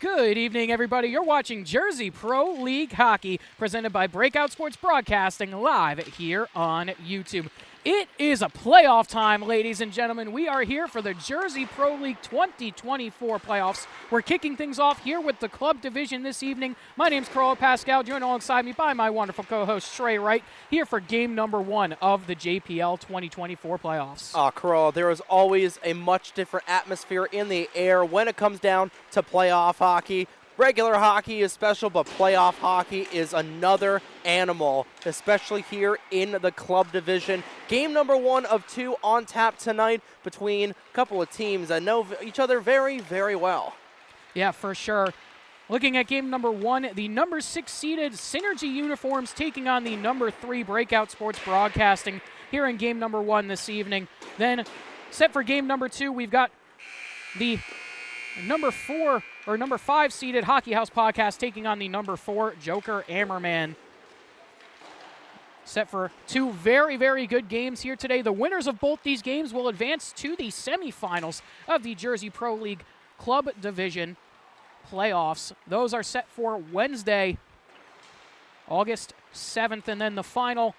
Good evening, everybody. You're watching Jersey Pro League Hockey, presented by Breakout Sports Broadcasting, live here on YouTube. It is a playoff time, ladies and gentlemen. We are here for the Jersey Pro League 2024 playoffs. We're kicking things off here with the Club Division this evening. My name's Carl Pascal, joined alongside me by my wonderful co-host Trey Wright, here for game number 1 of the JPL 2024 playoffs. Carl, there is always a much different atmosphere in the air when it comes down to playoff hockey. Regular hockey is special, but playoff hockey is another animal, especially here in the Club Division. Game number 1 of 2 on tap tonight between a couple of teams that know each other very, very well. Yeah, for sure. Looking at game number 1, the number 6 seeded Synergy Uniforms taking on the number 3 Breakout Sports Broadcasting here in game number 1 this evening. Then, set for game number 2, we've got the number 5 seeded Hockey House Podcast taking on the number 4 Joker Ammerman. Set for 2 very, very good games here today. The winners of both these games will advance to the semifinals of the Jersey Pro League Club Division Playoffs. Those are set for Wednesday, August 7th, and then the final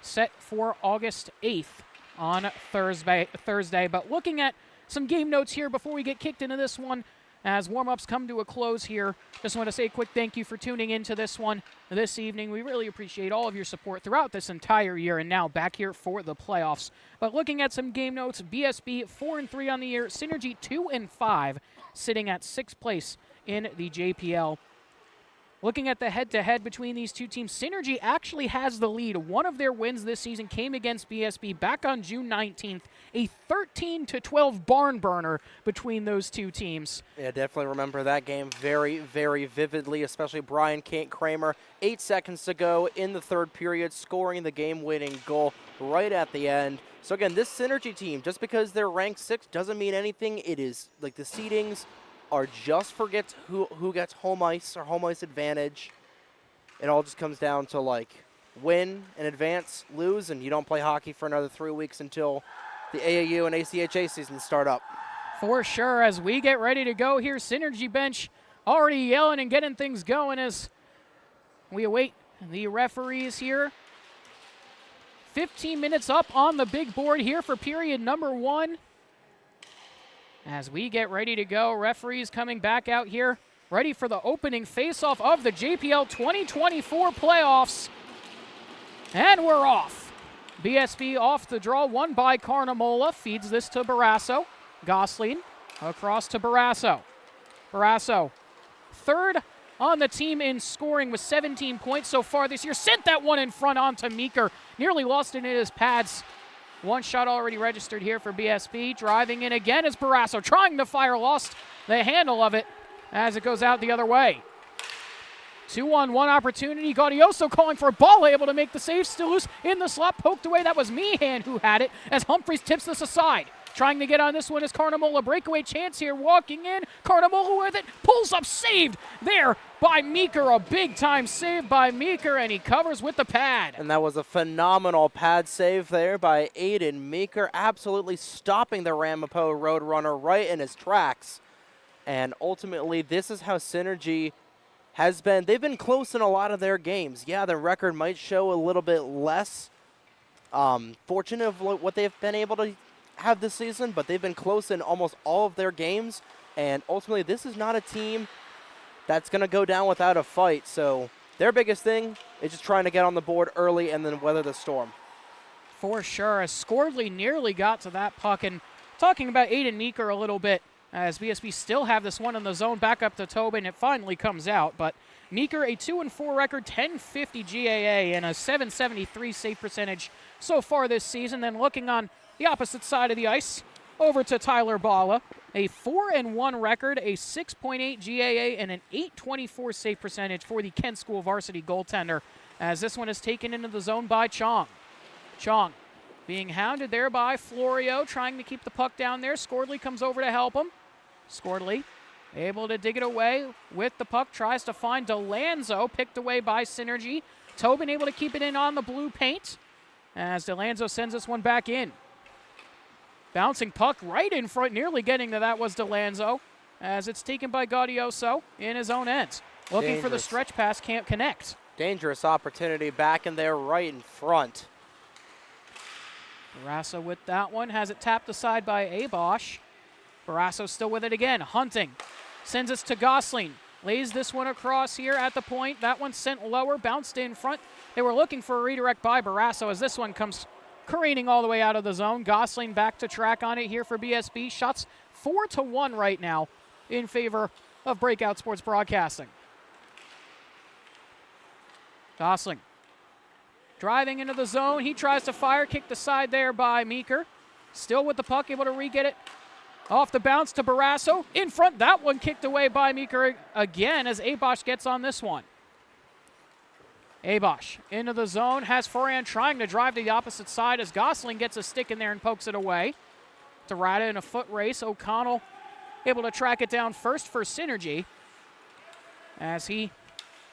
set for August 8th on Thursday. But looking at some game notes here before we get kicked into this one, as warm-ups come to a close here. Just want to say a quick thank you for tuning into this one this evening. We really appreciate all of your support throughout this entire year, and now back here for the playoffs. But looking at some game notes, BSB 4-3 on the year, Synergy 2-5, sitting at 6th place in the JPL. Looking at the head-to-head between these two teams, Synergy actually has the lead. One of their wins this season came against BSB back on June 19th, a 13-12 barn burner between those two teams. Yeah, definitely remember that game very, very vividly, especially Brian Kramer, 8 seconds to go in the third period, scoring the game-winning goal right at the end. So again, this Synergy team, just because they're ranked 6th doesn't mean anything. It is like the seedings are just for who gets home ice or home ice advantage. It all just comes down to like win and advance, lose, and you don't play hockey for another 3 weeks until the AAU and ACHA seasons start up. For sure, as we get ready to go here, Synergy bench already yelling and getting things going as we await the referees here. 15 minutes up on the big board here for period number 1. As we get ready to go, referees coming back out here, ready for the opening face-off of the JPL 2024 playoffs. And we're off. BSB off the draw, won by Carnamola, feeds this to Barrasso. Gosling across to Barrasso. Barrasso, third on the team in scoring with 17 points so far this year. Sent that one in front onto Meeker. Nearly lost it in his pads. One shot already registered here for BSB. Driving in again is Barrasso, trying to fire, lost the handle of it as it goes out the other way. 2-on-1 opportunity. Gaudioso calling for a ball, able to make the save. Still loose in the slot, poked away. That was Meehan who had it as Humphreys tips this aside. Trying to get on this one is Carnamola. Breakaway chance here, walking in. Carnamola with it, pulls up, saved there by Meeker. A big-time save by Meeker, and he covers with the pad. And that was a phenomenal pad save there by Aiden Meeker, absolutely stopping the Ramapo Roadrunner right in his tracks. And ultimately, this is how Synergy has been. They've been close in a lot of their games. Yeah, their record might show a little bit less fortunate of what they've been able to have this season, but they've been close in almost all of their games, and ultimately this is not a team that's going to go down without a fight. So their biggest thing is just trying to get on the board early and then weather the storm. For sure, as Scordley nearly got to that puck. And talking about Aiden Meeker a little bit, as BSB still have this one in the zone, back up to Tobin, it finally comes out, but Meeker, a 2-4 record, 1050 GAA, and a 773 save percentage so far this season. Then looking on the opposite side of the ice, over to Tyler Bala, a 4-1 record, a 6.8 GAA, and an 824 save percentage for the Kent School varsity goaltender, as this one is taken into the zone by Chong. Chong being hounded there by Florio, trying to keep the puck down there. Scordley comes over to help him. Scordley able to dig it away with the puck, tries to find DeLanzo, picked away by Synergy. Tobin able to keep it in on the blue paint, as DeLanzo sends this one back in. Bouncing puck right in front, nearly getting to that was DeLanzo, as it's taken by Gaudioso in his own end. Looking for the stretch pass, can't connect. Dangerous opportunity back in there right in front. Barrasso with that one, has it tapped aside by Abosh. Barrasso still with it again, hunting. Sends it to Gosling. Lays this one across here at the point. That one sent lower, bounced in front. They were looking for a redirect by Barrasso as this one comes careening all the way out of the zone. Gosling back to track on it here for BSB. Shots 4-1 right now in favor of Breakout Sports Broadcasting. Gosling driving into the zone. He tries to fire, kicked aside there by Meeker. Still with the puck, able to re-get it off the bounce to Barrasso. In front, that one kicked away by Meeker again as Abosh gets on this one. Abosh into the zone, has Foran trying to drive to the opposite side as Gosling gets a stick in there and pokes it away. Dorada in a foot race. O'Connell able to track it down first for Synergy as he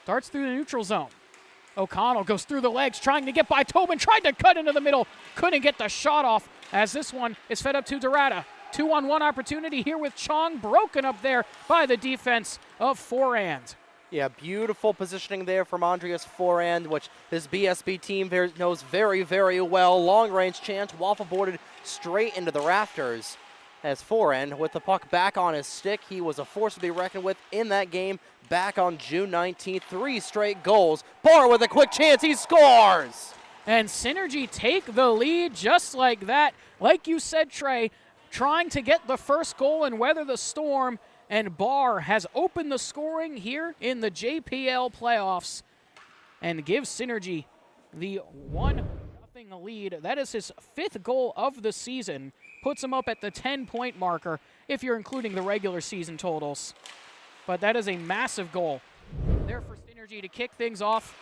darts through the neutral zone. O'Connell goes through the legs, trying to get by Tobin, tried to cut into the middle, couldn't get the shot off as this one is fed up to Dorada. 2-on-1 opportunity here with Chong, broken up there by the defense of Forand. Yeah, beautiful positioning there from Andreas Forand, which this BSB team knows very, very well. Long-range chance, waffle boarded straight into the rafters. As Forand, with the puck back on his stick, he was a force to be reckoned with in that game back on June 19th. 3 straight goals. Barr with a quick chance, he scores! And Synergy take the lead just like that. Like you said, Trey, trying to get the first goal and weather the storm, and Barr has opened the scoring here in the JPL playoffs and gives Synergy the 1-0 lead. That is his 5th goal of the season. Puts him up at the 10-point marker if you're including the regular season totals. But that is a massive goal there for Synergy to kick things off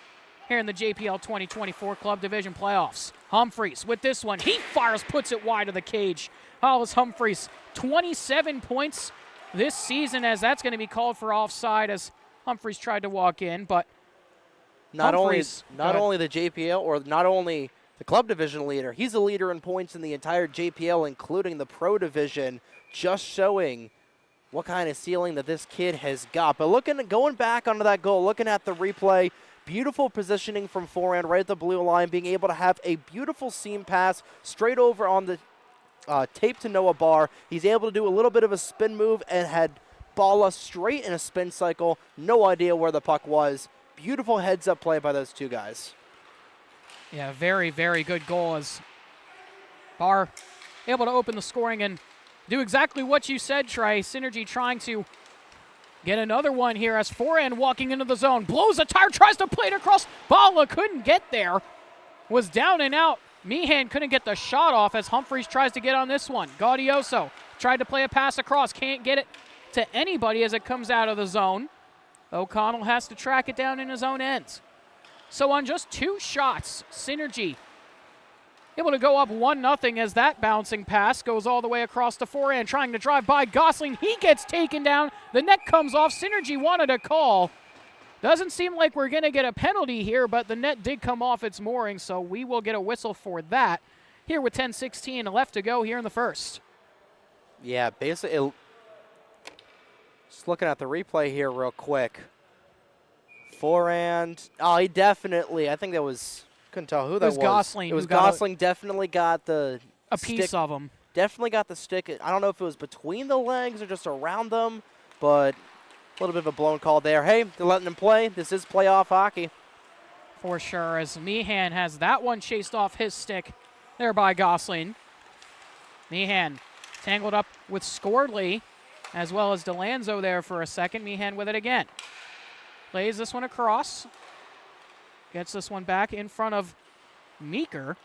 here in the JPL 2024 Club Division Playoffs. Humphreys with this one. He fires, puts it wide of the cage. Hollis Humphreys, 27 points this season, as that's going to be called for offside as Humphreys tried to walk in. But not only the JPL, or not only the Club Division leader, he's a leader in points in the entire JPL, including the Pro Division, just showing what kind of ceiling that this kid has got. But going back onto that goal, looking at the replay, beautiful positioning from Forehand right at the blue line, being able to have a beautiful seam pass straight over on the tape to Noah Barr. He's able to do a little bit of a spin move and had Balla straight in a spin cycle. No idea where the puck was. Beautiful heads-up play by those two guys. Yeah, very, very good goal as Barr able to open the scoring and do exactly what you said, Trey. Synergy trying to get another one here as Forehand walking into the zone. Blows a tire, tries to play it across. Balla couldn't get there. Was down and out. Meehan couldn't get the shot off as Humphreys tries to get on this one. Gaudioso tried to play a pass across. Can't get it to anybody as it comes out of the zone. O'Connell has to track it down in his own end. So on just 2 shots, Synergy able to go up 1-0 as that bouncing pass goes all the way across the forehand, trying to drive by Gosling. He gets taken down. The net comes off. Synergy wanted a call. Doesn't seem like we're going to get a penalty here, but the net did come off its mooring, so we will get a whistle for that here with 10:16 left to go here in the first. Yeah, basically, just looking at the replay here real quick. Forehand, he definitely, I think that was, couldn't tell who that was. It was Gosling. It was Gosling, definitely got the piece of him. Definitely got the stick. I don't know if it was between the legs or just around them, but a little bit of a blown call there. Hey, they're letting him play. This is playoff hockey. For sure, as Meehan has that one chased off his stick there by Gosling. Meehan tangled up with Scordley as well as DeLanzo there for a second. Meehan with it again. Plays this one across. Gets this one back in front of Meeker.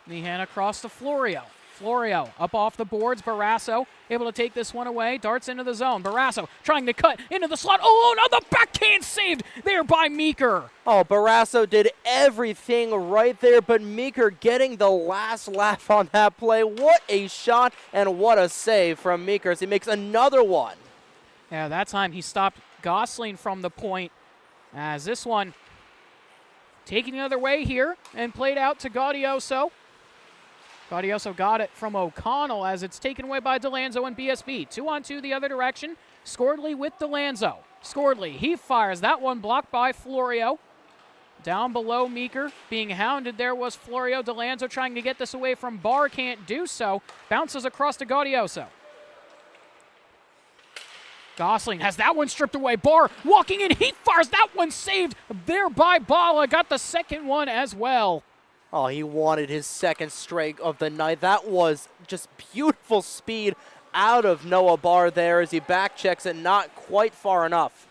Meehan across to Florio. Florio up off the boards. Barrasso able to take this one away. Darts into the zone. Barrasso trying to cut into the slot. Oh, no, the backhand saved there by Meeker. Oh, Barrasso did everything right there, but Meeker getting the last laugh on that play. What a shot and what a save from Meeker as he makes another one. Yeah, that time he stopped Gosling from the point, as this one taking the other way here and played out to Gaudioso. Gaudioso got it from O'Connell as it's taken away by DeLanzo and BSB. 2-on-2 the other direction. Scordley with DeLanzo. Scordley, he fires. That one blocked by Florio. Down below Meeker. Being hounded there was Florio. DeLanzo trying to get this away from Barr. Can't do so. Bounces across to Gaudioso. Gosling has that one stripped away. Barr walking in. He fires. That one saved there by Bala. Got the second one as well. Oh, he wanted his second strike of the night. That was just beautiful speed out of Noah Barr there as he back checks it, not quite far enough.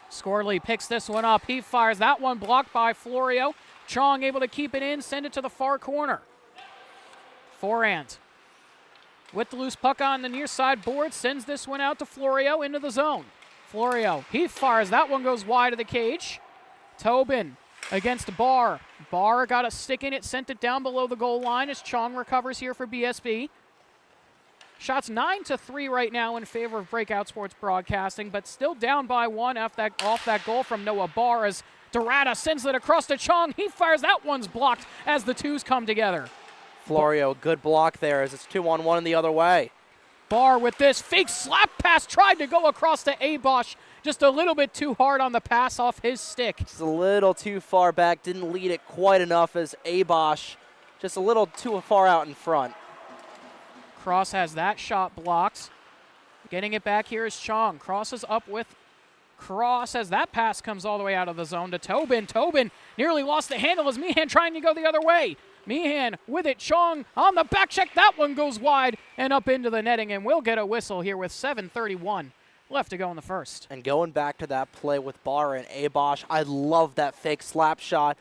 Scorley picks this one up. He fires. That one blocked by Florio. Chong able to keep it in, send it to the far corner. Forehand with the loose puck on the near side board, sends this one out to Florio into the zone. Florio, he fires. That one goes wide of the cage. Tobin against Barr. Barr got a stick in it, sent it down below the goal line as Chong recovers here for BSB. Shots 9-3 right now in favor of Breakout Sports Broadcasting, but still down by one off that goal from Noah Barr as Dorada sends it across to Chong. He fires. That one's blocked as the twos come together. Florio, good block there as it's 2-on-1 the other way. Barr with this fake slap pass, tried to go across to Abosh. Just a little bit too hard on the pass off his stick. Just a little too far back, didn't lead it quite enough as Abosh just a little too far out in front. Cross has that shot blocked. Getting it back here is Chong. Crosses up with Cross as that pass comes all the way out of the zone to Tobin. Tobin nearly lost the handle as Meehan trying to go the other way. Meehan with it. Chong on the back check. That one goes wide and up into the netting, and we'll get a whistle here with 7:31 left to go in the first. And going back to that play with Barr and Abosh, I love that fake slap shot,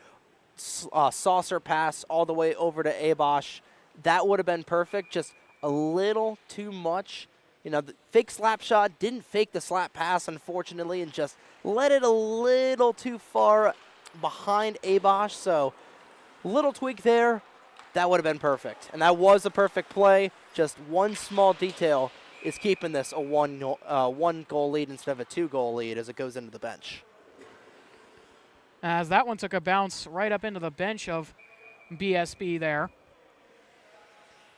saucer pass all the way over to Abosh. That would have been perfect, just a little too much. You know, the fake slap shot didn't fake the slap pass, unfortunately, and just let it a little too far behind Abosh. So a little tweak there, that would have been perfect. And that was a perfect play. Just one small detail is keeping this a one goal lead instead of a 2-goal lead as it goes into the bench. As that one took a bounce right up into the bench of BSB there.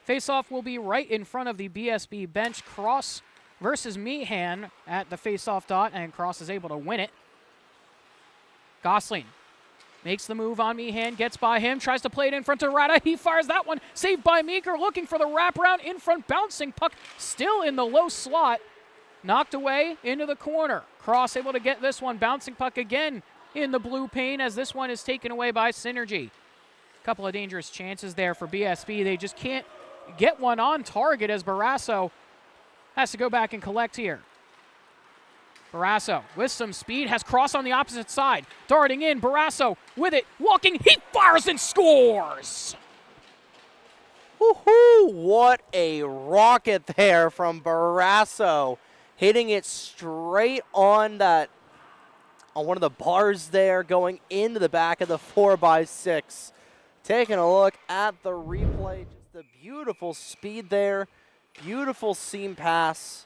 Faceoff will be right in front of the BSB bench. Cross versus Meehan at the faceoff dot, and Cross is able to win it. Gosling makes the move on Meehan, gets by him, tries to play it in front of Rada. He fires that one, saved by Meeker, looking for the wraparound in front, bouncing puck still in the low slot. Knocked away into the corner. Cross able to get this one, bouncing puck again in the blue pane as this one is taken away by Synergy. Couple of dangerous chances there for BSB. They just can't get one on target as Barrasso has to go back and collect here. Barrasso with some speed has Cross on the opposite side. Darting in, Barrasso with it, walking, he fires and scores! Woohoo! What a rocket there from Barrasso. Hitting it straight on one of the bars there, going into the back of the 4x6. Taking a look at the replay. The beautiful speed there, beautiful seam pass.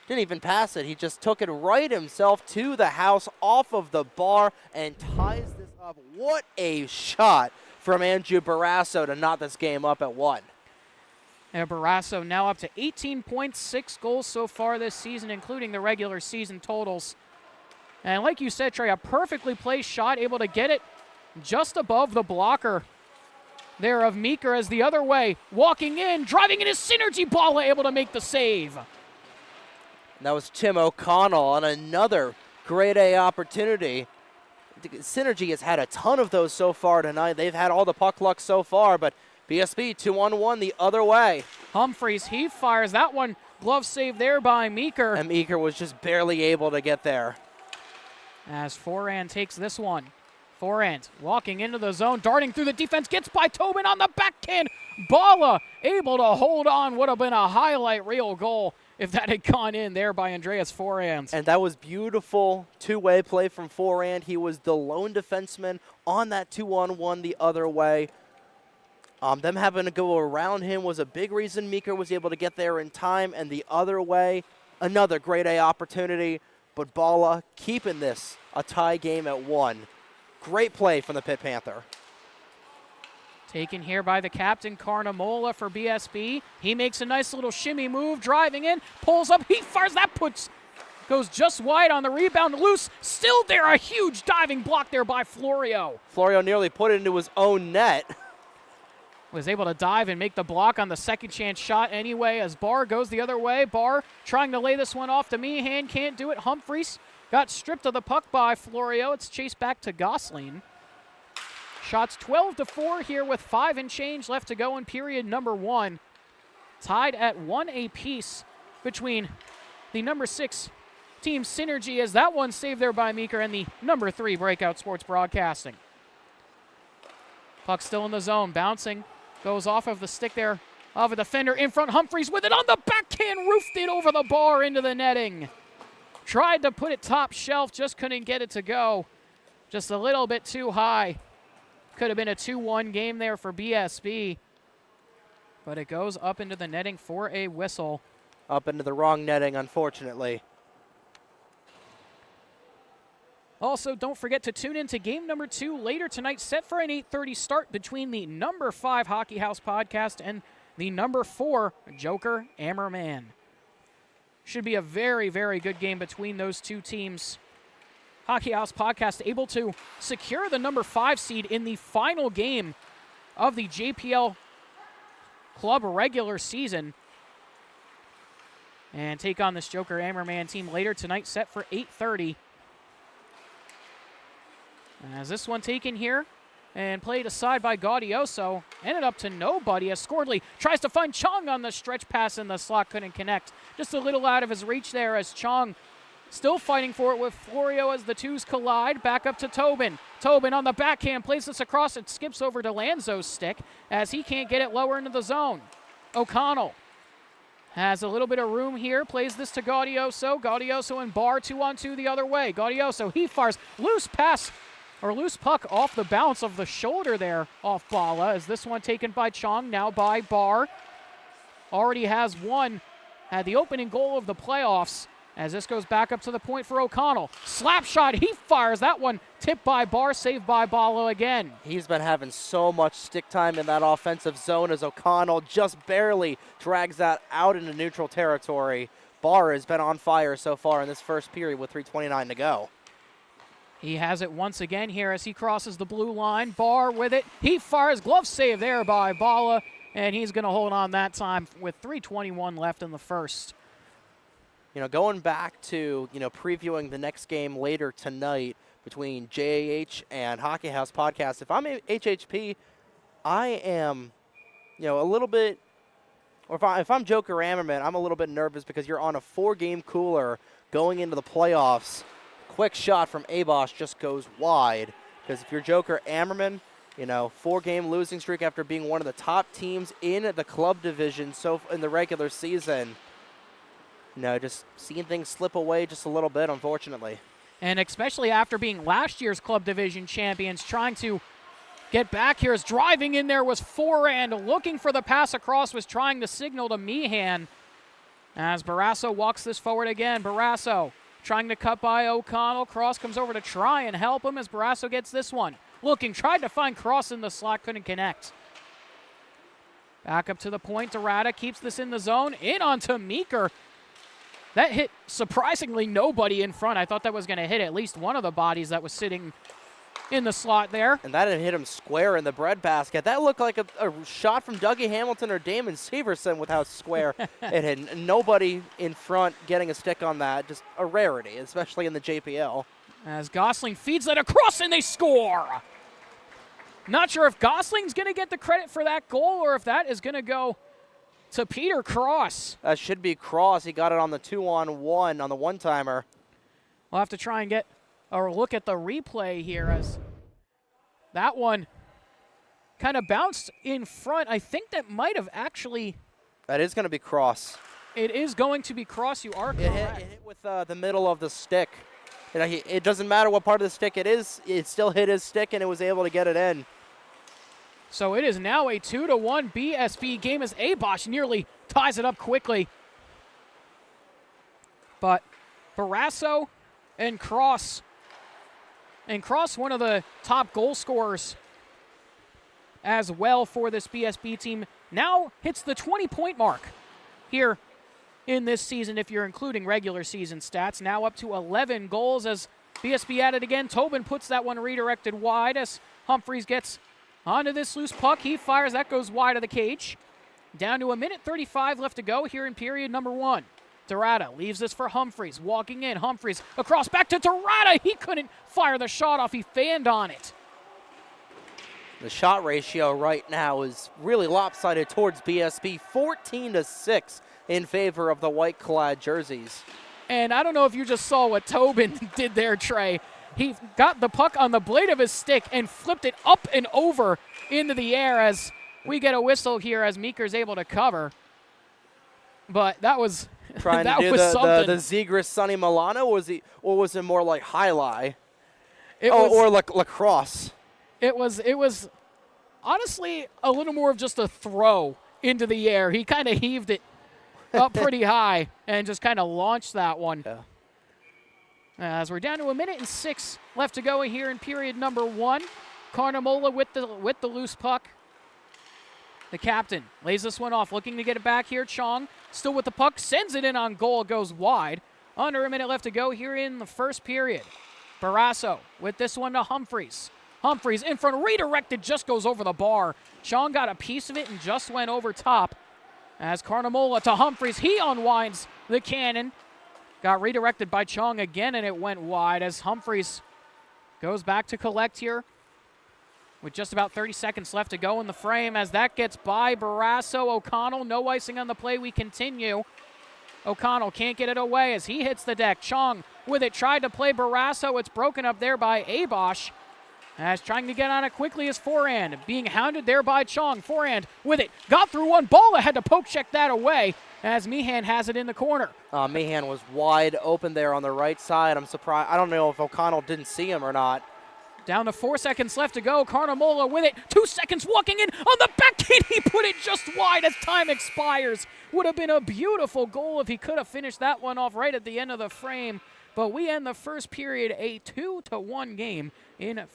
Didn't even pass it, he just took it right himself to the house off of the bar and ties this up. What a shot from Andrew Barrasso to knot this game up at 1. And Barrasso now up to 18.6 goals so far this season, including the regular season totals. And like you said, Trey, a perfectly placed shot, able to get it just above the blocker there of Meeker as the other way, walking in, driving in his Synergy ball, able to make the save. And that was Tim O'Connell on another grade A opportunity. Synergy has had a ton of those so far tonight. They've had all the puck luck so far, but BSB 2-on-1 the other way. Humphreys, he fires that one. Glove save there by Meeker. And Meeker was just barely able to get there. As Foran takes this one. Forehand walking into the zone, darting through the defense, gets by Tobin on the backhand. Bala able to hold on. Would have been a highlight reel goal if that had gone in there by Andreas Forehand. And that was beautiful two-way play from Forehand. He was the lone defenseman on that 2-on-1 the other way. Them having to go around him was a big reason Meeker was able to get there in time. And the other way, another grade A opportunity. But Bala keeping this a tie game at 1. Great play from the Pit Panther. Taken here by the captain, Carnamola for BSB. He makes a nice little shimmy move, driving in, pulls up, he fires, that goes just wide on the rebound, loose, still there, a huge diving block there by Florio. Florio nearly put it into his own net. Was able to dive and make the block on the second chance shot anyway as Barr goes the other way. Barr trying to lay this one off to Meehan, can't do it. Humphreys got stripped of the puck by Florio. It's chased back to Gosling. Shots 12-4 here with 5 and change left to go in period number 1. Tied at 1 apiece between the number 6 team Synergy, as that one saved there by Meeker, and the number 3 Breakout Sports Broadcasting. Puck still in the zone, bouncing, goes off of the stick there of a defender in front. Humphreys with it on the backhand, roofed it over the bar into the netting. Tried to put it top shelf, just couldn't get it to go. Just a little bit too high. Could have been a 2-1 game there for BSB. But it goes up into the netting for a whistle. Up into the wrong netting, unfortunately. Also, don't forget to tune in to game number 2 later tonight, set for an 8:30 start between the number 5 Hockey House podcast and the number 4 Joker Ammerman. Should be a very, very good game between those two teams. Hockey House podcast able to secure the number 5 seed in the final game of the JPL Club regular season. And take on this Joker Ammerman team later tonight, set for 8:30. As this one taken here and played aside by Gaudioso, ended up to nobody as Scordley tries to find Chong on the stretch pass and the slot couldn't connect. Just a little out of his reach there as Chong still fighting for it with Florio as the twos collide. Back up to Tobin. Tobin on the backhand plays this across. It skips over to Lanzo's stick as he can't get it lower into the zone. O'Connell has a little bit of room here. Plays this to Gaudioso. Gaudioso and Barr 2-on-2 the other way. Gaudioso, he fires. Loose pass or loose puck off the bounce of the shoulder there off Bala. As this one taken by Chong, now by Barr. Already has one. Had the opening goal of the playoffs. As this goes back up to the point for O'Connell. Slap shot, he fires. That one tipped by Barr, saved by Bala again. He's been having so much stick time in that offensive zone as O'Connell just barely drags that out into neutral territory. Barr has been on fire so far in this first period with 3:29 to go. He has it once again here as he crosses the blue line. Barr with it. He fires. Glove save there by Bala, and he's going to hold on that time with 3:21 left in the first. You know, going back to, previewing the next game later tonight between JAH and Hockey House Podcast, if I'm HHP, I am, a little bit, or if I'm Joker Ammerman, I'm a little bit nervous because you're on a 4-game cooler going into the playoffs. Quick shot from Abosh just goes wide because if you're Joker Ammerman, 4-game losing streak after being one of the top teams in the club division in the regular season. Just seeing things slip away just a little bit, unfortunately. And especially after being last year's Club Division champions, trying to get back here, as driving in there was forehand, looking for the pass across, was trying to signal to Meehan. As Barrasso walks this forward again. Barrasso trying to cut by O'Connell. Cross comes over to try and help him as Barrasso gets this one. Looking, tried to find Cross in the slot, couldn't connect. Back up to the point, Dorada keeps this in the zone, in onto Meeker. That hit surprisingly nobody in front. I thought that was going to hit at least one of the bodies that was sitting in the slot there. And that hit him square in the breadbasket. That looked like a shot from Dougie Hamilton or Damon Severson with how square it hit. Nobody in front getting a stick on that. Just a rarity, especially in the JPL. As Gosling feeds that across and they score. Not sure if Gosling's going to get the credit for that goal or if that is going to go to Peter Cross. That should be Cross. He got it on the 2-on-1 on the one-timer. We'll have to try and get a look at the replay here as that one kind of bounced in front. I think that might have actually... That is going to be Cross. It is going to be Cross. You are correct. It hit with the middle of the stick. It doesn't matter what part of the stick it is. It still hit his stick, and it was able to get it in. So it is now a 2-1 BSB game as Abosh nearly ties it up quickly. But Barrasso and Cross, one of the top goal scorers as well for this BSB team. Now hits the 20-point mark here in this season if you're including regular season stats. Now up to 11 goals as BSB at it again. Tobin puts that one redirected wide as Humphreys gets onto this loose puck. He fires. That goes wide of the cage. Down to 1:35 left to go here in period number 1. Dorada leaves this for Humphreys. Walking in. Humphreys across back to Dorada. He couldn't fire the shot off. He fanned on it. The shot ratio right now is really lopsided towards BSB, 14-6 in favor of the white-clad jerseys. And I don't know if you just saw what Tobin did there, Trey. He got the puck on the blade of his stick and flipped it up and over into the air as we get a whistle here as Meeker's able to cover. But that was trying that to do was something. the Zegras Sonny Milano, or was it more like highlight? Or lacrosse. It was honestly a little more of just a throw into the air. He kind of heaved it up pretty high and just kind of launched that one. Yeah. As we're down to 1:06 left to go here in period number 1. Carnamola with the loose puck. The captain lays this one off, looking to get it back here. Chong still with the puck, sends it in on goal, goes wide. Under a minute left to go here in the first period. Barrasso with this one to Humphreys. Humphreys in front, redirected, just goes over the bar. Chong got a piece of it and just went over top. As Carnamola to Humphreys, he unwinds the cannon. Got redirected by Chong again, and it went wide as Humphreys goes back to collect here with just about 30 seconds left to go in the frame as that gets by Barrasso. O'Connell, no icing on the play. We continue. O'Connell can't get it away as he hits the deck. Chong with it, tried to play Barrasso. It's broken up there by Abosh. As trying to get on it quickly is Forehand, being hounded there by Chong. Forehand with it, got through one. Balla had to poke check that away as Meehan has it in the corner. Meehan was wide open there on the right side. I'm surprised. I don't know if O'Connell didn't see him or not. Down to 4 seconds left to go. Carnamola with it. 2 seconds walking in on the backhand. He put it just wide as time expires. Would have been a beautiful goal if he could have finished that one off right at the end of the frame. But we end the first period a 2-1 game in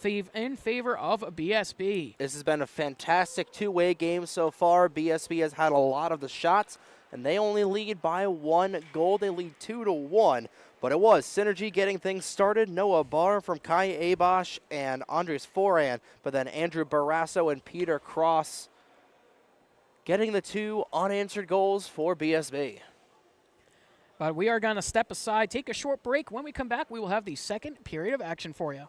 favor of BSB. This has been a fantastic two-way game so far. BSB has had a lot of the shots, and they only lead by 1 goal. They lead 2-1. But it was Synergy getting things started. Noah Barr from Kai Abosh and Andres Forehand. But then Andrew Barrasso and Peter Cross getting the 2 unanswered goals for BSB. But we are going to step aside, take a short break. When we come back, we will have the second period of action for you.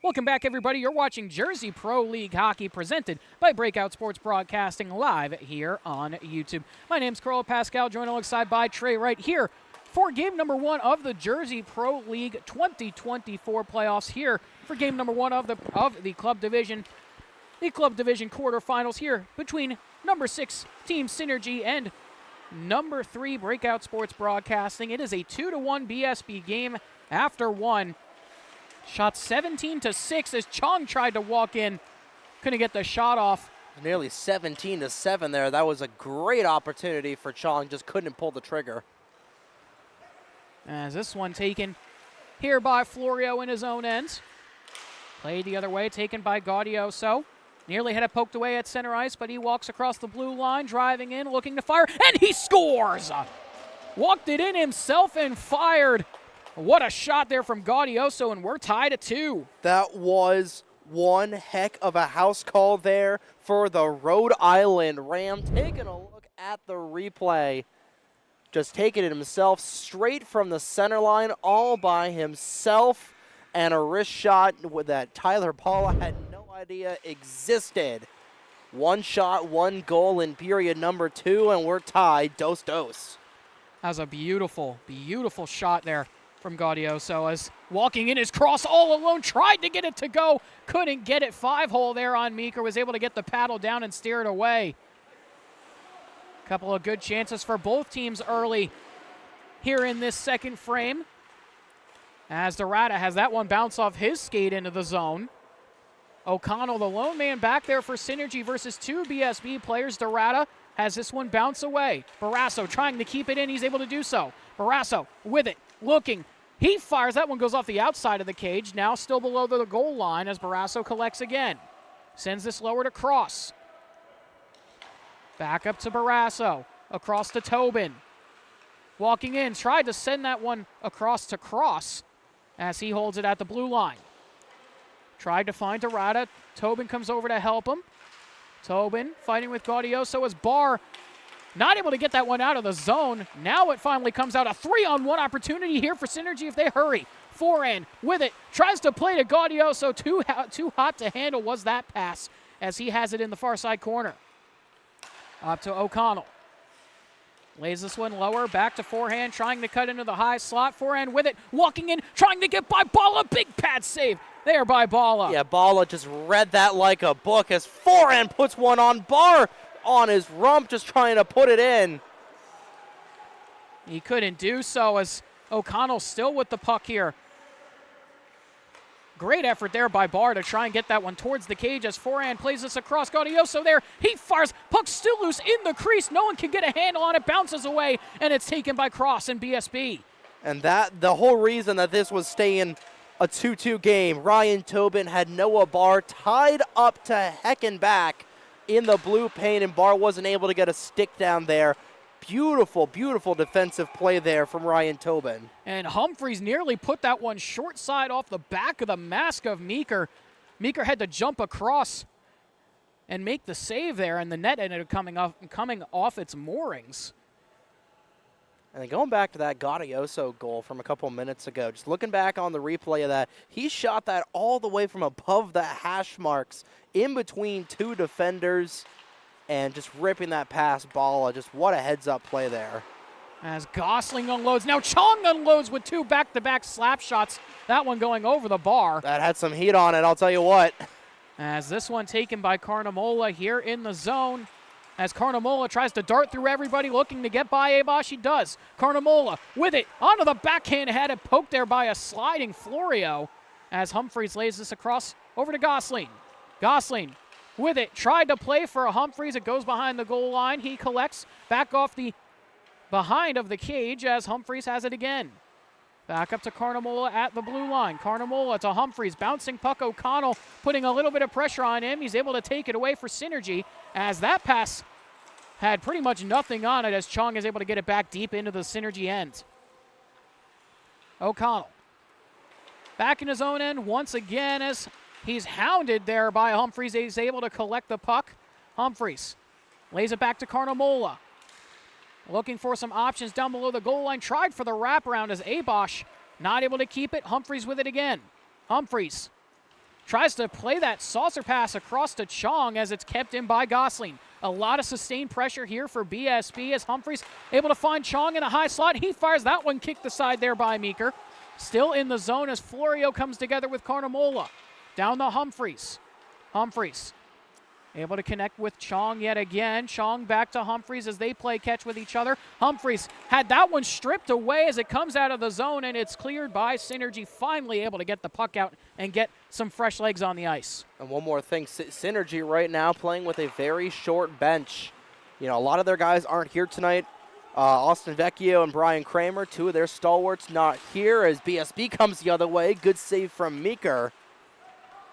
Welcome back, everybody. You're watching Jersey Pro League Hockey presented by Breakout Sports Broadcasting live here on YouTube. My name's Carl Pascal, joined alongside by Trey right here for game number 1 of the Jersey Pro League 2024 playoffs here for game number 1 of the Club Division Quarterfinals here between number 6 Team Synergy and number 3 Breakout Sports Broadcasting. It is a 2-1 BSB game after 1. Shot 17-6 as Chong tried to walk in. Couldn't get the shot off. Nearly 17-7 there. That was a great opportunity for Chong. Just couldn't pull the trigger. As this one taken here by Florio in his own end. Played the other way, taken by Gaudioso. Nearly had it poked away at center ice, but he walks across the blue line, driving in, looking to fire, and he scores! Walked it in himself and fired. What a shot there from Gaudioso, and we're tied at 2. That was one heck of a house call there for the Rhode Island Ram. Taking a look at the replay. Just taking it himself straight from the center line all by himself. And a wrist shot that Tyler Paula had no idea existed. One shot, one goal in period number 2, and we're tied dos-dos. That was a beautiful, beautiful shot there from Gaudioso, as walking in his cross all alone, tried to get it to go, couldn't get it. 5-hole there on Meeker, was able to get the paddle down and steer it away. Couple of good chances for both teams early here in this second frame, as Dorada has that one bounce off his skate into the zone. O'Connell, the lone man back there for Synergy versus 2 BSB players. Dorada has this one bounce away. Barrasso trying to keep it in. He's able to do so. Barrasso with it, looking. He fires. That one goes off the outside of the cage. Now still below the goal line as Barrasso collects again. Sends this lower to Cross. Back up to Barrasso. Across to Tobin. Walking in. Tried to send that one across to Cross as he holds it at the blue line. Tried to find Dorada. Tobin comes over to help him. Tobin fighting with Gaudioso as Barr not able to get that one out of the zone. Now it finally comes out. A 3-on-1 opportunity here for Synergy if they hurry. Forehand with it. Tries to play to Gaudioso. Too hot to handle was that pass as he has it in the far side corner. Up to O'Connell. Lays this one lower. Back to forehand. Trying to cut into the high slot. Forehand with it. Walking in. Trying to get by Bala. Big pad save there by Bala. Yeah, Bala just read that like a book as forehand puts one on. Barr on his rump, just trying to put it in. He couldn't do so as O'Connell still with the puck here. Great effort there by Barr to try and get that one towards the cage as forehand plays this across. Gaudioso there. He fires. Puck still loose in the crease. No one can get a handle on it. Bounces away, and it's taken by Cross and BSB. And that the whole reason that this was staying a 2-2 game. Ryan Tobin had Noah Barr tied up to heck and back in the blue paint, and Barr wasn't able to get a stick down there. Beautiful, beautiful defensive play there from Ryan Tobin. And Humphreys nearly put that one short side off the back of the mask of Meeker. Meeker had to jump across and make the save there, and the net ended up coming off its moorings. And then going back to that Gaudioso goal from a couple minutes ago, just looking back on the replay of that, he shot that all the way from above the hash marks in between 2 defenders and just ripping that past Bala. Just what a heads-up play there. As Gosling unloads. Now Chong unloads with 2 back-to-back slap shots. That one going over the bar. That had some heat on it, I'll tell you what. As this one taken by Carnamola here in the zone. As Carnamola tries to dart through everybody looking to get by Abash, he does. Carnamola with it onto the backhand, had it poked there by a sliding Florio. As Humphreys lays this across over to Gosling. Gosling with it, tried to play for a Humphreys. It goes behind the goal line. He collects back off the behind of the cage as Humphreys has it again. Back up to Carnamola at the blue line. Carnamola to Humphreys, bouncing puck. O'Connell putting a little bit of pressure on him. He's able to take it away for Synergy as that pass had pretty much nothing on it as Chong is able to get it back deep into the Synergy end. O'Connell back in his own end once again as he's hounded there by Humphreys. He's able to collect the puck. Humphreys lays it back to Carnamola. Looking for some options down below the goal line. Tried for the wraparound as Abosh not able to keep it. Humphreys with it again. Humphreys tries to play that saucer pass across to Chong as it's kept in by Gosling. A lot of sustained pressure here for BSB as Humphreys able to find Chong in a high slot. He fires that one, kicked aside there by Meeker. Still in the zone as Florio comes together with Carnamola. Down to Humphreys. Humphreys able to connect with Chong yet again. Chong back to Humphreys as they play catch with each other. Humphreys had that one stripped away as it comes out of the zone, and it's cleared by Synergy. Finally able to get the puck out and get some fresh legs on the ice. And one more thing, Synergy right now playing with a very short bench. You know, a lot of their guys aren't here tonight. Austin Vecchio and Brian Kramer, 2 of their stalwarts, not here as BSB comes the other way. Good save from Meeker.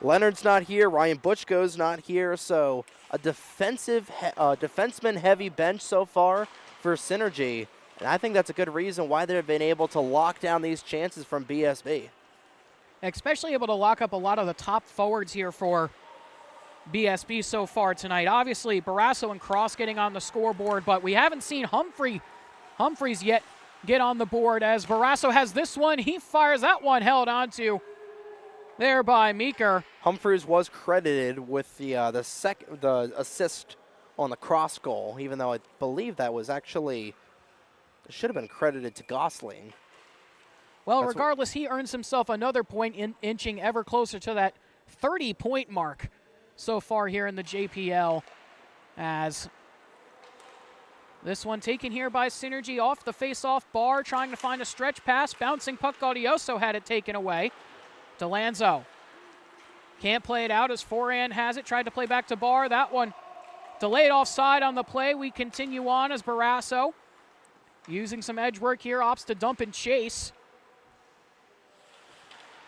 Leonard's not here. Ryan Butchko's not here. So a defenseman-heavy bench so far for Synergy. And I think that's a good reason why they've been able to lock down these chances from BSB. Especially able to lock up a lot of the top forwards here for BSB so far tonight. Obviously, Barrasso and Cross getting on the scoreboard, but we haven't seen Humphreys yet get on the board as Barrasso has this one. He fires that one, held onto there by Meeker. Humphreys was credited with the assist on the cross goal, even though I believe that was actually should have been credited to Gosling. Well, regardless, he earns himself another point, inching ever closer to that 30-point mark so far here in the JPL, as this one taken here by Synergy off the face-off bar, trying to find a stretch pass. Bouncing puck, Gaudioso had it taken away. DeLanzo can't play it out as Foran has it. Tried to play back to Bar. That one delayed offside on the play. We continue on as Barrasso, using some edge work here, opts to dump and chase.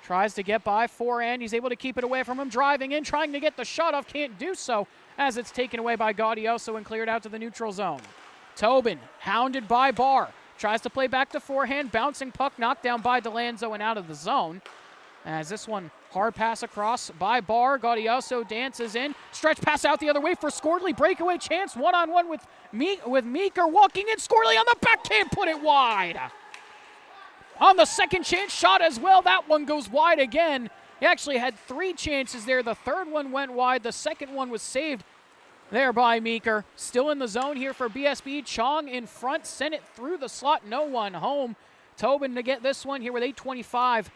Tries to get by Foran. He's able to keep it away from him. Driving in, trying to get the shot off. Can't do so as it's taken away by Gaudioso and cleared out to the neutral zone. Tobin, hounded by Barr. Tries to play back to forehand. Bouncing puck knocked down by DeLanzo and out of the zone. As this one, hard pass across by Barr. Gaudioso dances in. Stretch pass out the other way for Scorley. Breakaway chance, one-on-one with Meeker walking in. Scorley on the backhand, put it wide. On the second chance shot as well, that one goes wide again. He actually had 3 chances there. The third one went wide. The second one was saved there by Meeker. Still in the zone here for BSB. Chong in front, sent it through the slot. No one home. Tobin to get this one here with 8:25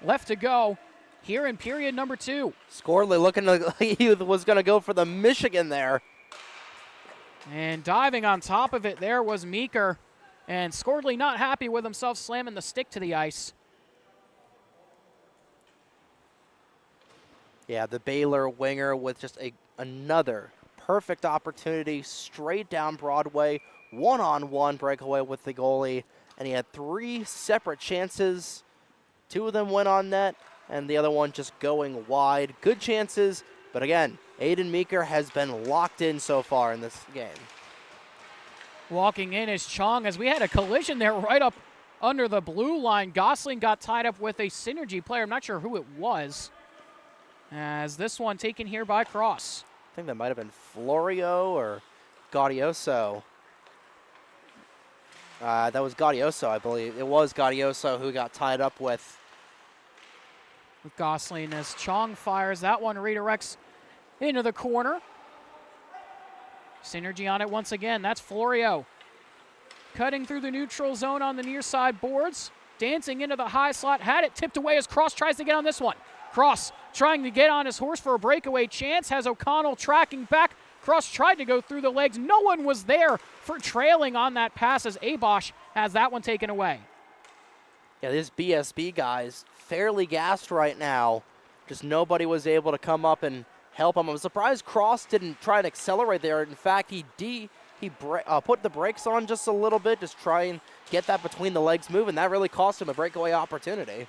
left to go here in period number 2. Scorley looking like he was going to go for the Michigan there. And diving on top of it there was Meeker. And Scorley not happy with himself, slamming the stick to the ice. Yeah, the Baylor winger with just another perfect opportunity straight down Broadway, one-on-one breakaway with the goalie, and he had 3 separate chances. 2 of them went on net, and the other one just going wide. Good chances, but again, Aiden Meeker has been locked in so far in this game. Walking in is Chong, as we had a collision there right up under the blue line. Gosling got tied up with a Synergy player. I'm not sure who it was. As this one taken here by Cross. I think that might have been Florio or Gaudioso. That was Gaudioso, I believe. It was Gaudioso who got tied up with Gosling as Chong fires. That one redirects into the corner. Synergy on it once again. That's Florio. Cutting through the neutral zone on the near side boards. Dancing into the high slot. Had it tipped away as Cross tries to get on this one. Cross trying to get on his horse for a breakaway chance. Has O'Connell tracking back. Cross tried to go through the legs. No one was there for trailing on that pass as Abosh has that one taken away. Yeah, these BSB guys fairly gassed right now. Just nobody was able to come up and help him. I'm surprised Cross didn't try and accelerate there. In fact, he put the brakes on just a little bit, just try and get that between the legs move, and that really cost him a breakaway opportunity.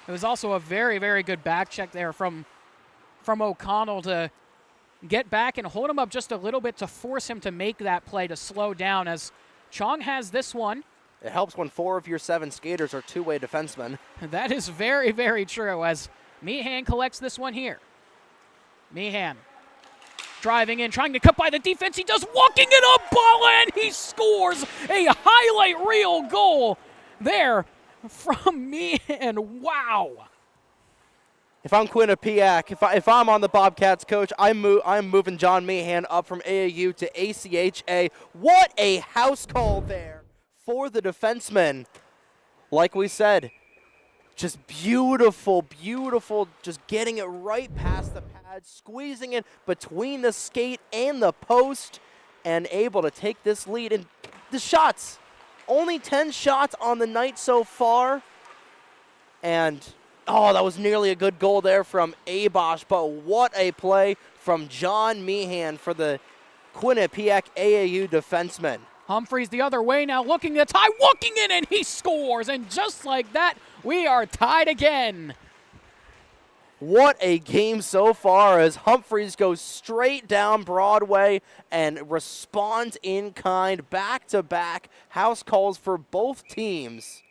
It was also a very, very good back check there from O'Connell to get back and hold him up just a little bit to force him to make that play to slow down, as Chong has this one. It helps when 4 of your 7 skaters are two-way defensemen. That is very, very true, as Meehan collects this one here. Meehan driving in, trying to cut by the defense. He does, walking it up, ball, and he scores a highlight reel goal there from Meehan. Wow. If I'm Quinnipiac, if I'm on the Bobcats, coach, I'm moving John Meehan up from AAU to ACHA. What a house call there for the defenseman. Like we said, just beautiful, beautiful, just getting it right past the pad, squeezing it between the skate and the post, and able to take this lead. And the shots, only 10 shots on the night so far. And, oh, that was nearly a good goal there from Abosh, but what a play from John Meehan for the Quinnipiac AAU defenseman. Humphreys the other way now, looking to tie, walking in, and he scores. And just like that, we are tied again. What a game so far as Humphreys goes straight down Broadway and responds in kind, back-to-back house calls for both teams.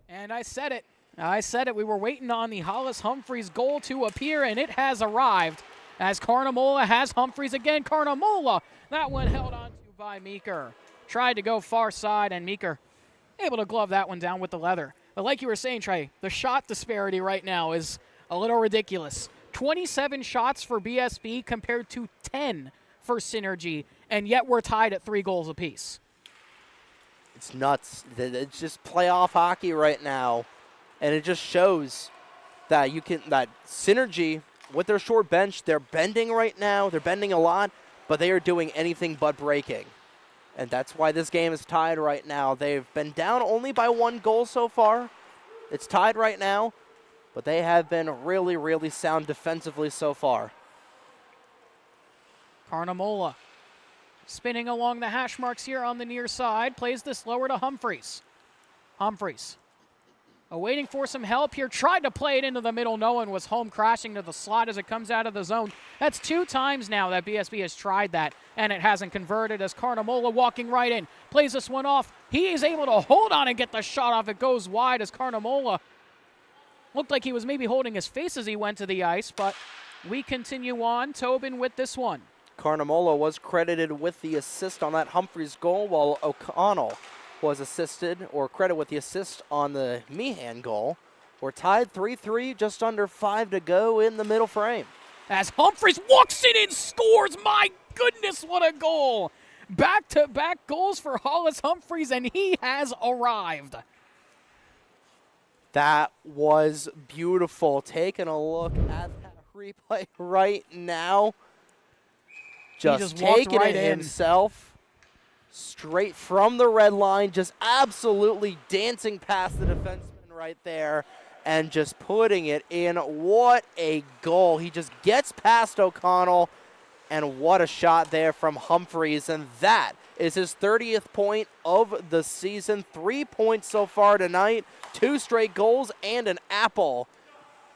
And I said it. We were waiting on the Hollis Humphreys goal to appear, and it has arrived as Carnamola has Humphreys again. Carnamola, that one held on to by Meeker. Tried to go far side, and Meeker able to glove that one down with the leather. But like you were saying, Trey, the shot disparity right now is a little ridiculous. 27 shots for BSB compared to 10 for Synergy, and yet we're tied at 3 goals apiece. It's nuts. It's just playoff hockey right now, and it just shows that that Synergy, with their short bench, they're bending right now. They're bending a lot, but they are doing anything but breaking. And that's why this game is tied right now. They've been down only by 1 goal so far. It's tied right now, but they have been really, really sound defensively so far. Carnamola spinning along the hash marks here on the near side. Plays this lower to Humphreys. Humphreys awaiting for some help here. Tried to play it into the middle. No one was home, crashing to the slot as it comes out of the zone. That's 2 times now that BSB has tried that, and it hasn't converted as Carnamola walking right in. Plays this one off. He is able to hold on and get the shot off. It goes wide as Carnamola looked like he was maybe holding his face as he went to the ice, but we continue on. Tobin with this one. Carnamola was credited with the assist on that Humphreys goal, while O'Connell was assisted or credited with the assist on the Meehan goal. We're tied 3-3, just under 5 to go in the middle frame. As Humphreys walks in and scores. My goodness, what a goal. Back-to-back goals for Hollis Humphreys, and he has arrived. That was beautiful. Taking a look at that replay right now. Just taking right it himself. Straight from the red line, just absolutely dancing past the defenseman right there and just putting it in. What a goal. He just gets past O'Connell, and what a shot there from Humphreys. And that is his 30th point of the season. 3 points so far tonight, 2 straight goals and an apple.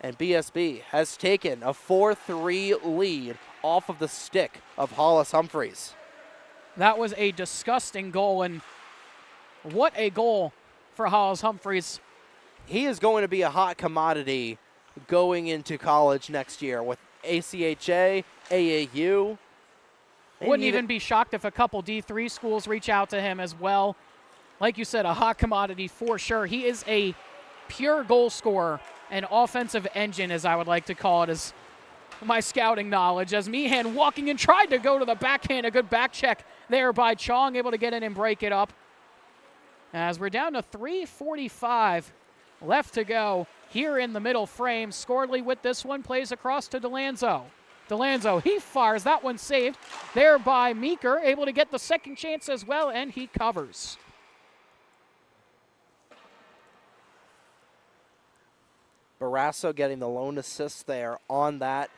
And BSB has taken a 4-3 lead off of the stick of Hollis Humphreys. That was a disgusting goal, and what a goal for Hollis Humphreys. He is going to be a hot commodity going into college next year with ACHA, AAU. Wouldn't even be shocked if a couple D3 schools reach out to him as well. Like you said, a hot commodity for sure. He is a pure goal scorer, an offensive engine, as I would like to call it, as my scouting knowledge, as Meehan walking in, tried to go to the backhand. A good back check there by Chong, able to get in and break it up. As we're down to 3:45 left to go here in the middle frame. Scordley with this one, plays across to DeLanzo. DeLanzo, he fires, that one saved there by Meeker, able to get the second chance as well, and he covers. Barrasso getting the lone assist there on that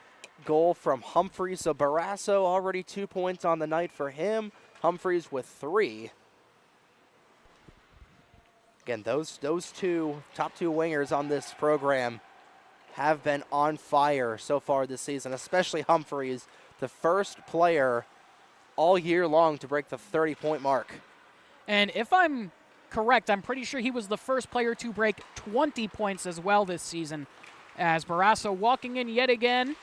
goal from Humphreys. So Barrasso already 2 points on the night for him. Humphreys with 3. Again, those top two wingers on this program have been on fire so far this season, especially Humphreys, the first player all year long to break the 30-point mark. And if I'm correct, I'm pretty sure he was the first player to break 20 points as well this season. As Barrasso walking in yet again,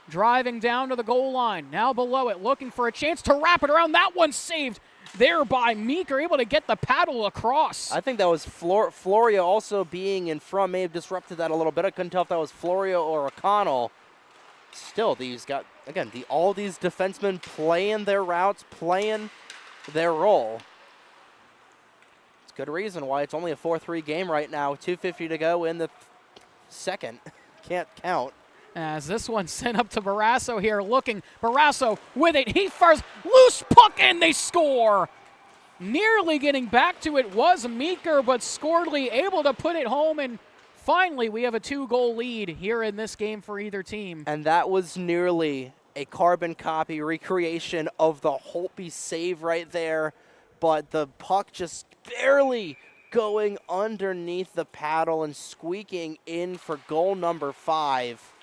driving down to the goal line, now below it, looking for a chance to wrap it around. That one saved there by Meeker, able to get the paddle across. I think that was Florio also being in front, may have disrupted that a little bit. I couldn't tell if that was Florio or O'Connell. Still, these got, again, all these defensemen playing their routes, playing their role. It's good reason why it's only a 4-3 game right now. 2:50 to go in the second. Can't count. As this one sent up to Barrasso here, looking. Barrasso with it. He fires, loose puck, and they score. Nearly getting back to it was Meeker, but Scordley able to put it home, and finally we have a 2-goal lead here in this game for either team. And that was nearly a carbon copy recreation of the Holtby save right there, but the puck just barely going underneath the paddle and squeaking in for goal number 5.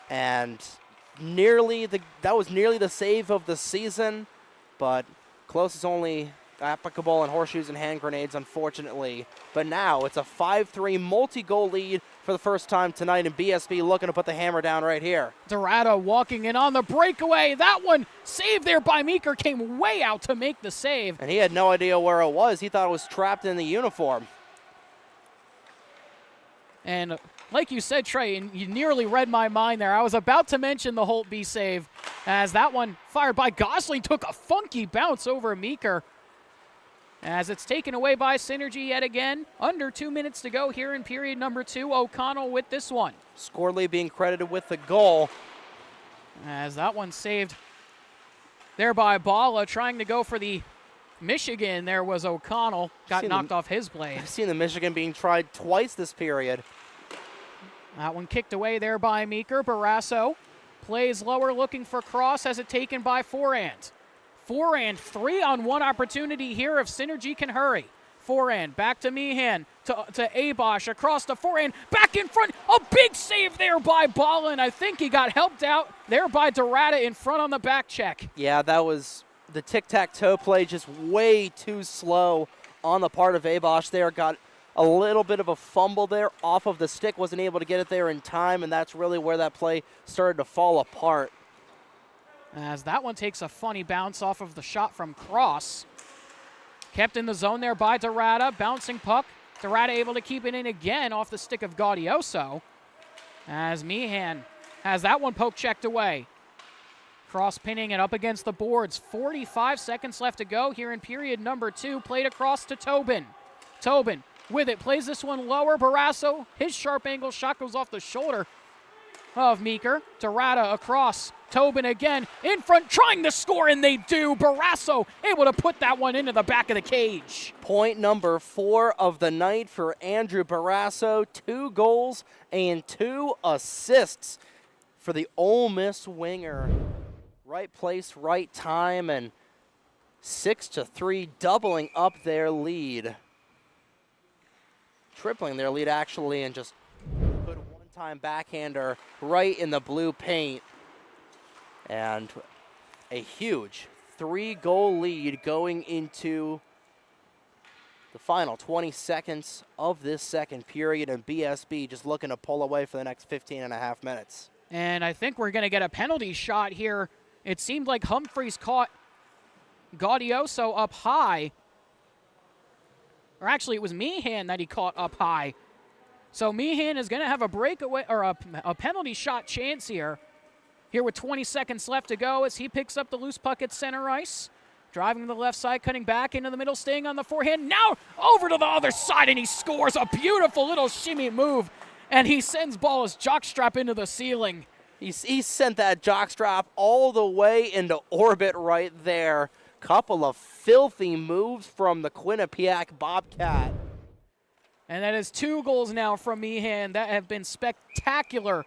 And that was nearly the save of the season, but close is only applicable in horseshoes and hand grenades, unfortunately. But now it's a 5-3 multi-goal lead for the first time tonight, and BSB looking to put the hammer down right here. Dorado walking in on the breakaway. That one saved there by Meeker, came way out to make the save. And he had no idea where it was. He thought it was trapped in the uniform. And like you said, Trey, and you nearly read my mind there. I was about to mention the Holtby save, as that one fired by Gosling took a funky bounce over Meeker. As it's taken away by Synergy yet again. Under 2 minutes to go here in period number 2. O'Connell with this one. Scorley being credited with the goal. As that one saved there by Bala, trying to go for the Michigan. There was O'Connell. Got knocked off his blade. I've seen the Michigan being tried twice this period. That one kicked away there by Meeker. Barrasso plays lower looking for cross. Has it taken by Forand. Forand, 3-on-1 opportunity here if Synergy can hurry. Forand back to Meehan, to Abosh, across to Forand, back in front. A big save there by Ballin. I think he got helped out there by Dorada in front on the back check. Yeah, that was the tic-tac-toe play, just way too slow on the part of Abosh there. Got a little bit of a fumble there off of the stick, wasn't able to get it there in time, and that's really where that play started to fall apart. As that one takes a funny bounce off of the shot from Cross. Kept in the zone there by Dorada. Bouncing puck. Dorada able to keep it in again off the stick of Gaudioso. As Meehan has that one poke checked away. Cross pinning it up against the boards. 45 seconds left to go here in period number 2. Played across to Tobin. Tobin with it. Plays this one lower. Barrasso. His sharp angle shot goes off the shoulder of Meeker. Dorada across. Tobin again in front, trying to score, and they do. Barrasso able to put that one into the back of the cage. Point number 4 of the night for Andrew Barrasso. 2 goals and 2 assists for the Ole Miss winger. Right place, right time, and 6-3, doubling up their lead. Tripling their lead, actually, and just put a one-time backhander right in the blue paint. And a huge 3-goal lead going into the final 20 seconds of this second period, and BSB just looking to pull away for the next 15 and a half minutes. And I think we're going to get a penalty shot here. It seemed like Humphreys caught Gaudioso up high. Or actually, it was Meehan that he caught up high. So Meehan is going to have a breakaway or a penalty shot chance here. Here with 20 seconds left to go as he picks up the loose puck at center ice. Driving to the left side, cutting back into the middle, staying on the forehand. Now over to the other side, and he scores a beautiful little shimmy move. And he sends Ball's jockstrap into the ceiling. He sent that jockstrap all the way into orbit right there. Couple of filthy moves from the Quinnipiac Bobcat. And that is 2 goals now from Meehan that have been spectacular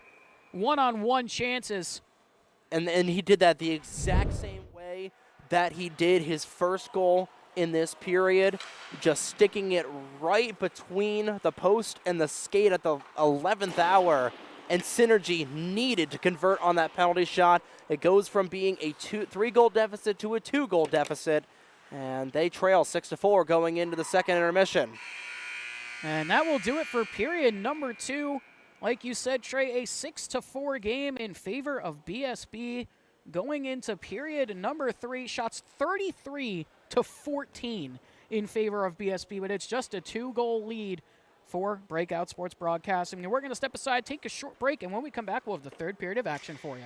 one-on-one chances. And he did that the exact same way that he did his first goal in this period, just sticking it right between the post and the skate at the 11th hour. And Synergy needed to convert on that penalty shot. It goes from being a 3-goal deficit to a 2-goal deficit, and they trail 6-4 going into the second intermission. And that will do it for period number 2. Like you said, Trey, a 6-4 game in favor of BSB going into period number 3. Shots 33-14 in favor of BSB, but it's just a 2-goal lead for Breakout Sports Broadcasting. And we're going to step aside, take a short break, and when we come back, we'll have the third period of action for you.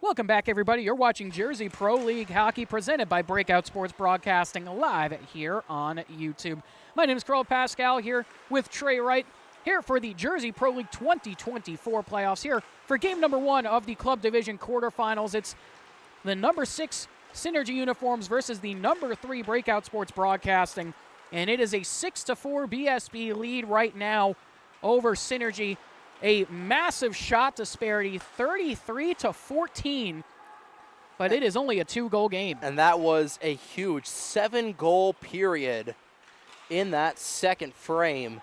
Welcome back, everybody. You're watching Jersey Pro League Hockey presented by Breakout Sports Broadcasting live here on YouTube. My name is Carl Pascal here with Trey Wright here for the Jersey Pro League 2024 playoffs here for game number 1 of the Club Division Quarterfinals. It's the number 6 Synergy uniforms versus the number 3 Breakout Sports Broadcasting, and it is a 6-4 BSB lead right now over Synergy. A massive shot disparity, 33-14, but it is only a 2-goal game. And that was a huge 7-goal period in that second frame.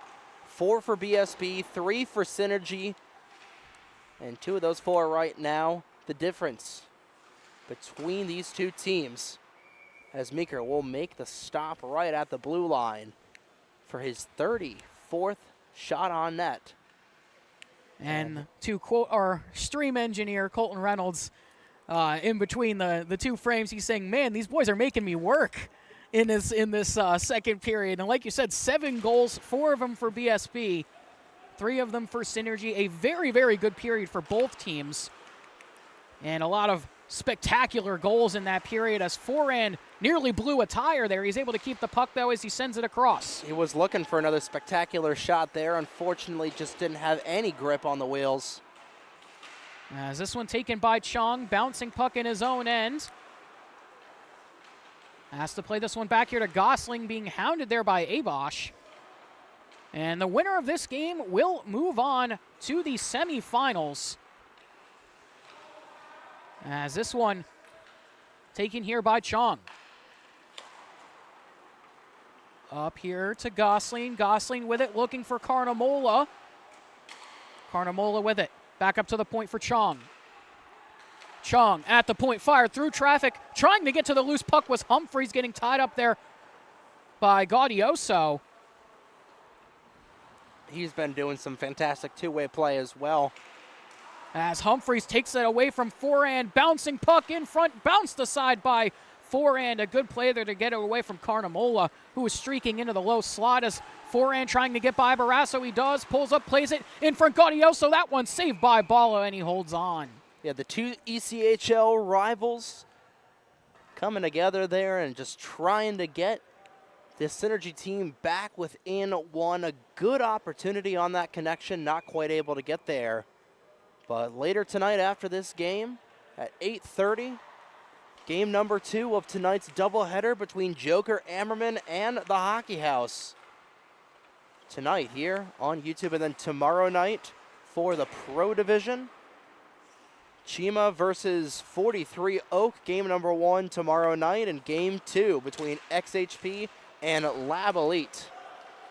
4 for BSB, 3 for Synergy, and 2 of those 4 right now. The difference between these two teams as Meeker will make the stop right at the blue line for his 34th shot on net. And to quote our stream engineer, Colton Reynolds, in between the two frames, he's saying, man, these boys are making me work in this second period. And like you said, 7 goals, 4 of them for BSB, 3 of them for Synergy. A very, very good period for both teams. And a lot of spectacular goals in that period as Foran nearly blew a tire there. He's able to keep the puck, though, as he sends it across. He was looking for another spectacular shot there. Unfortunately, just didn't have any grip on the wheels. As this one taken by Chong, bouncing puck in his own end. Has to play this one back here to Gosling, being hounded there by Abosh. And the winner of this game will move on to the semifinals. As this one taken here by Chong. Up here to Gosling. Gosling with it, looking for Carnamola. Carnamola with it. Back up to the point for Chong. Chong at the point, fired through traffic. Trying to get to the loose puck was Humphreys, getting tied up there by Gaudioso. He's been doing some fantastic two-way play as well. As Humphreys takes it away from Foran, bouncing puck in front, bounced aside by Foran. A good play there to get it away from Carnamola, who was streaking into the low slot as Foran trying to get by Barrasso. He does, pulls up, plays it in front Gaudioso. That one saved by Bala, and he holds on. Yeah, the two ECHL rivals coming together there and just trying to get this Synergy team back within one. A good opportunity on that connection, not quite able to get there. But later tonight after this game at 8:30, game number 2 of tonight's doubleheader between Joker Ammerman and the Hockey House. Tonight here on YouTube, and then tomorrow night for the Pro Division, Chima versus 43 Oak, game number 1 tomorrow night, and game 2 between XHP and Lab Elite.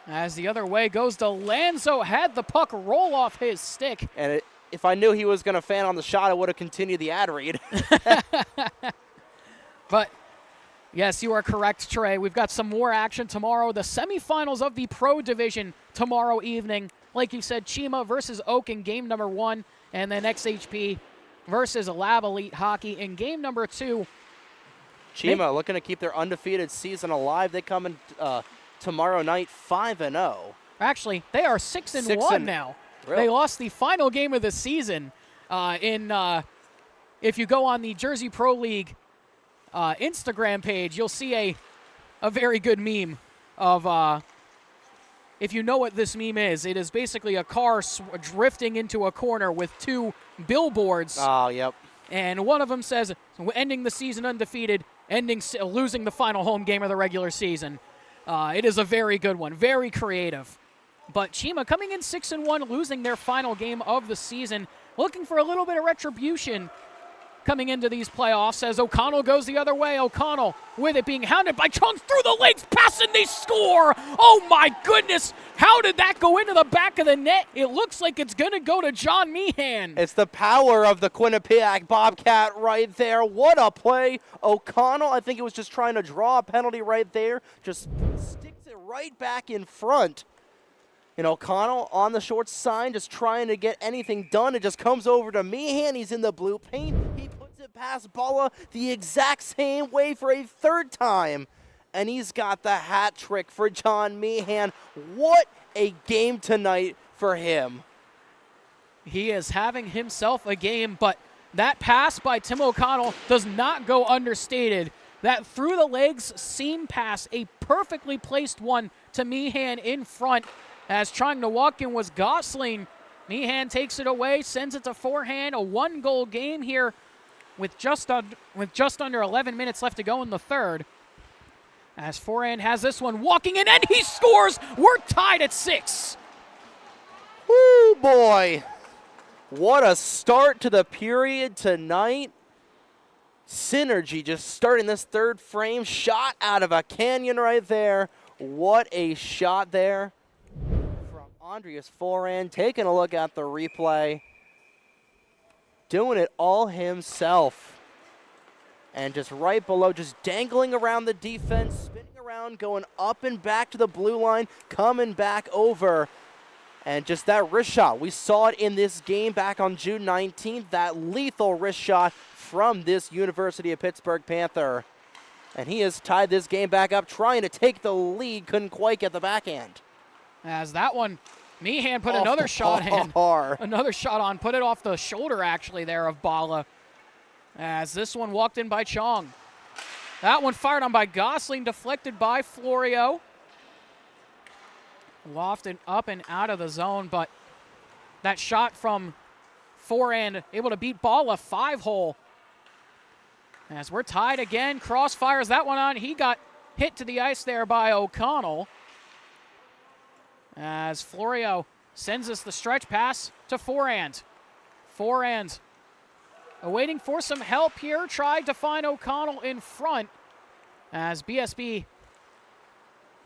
As the other way goes to Lanzo, had the puck roll off his stick. And if I knew he was going to fan on the shot, I would have continued the ad read. But, yes, you are correct, Trey. We've got some more action tomorrow. The semifinals of the Pro Division tomorrow evening. Like you said, Chima versus Oak in game number 1, and then XHP versus Lab Elite Hockey in game number 2. Chima looking to keep their undefeated season alive. They come in tomorrow night 5-0. Actually, they are 6-1 now. Really? They lost the final game of the season if you go on the Jersey Pro League Instagram page, you'll see a very good meme of, if you know what this meme is, it is basically a car drifting into a corner with 2 billboards. Oh, yep. And one of them says, ending the season undefeated, losing the final home game of the regular season. It is a very good one, very creative. But Chima coming in 6-1, losing their final game of the season, looking for a little bit of retribution coming into these playoffs as O'Connell goes the other way. O'Connell with it, being hounded by Chung through the legs, pass, and they score. Oh my goodness, how did that go into the back of the net? It looks like it's going to go to John Meehan. It's the power of the Quinnipiac Bobcat right there. What a play. O'Connell, I think it was just trying to draw a penalty right there, just sticks it right back in front. And O'Connell on the short side, just trying to get anything done. It just comes over to Meehan. He's in the blue paint. He puts it past Balla the exact same way for a 3rd time. And he's got the hat trick for John Meehan. What a game tonight for him. He is having himself a game, but That pass by Tim O'Connell does not go understated. That through the legs seam pass, a perfectly placed one to Meehan in front, as trying to walk in was Gosling. Meehan takes it away, sends it to forehand. A 1-goal game here with just under 11 minutes left to go in the third. As forehand has this one walking in, and he scores! We're tied at 6. Woo, boy. What a start to the period tonight. Synergy just starting this third frame. Shot out of a canyon right there. What a shot there from Andreas forehand. Taking a look at the replay. Doing it all himself. And just right below, just dangling around the defense, spinning around, going up and back to the blue line, coming back over. And just that wrist shot. We saw it in this game back on June 19th, that lethal wrist shot from this University of Pittsburgh Panther. And he has tied this game back up, trying to take the lead, couldn't quite get the backhand. As that one, Meehan put another shot in. Another shot on, put it off the shoulder actually there of Bala. As this one walked in by Chong. That one fired on by Gosling, deflected by Florio. Lofted up and out of the zone, but that shot from forehand able to beat Bala 5-hole. As we're tied again, Cross fires that one on. He got hit to the ice there by O'Connell. As Florio sends us the stretch pass to forehand. Forehand awaiting for some help here, tried to find O'Connell in front. As BSB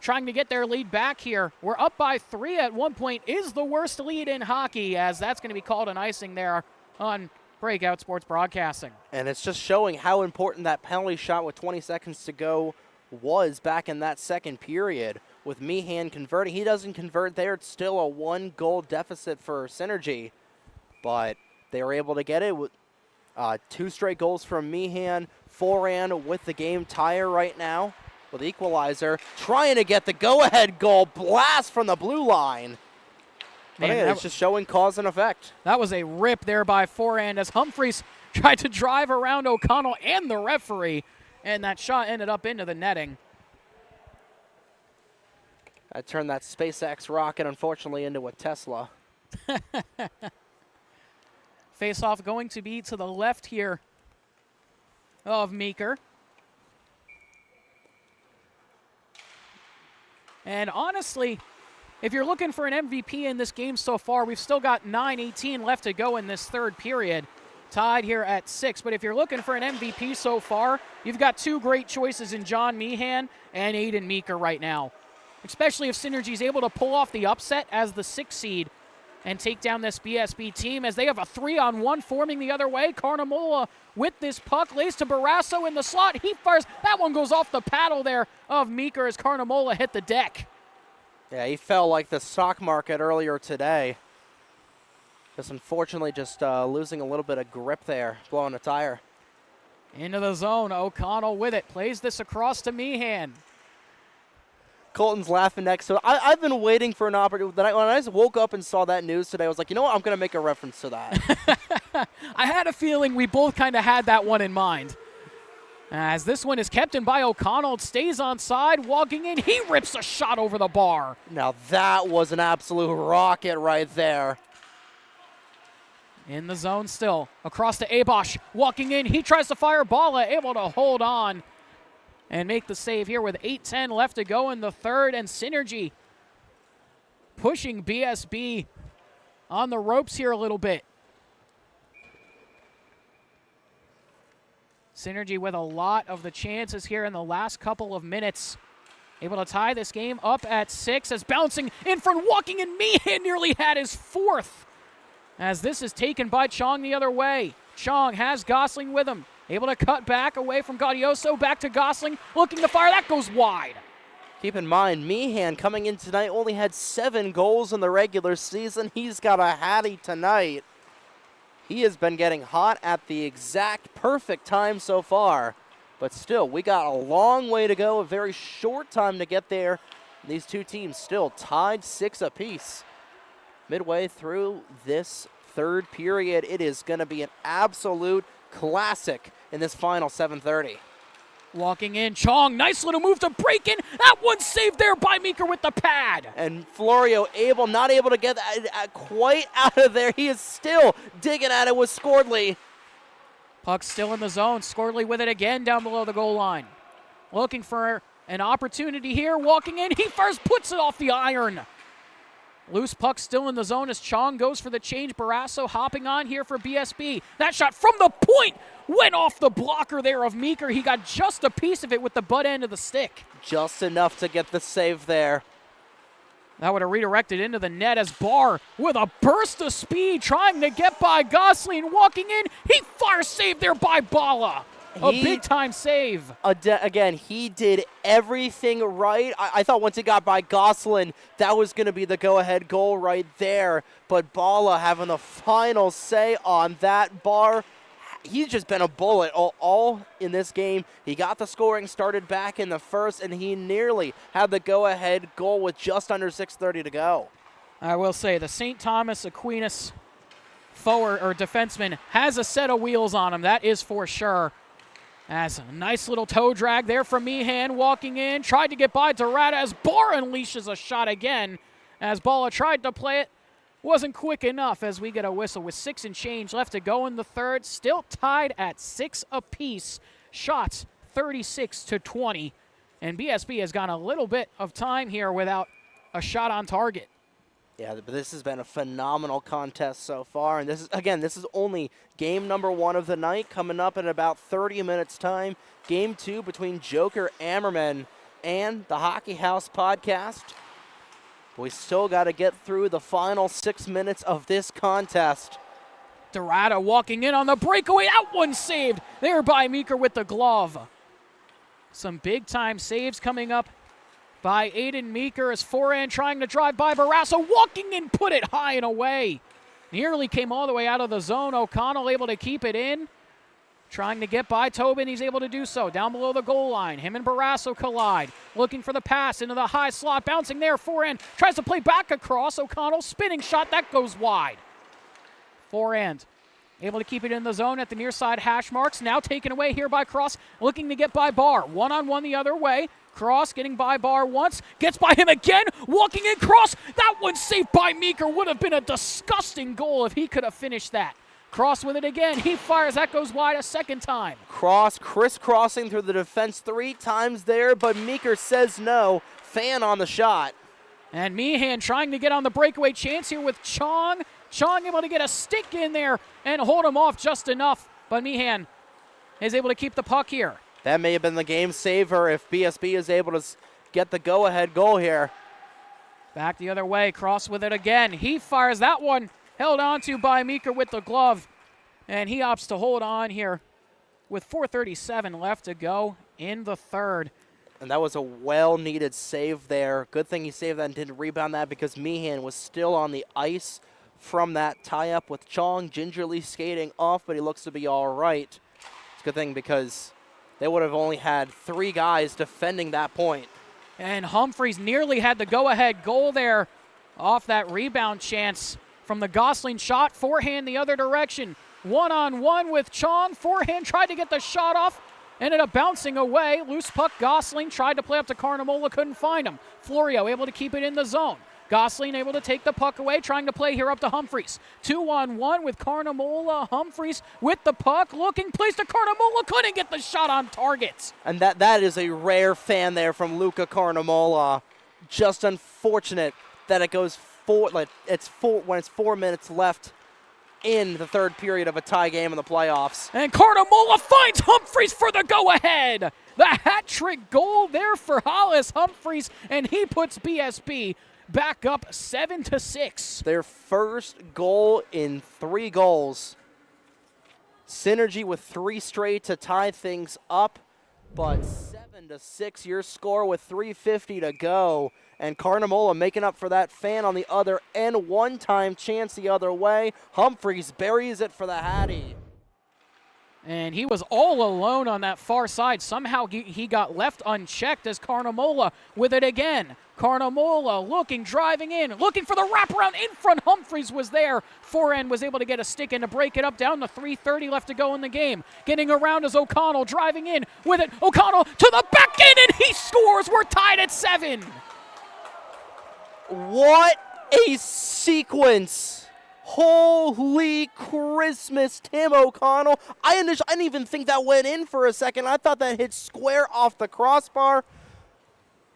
trying to get their lead back here. We're up by 3 at one point. Is the worst lead in hockey, as that's going to be called an icing there on Breakout Sports Broadcasting. And it's just showing how important that penalty shot with 20 seconds to go was back in that second period. With Meehan converting, he doesn't convert there. It's still a 1-goal deficit for Synergy. But they were able to get it with 2 straight goals from Meehan. Forehand with the game tire right now. With equalizer, trying to get the go-ahead goal, blast from the blue line. Man, it's just showing cause and effect. That was a rip there by forehand as Humphreys tried to drive around O'Connell and the referee, and that shot ended up into the netting. I turned that SpaceX rocket, unfortunately, into a Tesla. Face-off going to be to the left here of Meeker. And honestly, if you're looking for an MVP in this game so far, we've still got 9:18 left to go in this third period. Tied here at 6. But if you're looking for an MVP so far, you've got 2 great choices in John Meehan and Aiden Meeker right now. Especially if Synergy is able to pull off the upset as the 6th seed and take down this BSB team, as they have a 3-on-1 forming the other way. Carnamola with this puck, lays to Barrasso in the slot. He fires. That one goes off the paddle there of Meeker as Carnamola hit the deck. Yeah, he fell like the stock market earlier today. Just unfortunately just losing a little bit of grip there, blowing a tire. Into the zone, O'Connell with it. Plays this across to Meehan. Colton's laughing next to it. I've been waiting for an opportunity. When I just woke up and saw that news today, I was like, you know what? I'm going to make a reference to that. I had a feeling we both kind of had that one in mind. As this one is kept in by O'Connell. It stays on side, walking in. He rips a shot over the bar. Now that was an absolute rocket right there. In the zone still. Across to Abosh. Walking in. He tries to fire Bala. Able to hold on and make the save here with 8:10 left to go in the third. And Synergy pushing BSB on the ropes here a little bit. Synergy with a lot of the chances here in the last couple of minutes. Able to tie this game up at 6 as bouncing in front, walking in. Meehan nearly had his 4th. As this is taken by Chong the other way. Chong has Gosling with him. Able to cut back away from Gaudioso. Back to Gosling. Looking to fire. That goes wide. Keep in mind, Meehan coming in tonight only had 7 goals in the regular season. He's got a hattie tonight. He has been getting hot at the exact perfect time so far. But still, we got a long way to go, a very short time to get there. These two teams still tied 6 apiece midway through this third period. It is going to be an absolute classic in this final 7:30. Walking in, Chong, nice little move to break in. That one's saved there by Meeker with the pad. And Florio not able to get quite out of there. He is still digging at it with Scordley. Puck still in the zone. Scordley with it again down below the goal line. Looking for an opportunity here. Walking in, he first puts it off the iron. Loose puck still in the zone as Chong goes for the change. Barrasso hopping on here for BSB. That shot from the point went off the blocker there of Meeker. He got just a piece of it with the butt end of the stick. Just enough to get the save there. That would have redirected into the net as Barr with a burst of speed trying to get by Gosling. Walking in, he fires save there by Bala. A big-time save. Again, he did everything right. I thought once he got by Gosselin, that was going to be the go-ahead goal right there. But Bala having the final say on that. Bar, he's just been a bullet all in this game. He got the scoring started back in the first, and he nearly had the go-ahead goal with just under 6:30 to go. I will say, the St. Thomas Aquinas forward or defenseman has a set of wheels on him. That is for sure. As a nice little toe drag there from Meehan, walking in, tried to get by Dorada as Barr unleashes a shot again. As Bala tried to play it, wasn't quick enough as we get a whistle with 6 and change left to go in the third. Still tied at 6 apiece. Shots 36-20. And BSB has gone a little bit of time here without a shot on target. Yeah, but this has been a phenomenal contest so far. And this is only game number 1 of the night, coming up in about 30 minutes time. Game 2 between Joker Ammerman and the Hockey House podcast. We still got to get through the final 6 minutes of this contest. Dorada walking in on the breakaway. That one saved there by Meeker with the glove. Some big-time saves coming up by Aiden Meeker as forehand trying to drive by Barrasso. Walking in, put it high and away. Nearly came all the way out of the zone. O'Connell able to keep it in. Trying to get by Tobin. He's able to do so. Down below the goal line. Him and Barrasso collide. Looking for the pass into the high slot. Bouncing there. Forehand. Tries to play back across. O'Connell spinning shot. That goes wide. Forehand. Able to keep it in the zone at the near side hash marks. Now taken away here by Cross. Looking to get by Barr. One-on-one the other way. Cross getting by Barr once. Gets by him again. Walking in Cross. That one saved by Meeker. Would have been a disgusting goal if he could have finished that. Cross with it again. He fires. That goes wide a second time. Cross crisscrossing through the defense 3 times there, but Meeker says no. Fan on the shot. And Meehan trying to get on the breakaway chance here with Chong. Chong able to get a stick in there and hold him off just enough. But Meehan is able to keep the puck here. That may have been the game saver if BSB is able to get the go-ahead goal here. Back the other way. Cross with it again. He fires that one. Held onto by Meeker with the glove. And he opts to hold on here with 4:37 left to go in the third. And that was a well-needed save there. Good thing he saved that and didn't rebound that because Meehan was still on the ice from that tie-up with Chong gingerly skating off, but he looks to be all right. It's a good thing because they would have only had 3 guys defending that point. And Humphreys nearly had the go-ahead goal there off that rebound chance from the Gosling shot. Forehand the other direction. One-on-one with Chong. Forehand tried to get the shot off. Ended up bouncing away. Loose puck. Gosling tried to play up to Carnamola. Couldn't find him. Florio able to keep it in the zone. Gosling able to take the puck away. Trying to play here up to Humphreys. 2-on-1 with Carnamola. Humphreys with the puck. Looking. Plays to Carnamola. Couldn't get the shot on target. And that is a rare fan there from Luca Carnamola. Just unfortunate that it goes when it's 4 minutes left in the third period of a tie game in the playoffs. And Carnamola finds Humphreys for the go-ahead. The hat-trick goal there for Hollis Humphreys, and he puts BSB back up 7-6. Their first goal in 3 goals. Synergy with 3 straight to tie things up, but 7-6 your score with 3:50 to go. And Carnamola making up for that fan on the other end. One-time chance the other way. Humphreys buries it for the Hattie. And he was all alone on that far side. Somehow he got left unchecked as Carnamola with it again. Carnamola looking, driving in, looking for the wraparound in front. Humphreys was there. Forehand was able to get a stick in to break it up. Down to 3:30 left to go in the game. Getting around is O'Connell, driving in with it. O'Connell to the back end, and he scores. We're tied at 7. What a sequence. Holy Christmas, Tim O'Connell. I didn't even think that went in for a second. I thought that hit square off the crossbar.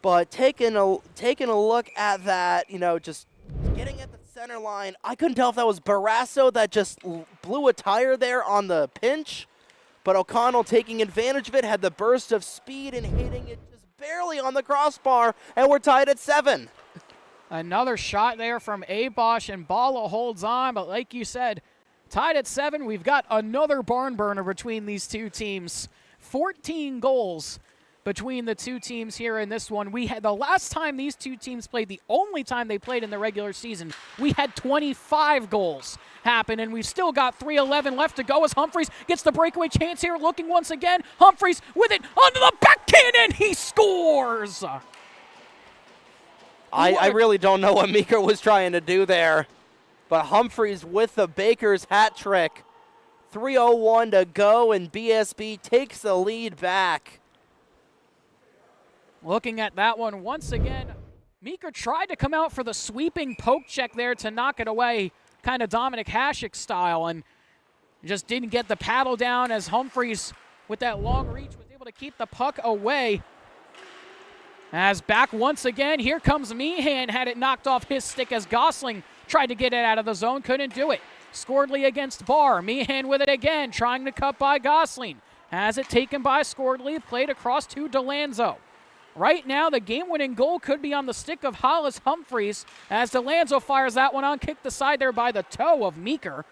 But taking a look at that, just getting at the center line, I couldn't tell if that was Barrasso that just blew a tire there on the pinch. But O'Connell taking advantage of it, had the burst of speed and hitting it just barely on the crossbar, and we're tied at 7. Another shot there from Abosh, and Bala holds on, but like you said, tied at 7. We've got another barn burner between these two teams. 14 goals between the two teams here in this one. We had the last time these two teams played, the only time they played in the regular season, we had 25 goals happen, and we've still got 3:11 left to go as Humphreys gets the breakaway chance here, looking once again. Humphreys with it onto the backhand, and he scores! I really don't know what Meeker was trying to do there. But Humphreys with the Baker's hat trick. 3:01 to go, and BSB takes the lead back. Looking at that one once again, Meeker tried to come out for the sweeping poke check there to knock it away, kind of Dominic Hasek style, and just didn't get the paddle down as Humphreys, with that long reach, was able to keep the puck away. As back once again, here comes Meehan, had it knocked off his stick as Gosling tried to get it out of the zone, couldn't do it. Scordley against Barr, Meehan with it again, trying to cut by Gosling. Has it taken by Scordley, played across to DeLanzo. Right now, the game-winning goal could be on the stick of Hollis Humphreys as DeLanzo fires that one on, kicked aside there by the toe of Meeker.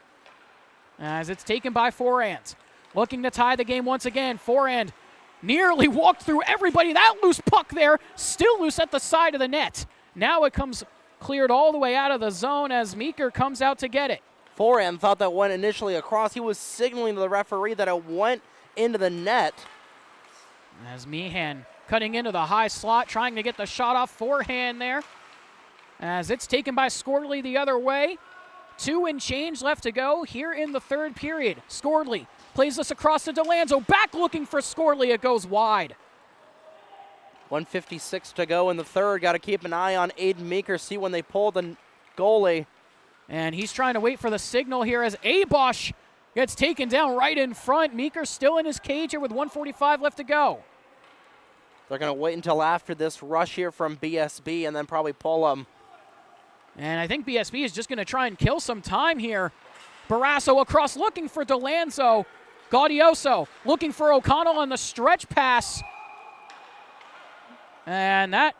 As it's taken by Forehand. Looking to tie the game once again, Forehand nearly walked through everybody. That loose puck there, still loose at the side of the net. Now it comes cleared all the way out of the zone as Meeker comes out to get it. Forehand thought that went initially across. He was signaling to the referee that it went into the net. As Meehan cutting into the high slot, trying to get the shot off. Forehand there. As it's taken by Scordley the other way. 2 and change left to go here in the third period. Scordley plays this across to DeLanzo. Back looking for Scordley. It goes wide. 1:56 to go in the third. Got to keep an eye on Aiden Meeker, see when they pull the goalie. And he's trying to wait for the signal here as Abosh gets taken down right in front. Meeker still in his cage here with 1:45 left to go. They're going to wait until after this rush here from BSB and then probably pull him. And I think BSB is just going to try and kill some time here. Barrasso across looking for DeLanzo. Gaudioso looking for O'Connell on the stretch pass. And that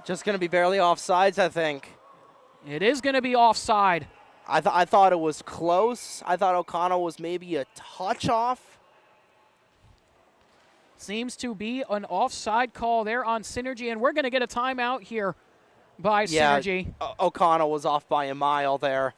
just going to be barely offsides, I think. It is going to be offside. I thought it was close. I thought O'Connell was maybe a touch off. Seems to be an offside call there on Synergy, and we're going to get a timeout here by Synergy. O'Connell was off by a mile there.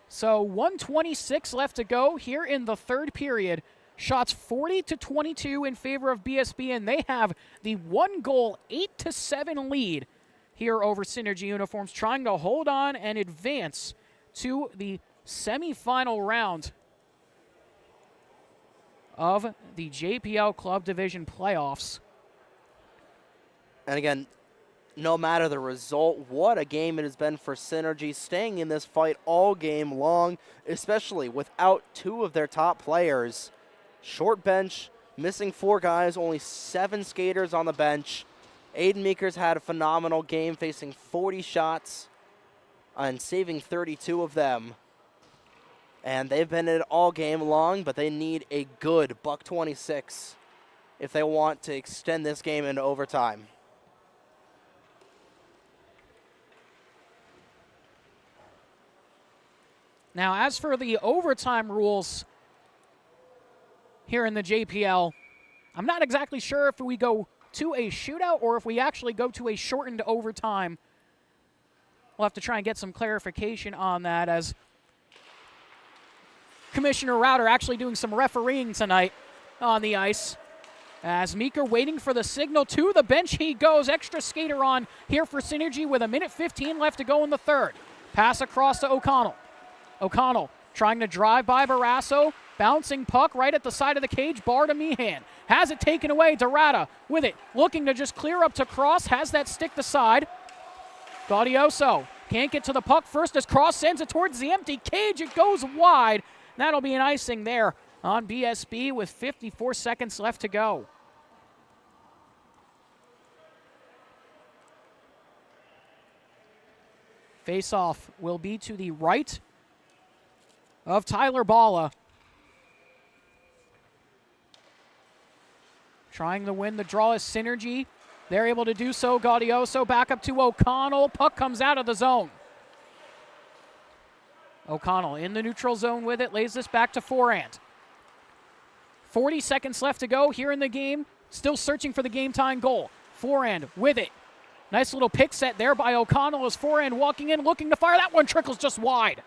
So 1:26 left to go here in the third period. Shots 40-22 in favor of BSB, and they have the 1-goal, 8-7 lead here over Synergy Uniforms, trying to hold on and advance to the semifinal round of the JPL Club Division Playoffs. And again, no matter the result, what a game it has been for Synergy, staying in this fight all game long, especially without 2 of their top players. Short bench, missing 4 guys, only 7 skaters on the bench. Aiden Meeker's had a phenomenal game, facing 40 shots and saving 32 of them. And they've been in it all game long, but they need a good $126 if they want to extend this game into overtime. Now, as for the overtime rules here in the JPL, I'm not exactly sure if we go to a shootout or if we actually go to a shortened overtime. We'll have to try and get some clarification on that, as Commissioner Router actually doing some refereeing tonight on the ice. As Meeker waiting for the signal, to the bench he goes. Extra skater on here for Synergy with 1:15 left to go in the third. Pass across to O'Connell. O'Connell trying to drive by Barrasso. Bouncing puck right at the side of the cage. Bar to Meehan. Has it taken away. Dorada with it. Looking to just clear up to Cross. Has that stick to side. Gaudioso can't get to the puck first as Cross sends it towards the empty cage. It goes wide. That'll be an icing there on BSB with 54 seconds left to go. Face-off will be to the right of Tyler Balla. Trying to win the draw is Synergy. They're able to do so. Gaudioso back up to O'Connell. Puck comes out of the zone. O'Connell in the neutral zone with it. Lays this back to Forehand. 40 seconds left to go here in the game. Still searching for the game-tying goal. Forehand with it. Nice little pick set there by O'Connell as Forehand walking in, looking to fire. That one trickles just wide.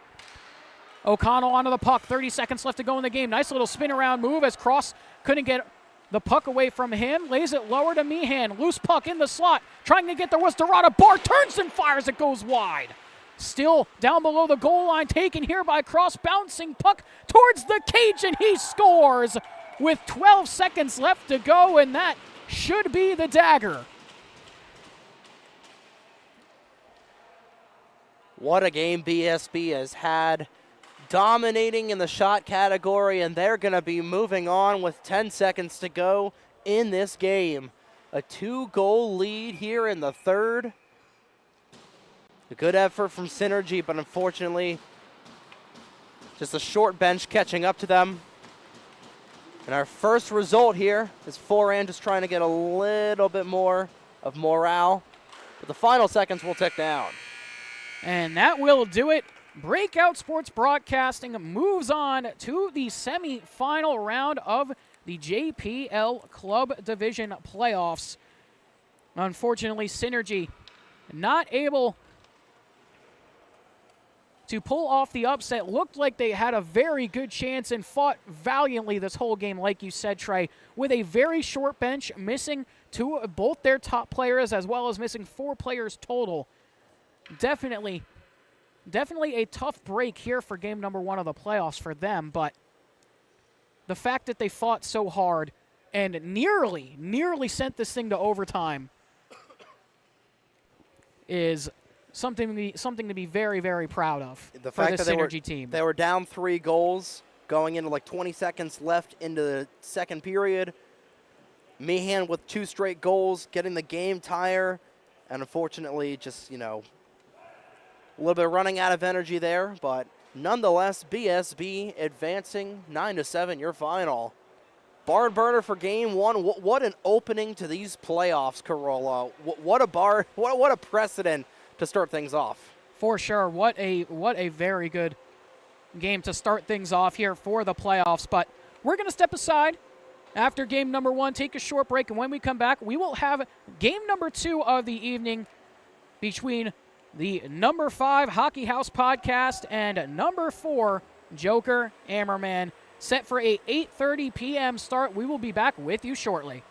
O'Connell onto the puck. 30 seconds left to go in the game. Nice little spin-around move as Cross couldn't get the puck away from him. Lays it lower to Meehan. Loose puck in the slot. Trying to get there was Dorada. Bar turns and fires. It goes wide. Still down below the goal line. Taken here by Cross. Bouncing puck towards the cage, and he scores with 12 seconds left to go, and that should be the dagger. What a game BSB has had, dominating in the shot category, and they're going to be moving on with 10 seconds to go in this game. A 2-goal lead here in the third. A good effort from Synergy, but unfortunately, just a short bench catching up to them. And our first result here is Forehand just trying to get a little bit more of morale, but the final seconds will tick down. And that will do it. Breakout Sports Broadcasting moves on to the semi-final round of the JPL Club Division Playoffs. Unfortunately, Synergy not able to pull off the upset. Looked like they had a very good chance and fought valiantly this whole game, like you said, Trey, with a very short bench, missing both their top players as well as missing 4 players total. Definitely a tough break here for game number 1 of the playoffs for them, but the fact that they fought so hard and nearly sent this thing to overtime is something to be very, very proud of The for fact this that Synergy team. They were down 3 goals going into like 20 seconds left into the second period. Meehan with 2 straight goals, getting the game tire, and unfortunately just, a little bit running out of energy there, but nonetheless, BSB advancing 9-7, your final. Barn burner for game 1. What an opening to these playoffs, Corolla. What a precedent to start things off. For sure. What a very good game to start things off here for the playoffs. But we're going to step aside after game number 1, take a short break, and when we come back, we will have game number 2 of the evening between the number 5 Hockey House podcast and number 4 Joker Ammerman, set for a 8:30 p.m. start. We will be back with you shortly.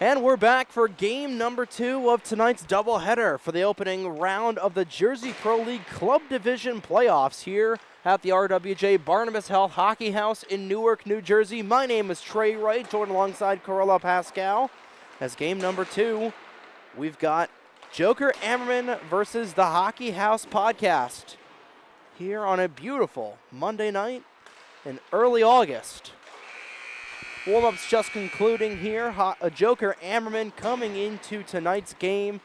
And we're back for game number 2 of tonight's doubleheader for the opening round of the Jersey Pro League Club Division Playoffs here at the RWJ Barnabas Health Hockey House in Newark, New Jersey. My name is Trey Wright, joined alongside Corolla Pascal. As game number 2, we've got Joker Ammerman versus the Hockey House Podcast here on a beautiful Monday night in early August. Warm-ups just concluding here. Joker Ammerman coming into tonight's game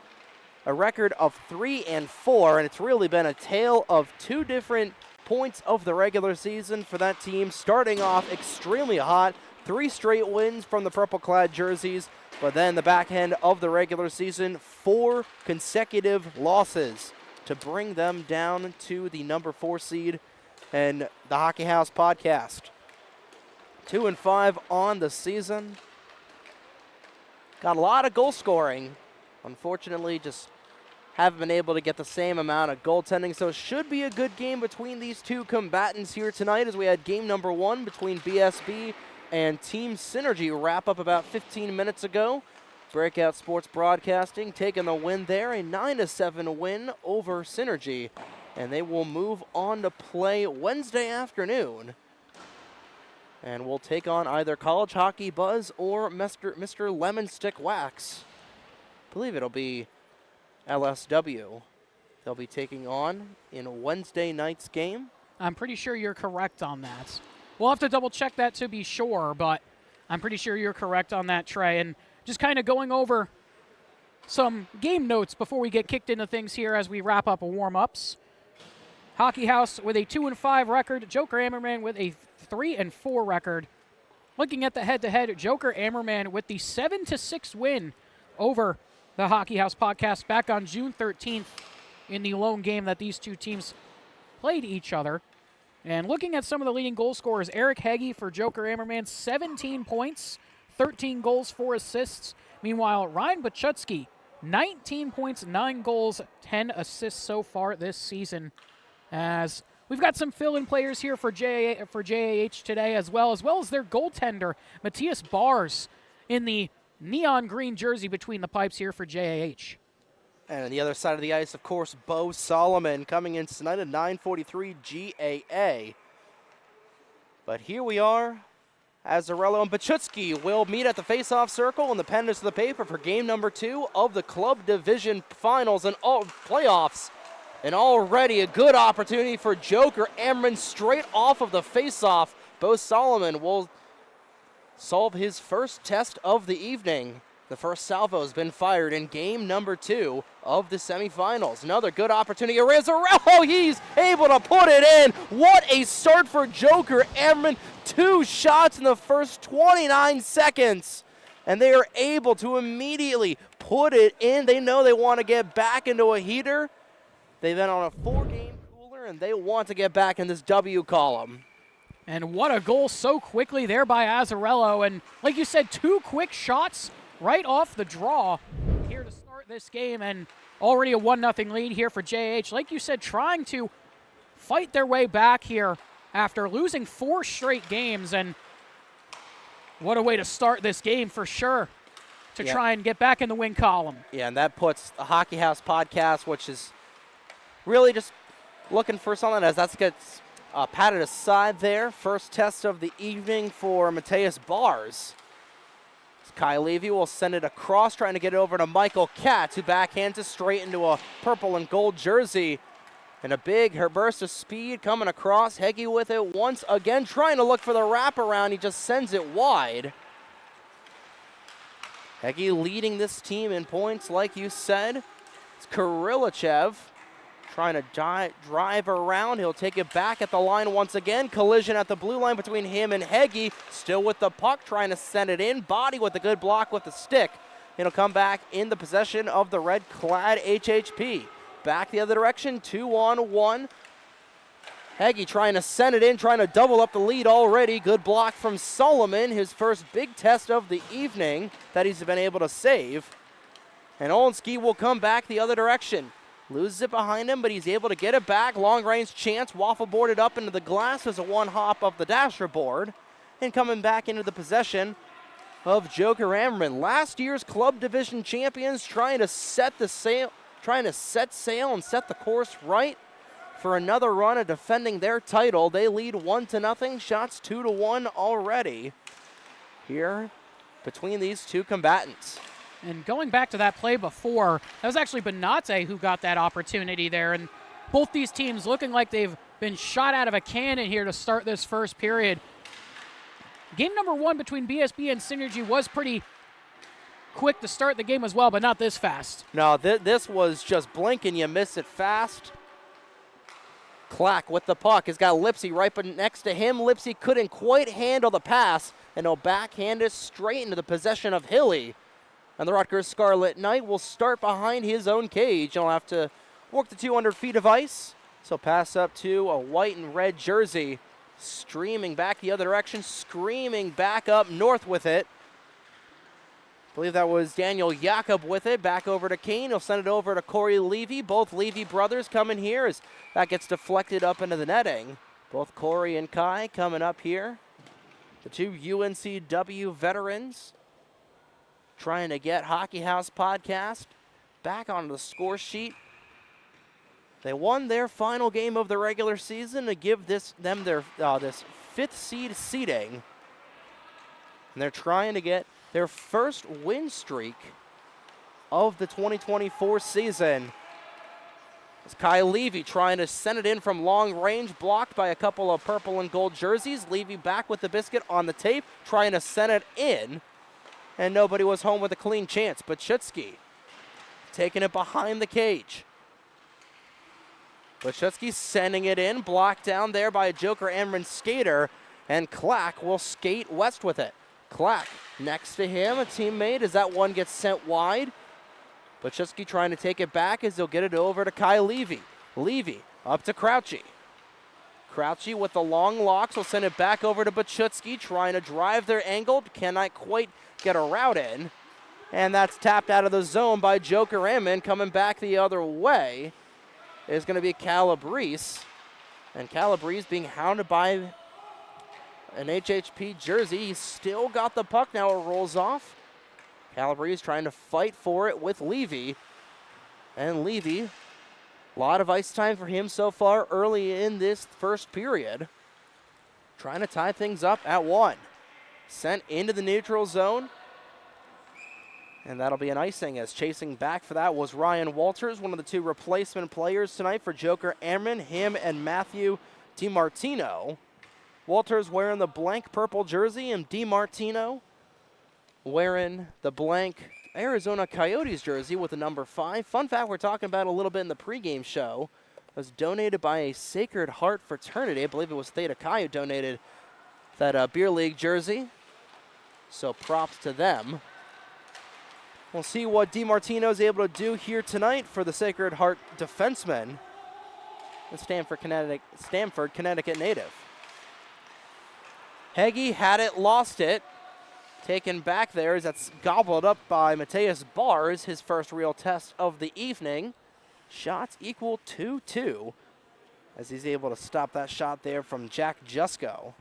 a record of 3-4, and it's really been a tale of 2 different points of the regular season for that team. Starting off extremely hot, 3 straight wins from the purple-clad jerseys, but then the back end of the regular season, 4 consecutive losses to bring them down to the number 4 seed and the Hockey House Podcast. 2-5 on the season. Got a lot of goal scoring. Unfortunately, just haven't been able to get the same amount of goaltending, so it should be a good game between these 2 combatants here tonight, as we had game number 1 between BSB and Team Synergy wrap up about 15 minutes ago. Breakout Sports Broadcasting taking the win there, a 9-7 win over Synergy, and they will move on to play Wednesday afternoon. And we'll take on either College Hockey Buzz or Mr. Lemon Stick Wax. I believe it'll be LSW they'll be taking on in Wednesday night's game. I'm pretty sure you're correct on that. We'll have to double check that to be sure, but I'm pretty sure you're correct on that, Trey. And just kind of going over some game notes before we get kicked into things here as we wrap up warm-ups. Hockey House with a 2-5 record. Joker Ammerman with a 3-4 record. Looking at the head-to-head, Joker Ammerman with the 7-6 win over the Hockey House Podcast back on June 13th in the lone game that these 2 teams played each other. And looking at some of the leading goal scorers, Eric Heggie for Joker Ammerman, 17 points, 13 goals, 4 assists. Meanwhile, Ryan Bachutsky, 19 points, 9 goals, 10 assists so far this season. As we've got some fill-in players here for JAH today, as well as their goaltender, Matthias Bars, in the neon green jersey between the pipes here for JAH. And on the other side of the ice, of course, Bo Solomon coming in tonight at 943 GAA. But here we are. Azarello and Bachutsky will meet at the face-off circle in the pen to the paper for game number 2 of the Club Division Finals and all playoffs. And already a good opportunity for Joker Ammerman straight off of the face-off. Bo Solomon will solve his first test of the evening. The first salvo has been fired in game number 2 of the semifinals. Another good opportunity. Rizzarello, he's able to put it in. What a start for Joker Ammerman. 2 shots in the first 29 seconds. And they are able to immediately put it in. They know they want to get back into a heater. They've been on a 4-game cooler, and they want to get back in this W column. And what a goal so quickly there by Azarello. And like you said, 2 quick shots right off the draw here to start this game. And already a 1-0 lead here for JH. Like you said, trying to fight their way back here after losing 4 straight games. And what a way to start this game for sure to try and get back in the win column. Yeah, and that puts the Hockey House Podcast, which is really just looking for something as that gets patted aside there. First test of the evening for Matthias Bars. Kai Levy will send it across, trying to get it over to Michael Katz, who backhands it straight into a purple and gold jersey. And a big burst of speed coming across. Heggie with it once again, trying to look for the wraparound. He just sends it wide. Heggie leading this team in points, like you said. It's Kirillachev trying to drive around. He'll take it back at the line once again. Collision at the blue line between him and Heggie. Still with the puck, trying to send it in. Body with a good block with the stick. It'll come back in the possession of the red-clad HHP. Back the other direction, 2-on-1. Heggie trying to send it in, trying to double up the lead already. Good block from Solomon, his first big test of the evening that he's been able to save. And Olenski will come back the other direction. Loses it behind him, but he's able to get it back. Long-range chance, waffle boarded up into the glass as a one-hop of the dasher board. And coming back into the possession of Joker Ammerman. Last year's Club Division champions trying to set sail and set the course right for another run at defending their title. They lead 1-0, shots 2-1 already here between these two combatants. And going back to that play before, that was actually Benate who got that opportunity there. And both these teams looking like they've been shot out of a cannon here to start this first period. Game number 1 between BSB and Synergy was pretty quick to start the game as well, but not this fast. No, this was just blink and you miss it fast. Clack with the puck has got Lipsy right next to him. Lipsy couldn't quite handle the pass, and he'll backhand it straight into the possession of Hilly. And the Rutgers Scarlet Knight will start behind his own cage. He'll have to work the 200 feet of ice. So pass up to a white and red jersey. Streaming back the other direction, screaming back up north with it. I believe that was Daniel Jakob with it. Back over to Kane. He'll send it over to Corey Levy. Both Levy brothers coming here as that gets deflected up into the netting. Both Corey and Kai coming up here. The two UNCW veterans trying to get Hockey House Podcast back onto the score sheet. They won their final game of the regular season to give them their this 5th seed seeding. And they're trying to get their first win streak of the 2024 season. It's Kai Levy trying to send it in from long range, blocked by a couple of purple and gold jerseys. Levy back with the biscuit on the tape, trying to send it in. And nobody was home with a clean chance. But Schutsky taking it behind the cage. Bachetsky sending it in, blocked down there by a Joker Ammerman skater, and Clack will skate west with it. Clack next to him, a teammate, as that one gets sent wide. Bachetsky trying to take it back as he'll get it over to Kai Levy. Levy up to Crouchy. Crouchy with the long locks will send it back over to Bachetsky, trying to drive their angle, cannot quite get a route in. And that's tapped out of the zone by Joker Ammerman. Coming back the other way is going to be Calabrese. And Calabrese being hounded by an HHP jersey. He's still got the puck now. It rolls off. Calabrese trying to fight for it with Levy. And Levy, a lot of ice time for him so far early in this first period. Trying to tie things up at 1. Sent into the neutral zone. And that'll be an icing, as chasing back for that was Ryan Walters, one of the two replacement players tonight for Joker Ammerman, him and Matthew DiMartino. Walters wearing the blank purple jersey, and DiMartino wearing the blank Arizona Coyotes jersey with the number 5. Fun fact we're talking about a little bit in the pregame show was donated by a Sacred Heart fraternity. I believe it was Theta Chi who donated that beer league jersey. So props to them. We'll see what DiMartino's able to do here tonight for the Sacred Heart defenseman, the Stamford, Connecticut native. Heggie had it, lost it. Taken back there as that's gobbled up by Mateus Bars, his first real test of the evening. Shots equal 2-2 as he's able to stop that shot there from Jack Jusko.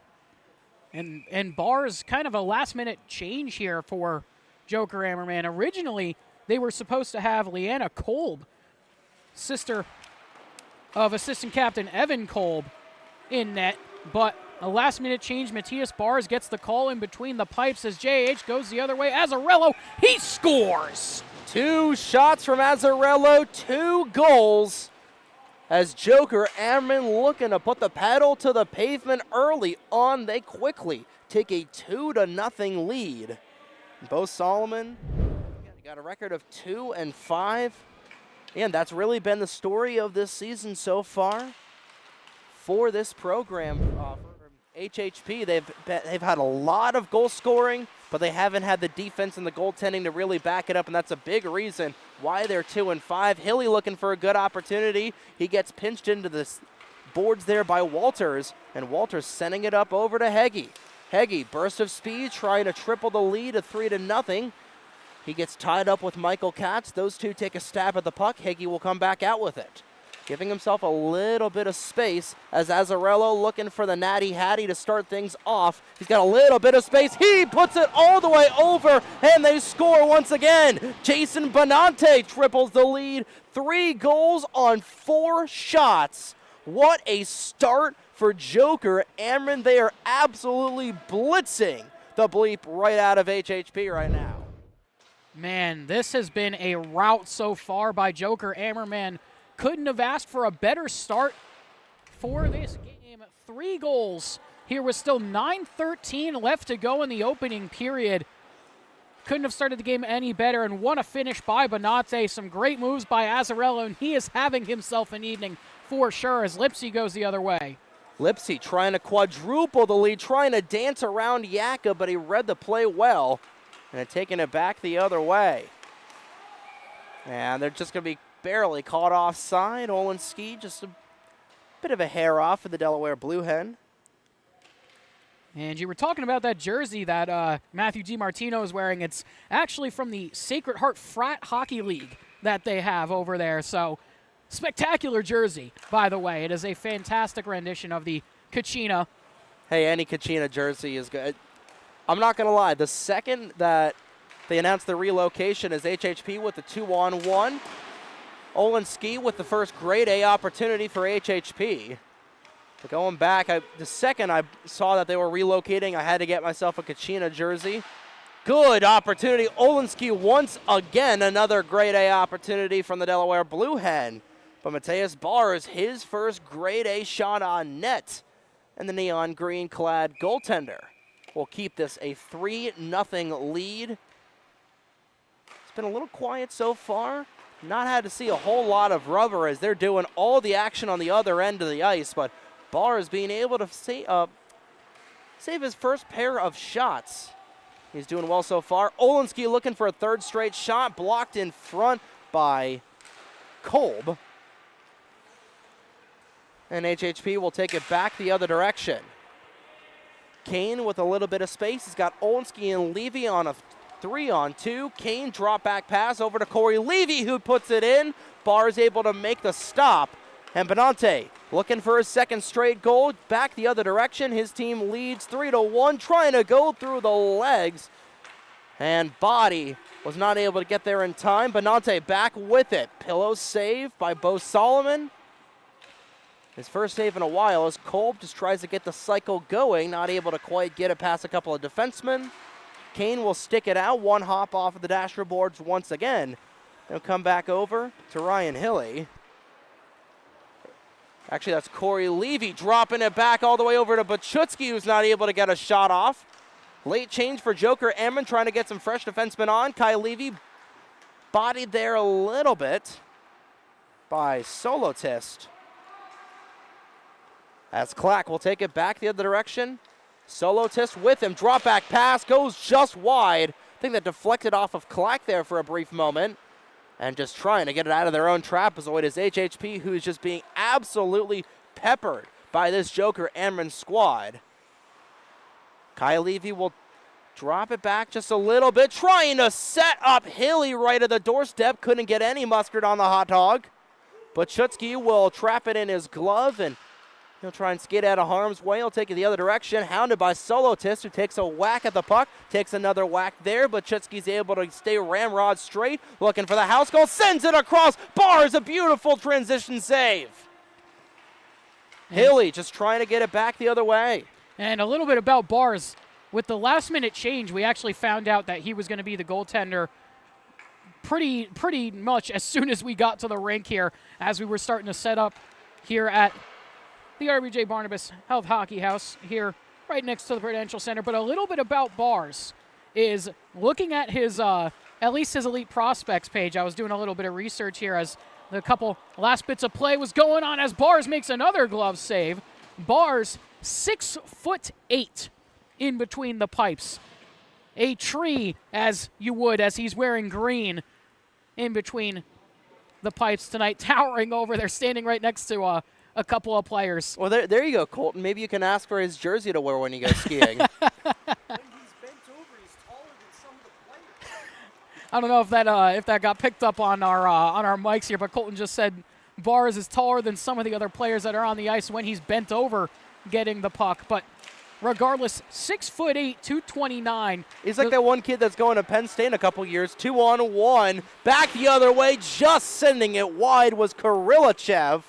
And Bars, kind of a last-minute change here for Joker Ammerman. Originally, they were supposed to have Leanna Kolb, sister of assistant captain Evan Kolb, in net, but a last-minute change. Matthias Bars gets the call in between the pipes as JAH goes the other way. Azzarello, he scores! 2 shots from Azzarello, 2 goals, as Joker Ammerman looking to put the pedal to the pavement early on. They quickly take a 2-0 lead. Bo Solomon got a record of 2-5. And that's really been the story of this season so far for this program. For HHP, they've had a lot of goal scoring, but they haven't had the defense and the goaltending to really back it up, and that's a big reason why they're 2-5. Hilly looking for a good opportunity. He gets pinched into the boards there by Walters, and Walters sending it up over to Heggie. Heggie, burst of speed, trying to triple the lead to 3-0. He gets tied up with Michael Katz. Those two take a stab at the puck. Heggie will come back out with it. giving himself a little bit of space as Azzarello looking for the natty hattie to start things off. He's got a little bit of space. He puts it all the way over, and they score once again. Jason Benante triples the lead. 3 goals on 4 shots. What a start for Joker Ammerman. They are absolutely blitzing the bleep right out of HHP right now. Man, this has been a rout so far by Joker Ammerman. Couldn't have asked for a better start for this game. 3 goals here with still 9:13 left to go in the opening period. Couldn't have started the game any better, and what a finish by Benante. Some great moves by Azzarello, and he is having himself an evening for sure as Lipsy goes the other way. Lipsy trying to quadruple the lead, trying to dance around Yaka, but he read the play well and taking it back the other way. And they're just going to be barely caught offside. Olenski just a bit of a hair off for the Delaware Blue Hen. And you were talking about that jersey that Matthew DiMartino is wearing. It's actually from the Sacred Heart Frat Hockey League that they have over there. So spectacular jersey, by the way. It is a fantastic rendition of the Kachina. Hey, any Kachina jersey is good. I'm not going to lie. The second that they announced the relocation is HHP with the 2-on-1. Olenski with the first grade A opportunity for HHP. But going back, the second I saw that they were relocating, I had to get myself a Kachina jersey. Good opportunity. Olenski once again, another grade A opportunity from the Delaware Blue Hen. But Mateus Bars, his first grade A shot on net. And the neon green clad goaltender will keep this a 3-0 lead. It's been a little quiet so far. Not had to see a whole lot of rubber as they're doing all the action on the other end of the ice, but Bars being able to save his first pair of shots. He's doing well so far. Olenski looking for a 3rd straight shot, blocked in front by Kolb. And HHP will take it back the other direction. Kane with a little bit of space. He's got Olenski and Levy on a 3-on-2. Kane drop back pass over to Corey Levy, who puts it in. Bars able to make the stop. And Benante looking for his 2nd straight goal. Back the other direction. His team leads 3-1, trying to go through the legs. And Body was not able to get there in time. Benante back with it. Pillow save by Bo Solomon. His first save in a while as Kolb just tries to get the cycle going. Not able to quite get it past a couple of defensemen. Kane will stick it out. 1 hop off of the dasher boards once again. He'll come back over to Ryan Hilly. Actually, that's Corey Levy dropping it back all the way over to Bachutsky, who's not able to get a shot off. Late change for Joker Ammerman, trying to get some fresh defensemen on. Kai Levy bodied there a little bit by Solotist. As Clack will take it back the other direction. Solotist with him. Drop back pass goes just wide. I think that deflected off of Clack there for a brief moment. And just trying to get it out of their own trapezoid is HHP, who is just being absolutely peppered by this Joker Ammerman squad. Kai Levy will drop it back just a little bit, trying to set up Hilly right at the doorstep. Couldn't get any mustard on the hot dog. But Schutzky will trap it in his glove, and he'll try and skate out of harm's way. He'll take it the other direction, hounded by Solotist, who takes a whack at the puck, takes another whack there, but Chutsky's able to stay ramrod straight, looking for the house goal, sends it across. Bars, a beautiful transition save. Hilly just trying to get it back the other way. And a little bit about Bars. With the last-minute change, we actually found out that he was going to be the goaltender pretty much as soon as we got to the rink here, as we were starting to set up here at the RBJ Barnabas Health Hockey House here right next to the Prudential Center. But a little bit about Bars is looking at his, at least his Elite Prospects page. I was doing a little bit of research here as the couple last bits of play was going on as Bars makes another glove save. Bars 6'8" in between the pipes. A tree, as you would, as he's wearing green in between the pipes tonight, towering over there, standing right next to a couple of players. Well, there you go, Colton. Maybe you can ask for his jersey to wear when you go skiing. When he's bent over, he's taller than some of the players. I don't know if that got picked up on our mics here, but Colton just said Bars is taller than some of the other players that are on the ice when he's bent over getting the puck. But regardless, 6'8", 229. He's like that one kid that's going to Penn State in a couple years. 2-on-1. Back the other way, just sending it wide was Kirillachev.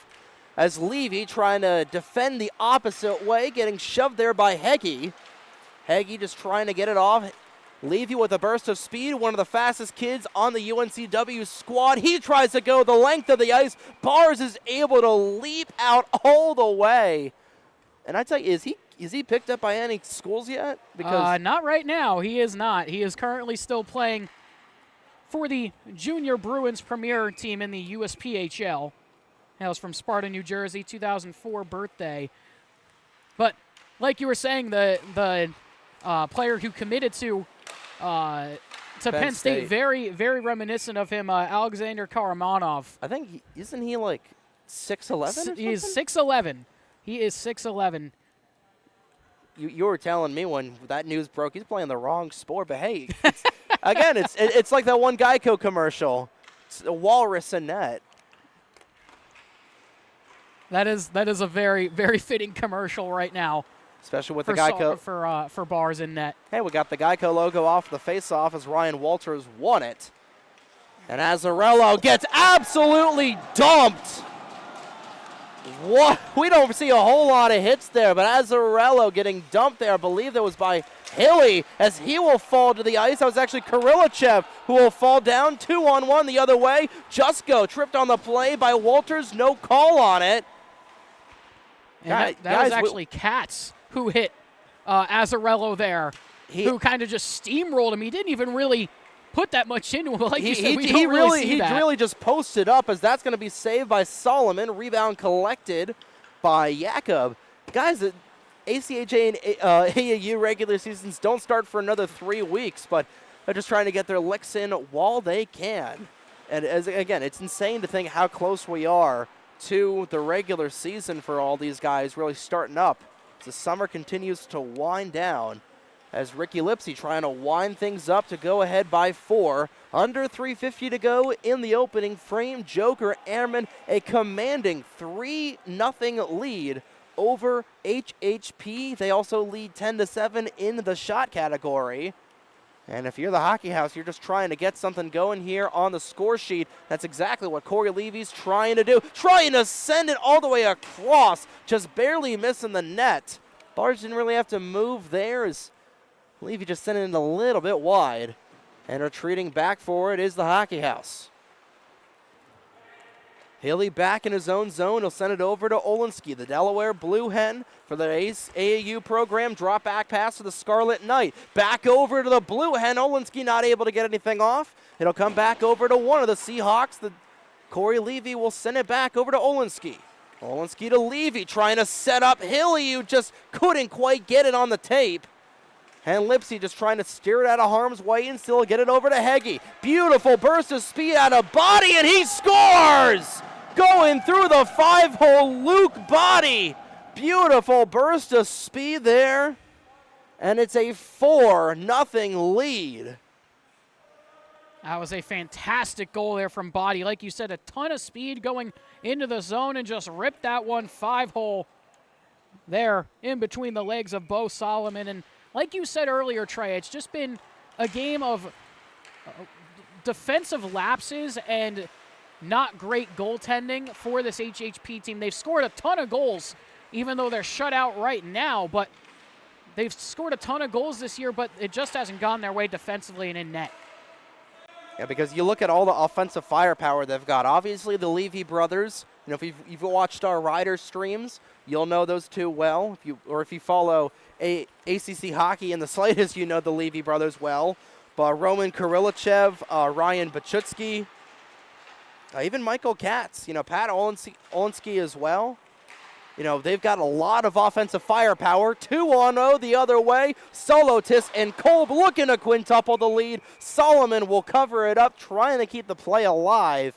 As Levy trying to defend the opposite way, getting shoved there by Heggie. Heggie just trying to get it off. Levy with a burst of speed, one of the fastest kids on the UNCW squad. He tries to go the length of the ice. Bars is able to leap out all the way. And I tell you, is he picked up by any schools yet? Because not right now. He is not. He is currently still playing for the Junior Bruins Premier team in the USPHL. Hails from Sparta, New Jersey, 2004 birthday. But like you were saying, the player who committed to Penn State, very, very reminiscent of him, Alexander Karamanov. I think, isn't he like 6'11"? He is 6'11". He is 6'11". You were telling me when that news broke, he's playing the wrong sport. But hey, it's like that one Geico commercial. It's a walrus in net. That is a very, very fitting commercial right now. Especially with the Geico. For Bars in net. Hey, we got the Geico logo off the face-off as Ryan Walters won it. And Azzarello gets absolutely dumped. What? We don't see a whole lot of hits there, but Azzarello getting dumped there. I believe that was by Hilly as he will fall to the ice. That was actually Kirillachev who will fall down. 2-on-1 the other way. Jusko tripped on the play by Walters. No call on it. And that was actually Katz who hit Azzarello there, who kind of just steamrolled him. He didn't even really put that much into him. Like you said, he really just posted up as that's going to be saved by Solomon. Rebound collected by Jakob. Guys, the ACHA and AAU regular seasons don't start for another 3 weeks, but they're just trying to get their licks in while they can. And again, it's insane to think how close we are to the regular season for all these guys really starting up. As the summer continues to wind down, as Ricky Lipsy trying to wind things up to go ahead by 4. Under 3:50 to go in the opening frame. Joker Ammerman, a commanding 3-0 lead over HHP. They also lead 10-7 in the shot category. And if you're the Hockey House, you're just trying to get something going here on the score sheet. That's exactly what Corey Levy's trying to do. Trying to send it all the way across, just barely missing the net. Bars didn't really have to move there as Levy just sent it a little bit wide. And retreating back for it is the Hockey House. Hilly back in his own zone. He'll send it over to Olinsky, the Delaware Blue Hen for the AAU program. Drop back pass to the Scarlet Knight. Back over to the Blue Hen. Olinsky not able to get anything off. It'll come back over to one of the Seahawks. Corey Levy will send it back over to Olinsky. Olinsky to Levy, trying to set up Hilly, who just couldn't quite get it on the tape. And Lipsy just trying to steer it out of harm's way and still get it over to Heggie. Beautiful burst of speed out of Body, and he scores! Going through the 5-hole, Luke Body. Beautiful burst of speed there. And it's a 4-0 lead. That was a fantastic goal there from Body. Like you said, a ton of speed going into the zone and just ripped that one 5-hole there in between the legs of Bo Solomon. And like you said earlier, Trey, it's just been a game of defensive lapses and not great goaltending for this HHP team. They've scored a ton of goals, even though they're shut out right now, but they've scored a ton of goals this year, but it just hasn't gone their way defensively and in net. Yeah, because you look at all the offensive firepower they've got. Obviously, the Levy brothers, if you've watched our Rider streams, you'll know those two well. If you follow ACC hockey in the slightest, you know the Levy brothers well. But Roman Kirillachev, Ryan Bachutsky, even Michael Katz, Pat Olinsky as well. They've got a lot of offensive firepower. 2-on-0 the other way. Solotis and Kolb looking to quintuple the lead. Solomon will cover it up, trying to keep the play alive.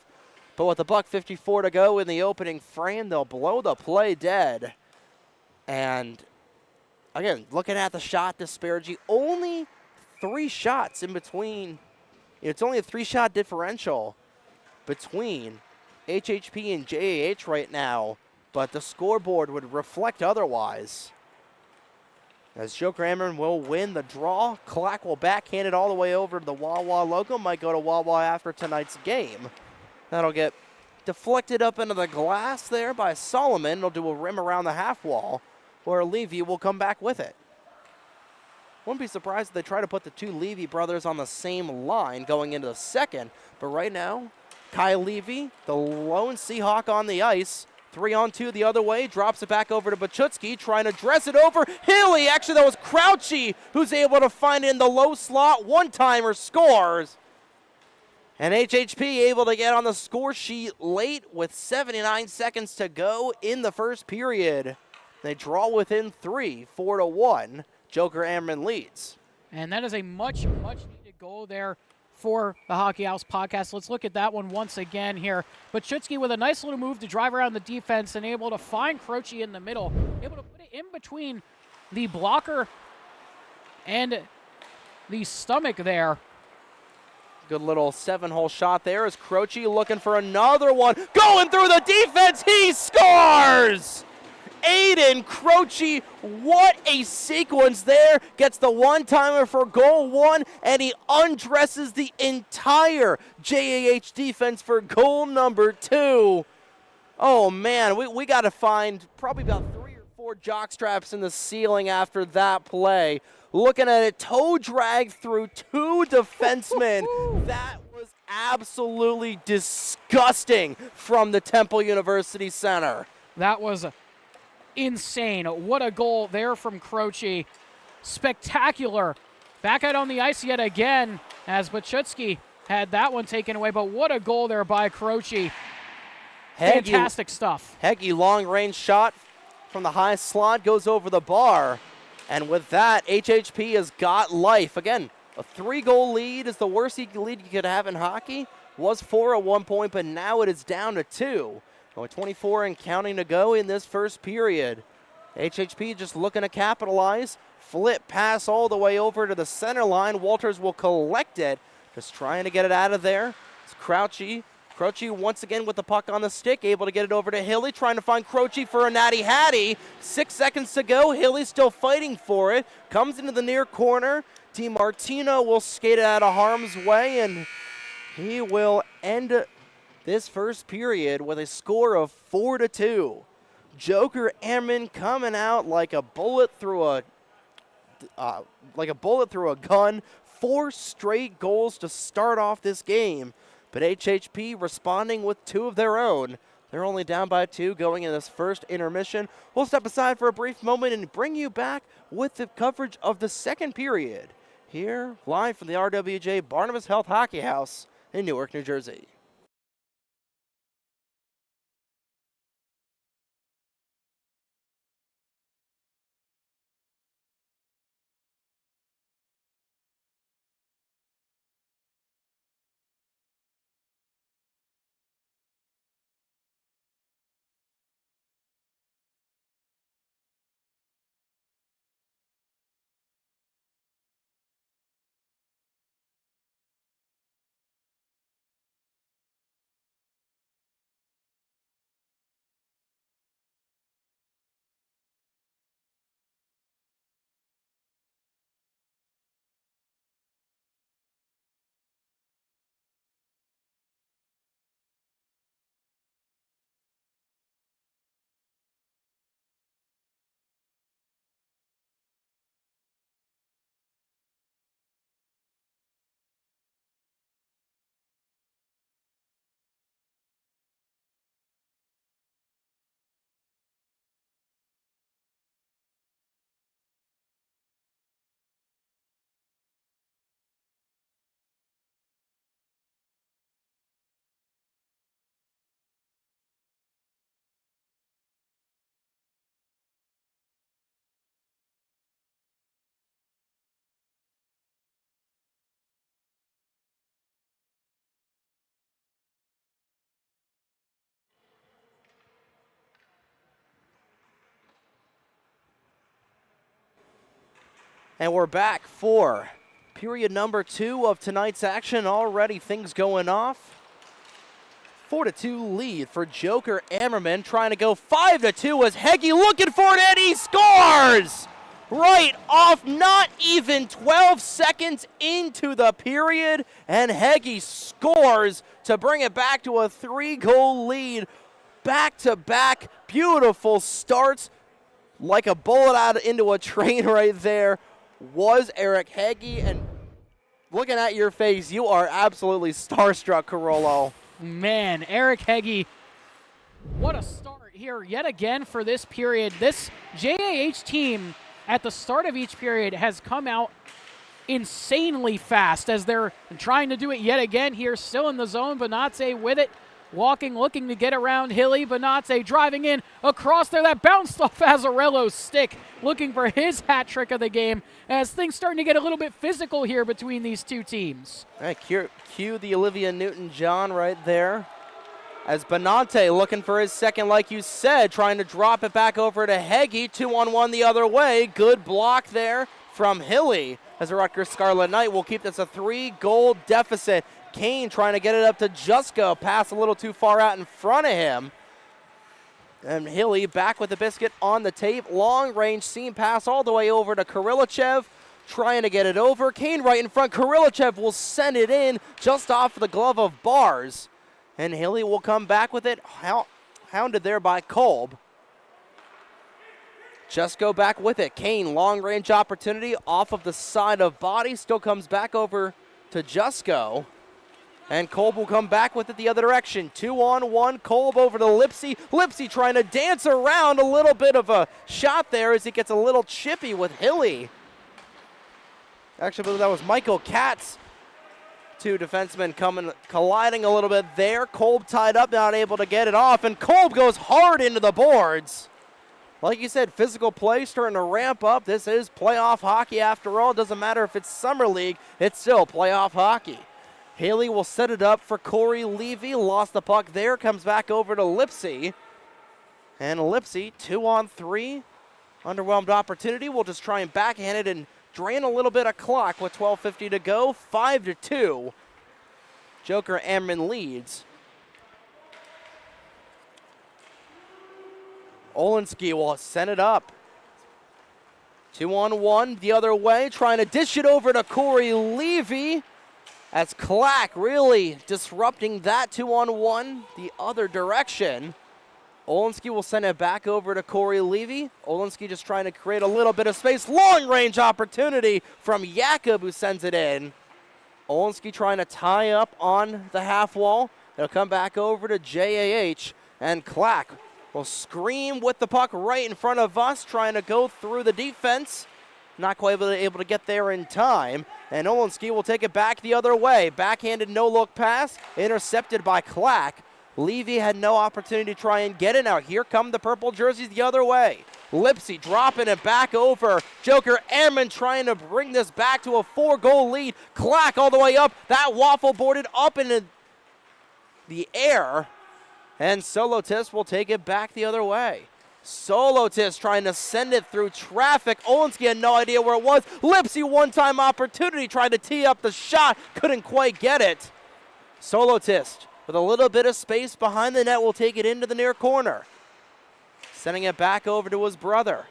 But with $1:54 to go in the opening frame, they'll blow the play dead. And again, looking at the shot disparity, only 3 shots in between. It's only a 3-shot differential between HHP and JAH right now, but the scoreboard would reflect otherwise. As Joker Ammerman will win the draw, Clack will backhand it all the way over to the Wawa logo. Might go to Wawa after tonight's game. That'll get deflected up into the glass there by Solomon. It'll do a rim around the half wall, where Levy will come back with it. Wouldn't be surprised if they try to put the two Levy brothers on the same line going into the second. But right now, Kai Levy, the lone Seahawk on the ice. 3-on-2 the other way, drops it back over to Bachutski, trying to dress it over. Hilly, actually that was Crouchy who's able to find it in the low slot. One-timer scores. And HHP able to get on the score sheet late with 79 seconds to go in the first period. They draw within 3, 4-1. Joker Ammerman leads. And that is a much needed goal there for the Hockey House podcast. Let's look at that one once again here. Bachutski with a nice little move to drive around the defense and able to find Croce in the middle. Able to put it in between the blocker and the stomach there. Good little 7-hole shot there as Croce looking for another one. Going through the defense, he scores! Aiden Croce, what a sequence there. Gets the one-timer for goal one, and he undresses the entire JAH defense for goal number 2. Oh, man, we got to find probably about 3 or 4 jock straps in the ceiling after that play. Looking at it, toe drag through 2 defensemen. That was absolutely disgusting from the Temple University Center. That was insane. What a goal there from Croce. Spectacular. Back out on the ice yet again as Bachutski had that one taken away, but what a goal there by Croce. Fantastic stuff. Heggie long-range shot from the high slot goes over the bar. And with that, HHP has got life. Again, a 3-goal lead is the worst lead you could have in hockey. Was 4 at one point, but now it is down to 2. Only 24 and counting to go in this first period. HHP just looking to capitalize. Flip pass all the way over to the center line. Walters will collect it. Just trying to get it out of there. It's Crouchy. Croce once again with the puck on the stick. Able to get it over to Hilly. Trying to find Croce for a natty hattie. 6 seconds to go. Hilly still fighting for it. Comes into the near corner. DiMartino will skate it out of harm's way. And he will end this first period with a score of 4-2. Joker Ammerman coming out like a bullet through a gun. 4 straight goals to start off this game, but HHP responding with 2 of their own. They're only down by 2 going in this first intermission. We'll step aside for a brief moment and bring you back with the coverage of the second period here live from the RWJ Barnabas Health Hockey House in Newark, New Jersey. And we're back for period number 2 of tonight's action. Already things going off. 4-2 lead for Joker Ammerman, trying to go 5-2 as Heggie looking for it, and he scores! Right off, not even 12 seconds into the period, and Heggie scores to bring it back to a 3-goal lead. Back-to-back beautiful starts, like a bullet out into a train right there was Eric Heggie, and looking at your face, you are absolutely starstruck, Carollo. Man, Eric Heggie, what a start here yet again for this period. This JAH team at the start of each period has come out insanely fast as they're trying to do it yet again here, still in the zone. Bonazze with it, walking, looking to get around Hilly. Bonazze driving in across there. That bounced off Azzarello's stick, looking for his hat trick of the game as things starting to get a little bit physical here between these two teams. Cue the Olivia Newton-John right there. As Bonante looking for his second, like you said, trying to drop it back over to Heggie. 2-on-1 the other way. Good block there from Hilly as the Rutgers Scarlet Knight will keep this a 3-goal deficit. Kane trying to get it up to Jusko. Pass a little too far out in front of him. And Hilly back with the biscuit on the tape. Long range seam pass all the way over to Kirillachev. Trying to get it over. Kane right in front. Kirillachev will send it in just off the glove of Bars. And Hilly will come back with it. Hounded there by Kolb. Jusko back with it. Kane, long range opportunity off of the side of Body. Still comes back over to Jusko. And Kolb will come back with it the other direction. 2-on-1, Kolb over to Lipsy. Lipsy trying to dance around, a little bit of a shot there as he gets a little chippy with Hilly. Actually, I believe that was Michael Katz. Two defensemen colliding a little bit there. Kolb tied up, not able to get it off, and Kolb goes hard into the boards. Like you said, physical play starting to ramp up. This is playoff hockey after all. It doesn't matter if it's summer league, it's still playoff hockey. Haley will set it up for Corey Levy. Lost the puck there. Comes back over to Lipsy. And Lipsy, 2-on-3. Underwhelmed opportunity. We'll just try and backhand it and drain a little bit of clock with 12:50 to go. 5-2. Joker Ammerman leads. Olinsky will send it up. 2-on-1 the other way. Trying to dish it over to Corey Levy. As Clack really disrupting that 2-on-1 the other direction. Olinsky will send it back over to Corey Levy. Olinsky just trying to create a little bit of space. Long range opportunity from Jakob, who sends it in. Olinsky trying to tie up on the half wall. It'll come back over to JAH. And Clack will scream with the puck right in front of us, trying to go through the defense. Not quite able to get there in time. And Olinsky will take it back the other way. Backhanded no-look pass, intercepted by Clack. Levy had no opportunity to try and get it. Now here come the purple jerseys the other way. Lipsy dropping it back over. Joker Ammerman trying to bring this back to a 4-goal lead. Clack all the way up. That waffle boarded up into the air. And Solotis will take it back the other way. Solotis trying to send it through traffic. Olinsky had no idea where it was. Lipsy one-time opportunity, trying to tee up the shot. Couldn't quite get it. Solotis with a little bit of space behind the net will take it into the near corner. Sending it back over to his brother.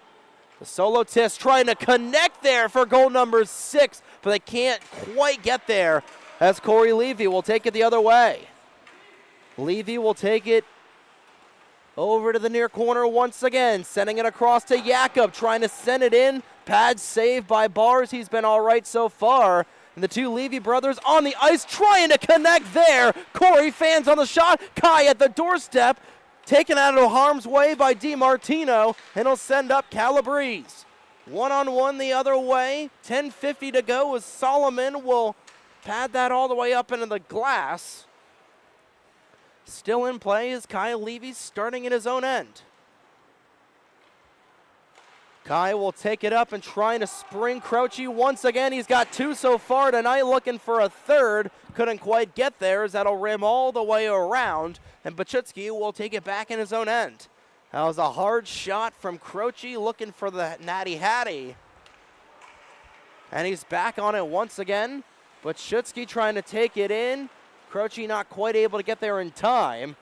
The Solotis trying to connect there for goal number 6, but they can't quite get there as Corey Levy will take it the other way. Levy will take it over to the near corner once again, sending it across to Jakob, trying to send it in. Pad saved by Bars. He's been all right so far. And the two Levy brothers on the ice trying to connect there. Corey fans on the shot. Kai at the doorstep, taken out of harm's way by DiMartino, and he'll send up Calabrese. 1-on-1 the other way. 10:50 to go as Solomon will pad that all the way up into the glass. Still in play is Kyle Levy starting in his own end. Kai will take it up and trying to spring Crouchy once again. He's got 2 so far tonight, looking for a third. Couldn't quite get there as that'll rim all the way around. And Bachutsky will take it back in his own end. That was a hard shot from Crouchy looking for the Natty Hattie. And he's back on it once again. Bachutsky trying to take it in. Croce not quite able to get there in time.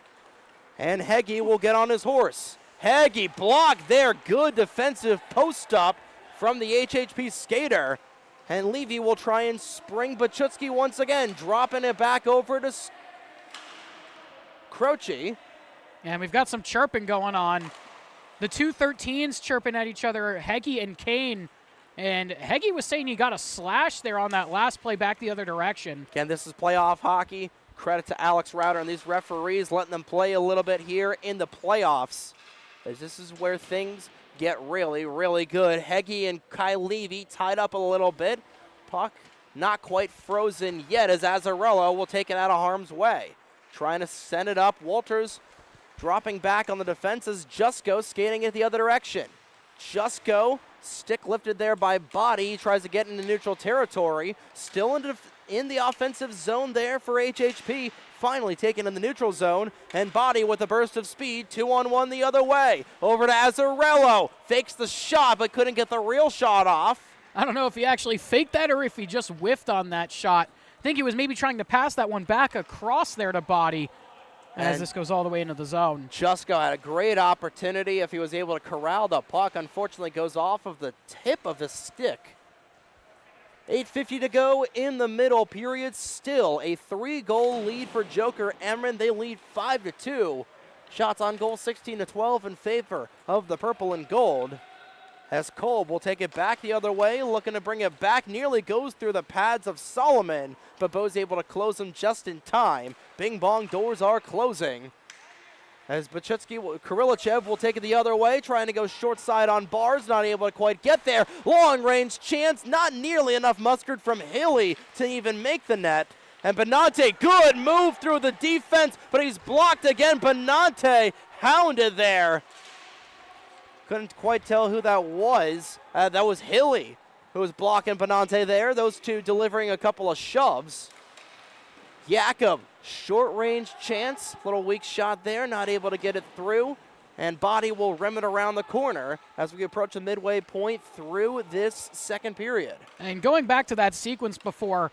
And Heggie will get on his horse. Heggie blocked there. Good defensive post up from the HHP skater. And Levy will try and spring Bachutski once again, dropping it back over to Croce. And we've got some chirping going on. The two 13s chirping at each other, Heggie and Kane. And Heggie was saying he got a slash there on that last play back the other direction. Again, this is playoff hockey. Credit to Alex Router and these referees letting them play a little bit here in the playoffs, as this is where things get really, really good. Heggie and Kai Levy tied up a little bit. Puck not quite frozen yet as Azzarello will take it out of harm's way. Trying to send it up. Walters dropping back on the defense as Jusko skating it the other direction. Jusko, stick lifted there by Body. He tries to get into neutral territory. Still in the offensive zone there for HHP. Finally taken in the neutral zone. And Body with a burst of speed. 2-on-1 the other way. Over to Azzarello. Fakes the shot but couldn't get the real shot off. I don't know if he actually faked that or if he just whiffed on that shot. I think he was maybe trying to pass that one back across there to Body as this goes all the way into the zone. Jusko had a great opportunity if he was able to corral the puck. Unfortunately goes off of the tip of the stick. 8:50 to go in the middle period. Still a 3-goal lead for Joker Ammerman. They lead 5-2. Shots on goal 16-12 in favor of the purple and gold. As Kolb will take it back the other way, looking to bring it back, nearly goes through the pads of Solomon, but Bo's able to close them just in time. Bing bong, doors are closing. As Kirillichev will take it the other way, trying to go short side on bars, not able to quite get there. Long range chance, not nearly enough mustard from Hilly to even make the net. And Benante, good move through the defense, but he's blocked again. Benante hounded there. Couldn't quite tell who that was. That was Hilly who was blocking Benante there. Those two delivering a couple of shoves. Jakob, short range chance. Little weak shot there, not able to get it through. And Body will rim it around the corner as we approach the midway point through this second period. And going back to that sequence before,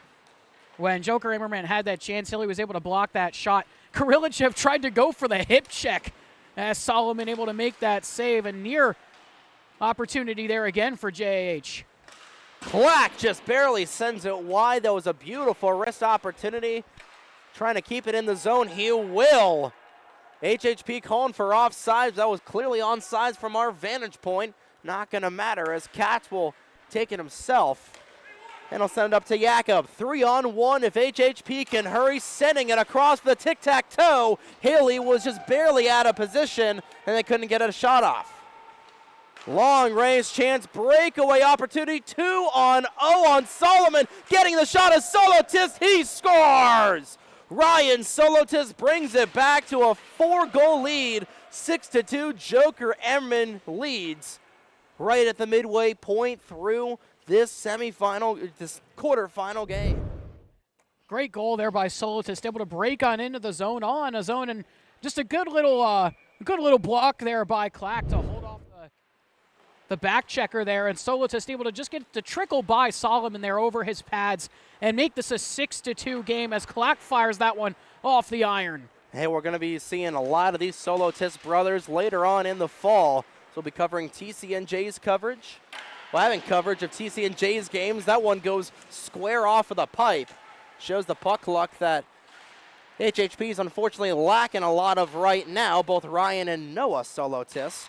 when Joker Ammerman had that chance, Hilly was able to block that shot. Kirillichev tried to go for the hip check as Solomon able to make that save. A near opportunity there again for JAH. Clack just barely sends it wide. That was a beautiful wrist opportunity. Trying to keep it in the zone. He will. HHP calling for offsides. That was clearly onside from our vantage point. Not going to matter as Katz will take it himself. And he'll send it up to Jakob. 3-on-1 if HHP can hurry. Sending it across the tic-tac-toe. Haley was just barely out of position, and they couldn't get a shot off. Long range chance, breakaway opportunity. 2-on-0 on Solomon. Getting the shot of Solotis. He scores! Ryan Solotis brings it back to a 4-goal lead. 6-2, Joker Ammerman leads right at the midway point through this semifinal, this quarterfinal game. Great goal there by Solotis, able to break on into the zone, on a zone, and just a good little block there by Clack to hold off the back checker there, and Solotis able to just get to trickle by Solomon there over his pads and make this a 6-2 game as Clack fires that one off the iron. Hey, we're going to be seeing a lot of these Solotis brothers later on in the fall. So we'll be covering TCNJ's coverage. Well, having coverage of TCNJ's games. That one goes square off of the pipe. Shows the puck luck that HHP is unfortunately lacking a lot of right now. Both Ryan and Noah Solotist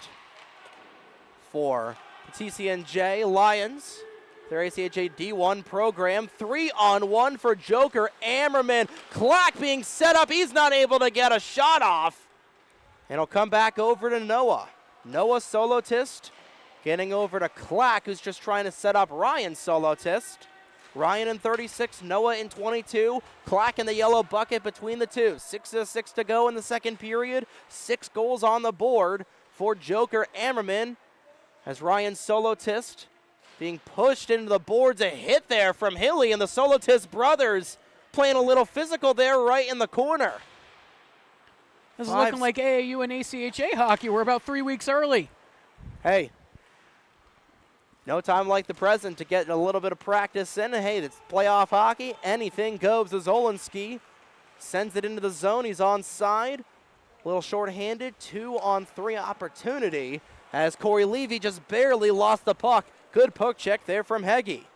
for the TCNJ Lions. Their ACHA D1 program. 3-on-1 for Joker Ammerman. Clack being set up. He's not able to get a shot off. And he'll come back over to Noah. Noah Solotist getting over to Clack, who's just trying to set up Ryan Solotist. Ryan in 36, Noah in 22. Clack in the yellow bucket between the two. 6-6 to go in the second period. 6 goals on the board for Joker Ammerman as Ryan Solotist being pushed into the boards. A hit there from Hilly, and the Solotist brothers playing a little physical there right in the corner. This is looking like AAU and ACHA hockey. We're about 3 weeks early. Hey, no time like the present to get a little bit of practice in. Hey, it's playoff hockey. Anything goes. Zolinski Sends it into the zone. He's onside. A little short-handed. 2-on-3 opportunity as Corey Levy just barely lost the puck. Good poke check there from Heggie.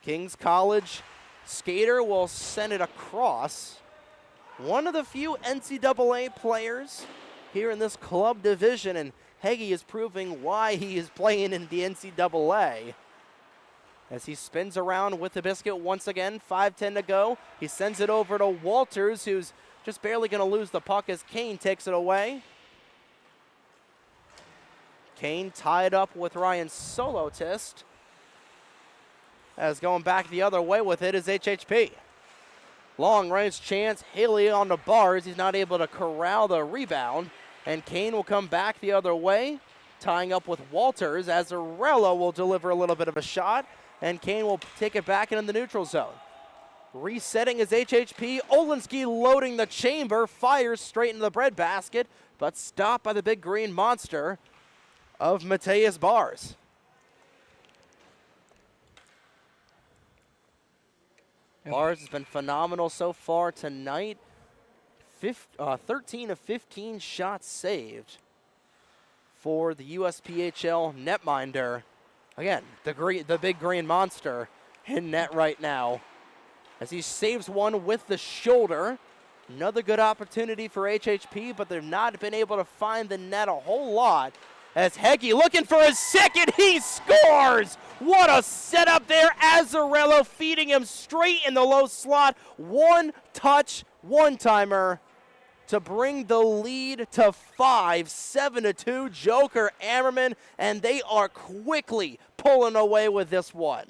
Kings College skater will send it across. One of the few NCAA players here in this club division, and Heggie is proving why he is playing in the NCAA. As he spins around with the biscuit once again, 5:10 to go. He sends it over to Walters, who's just barely going to lose the puck as Kane takes it away. Kane tied up with Ryan Solotist. As going back the other way with it is HHP. Long range chance, Haley on the bars. He's not able to corral the rebound. And Kane will come back the other way, tying up with Walters. Azzarello will deliver a little bit of a shot, and Kane will take it back into the neutral zone. Resetting is HHP. Olinsky loading the chamber, fires straight into the breadbasket, but stopped by the big green monster of Mateus Bars. Bars has been phenomenal so far tonight. 13 of 15 shots saved for the USPHL netminder. Again, the big green monster in net right now as he saves one with the shoulder. Another good opportunity for HHP, but they've not been able to find the net a whole lot. As Heggie looking for his second, he scores! What a setup there. Azzarello feeding him straight in the low slot. One touch, one-timer to bring the lead to 5, 7-2. Joker Ammerman, and they are quickly pulling away with this one.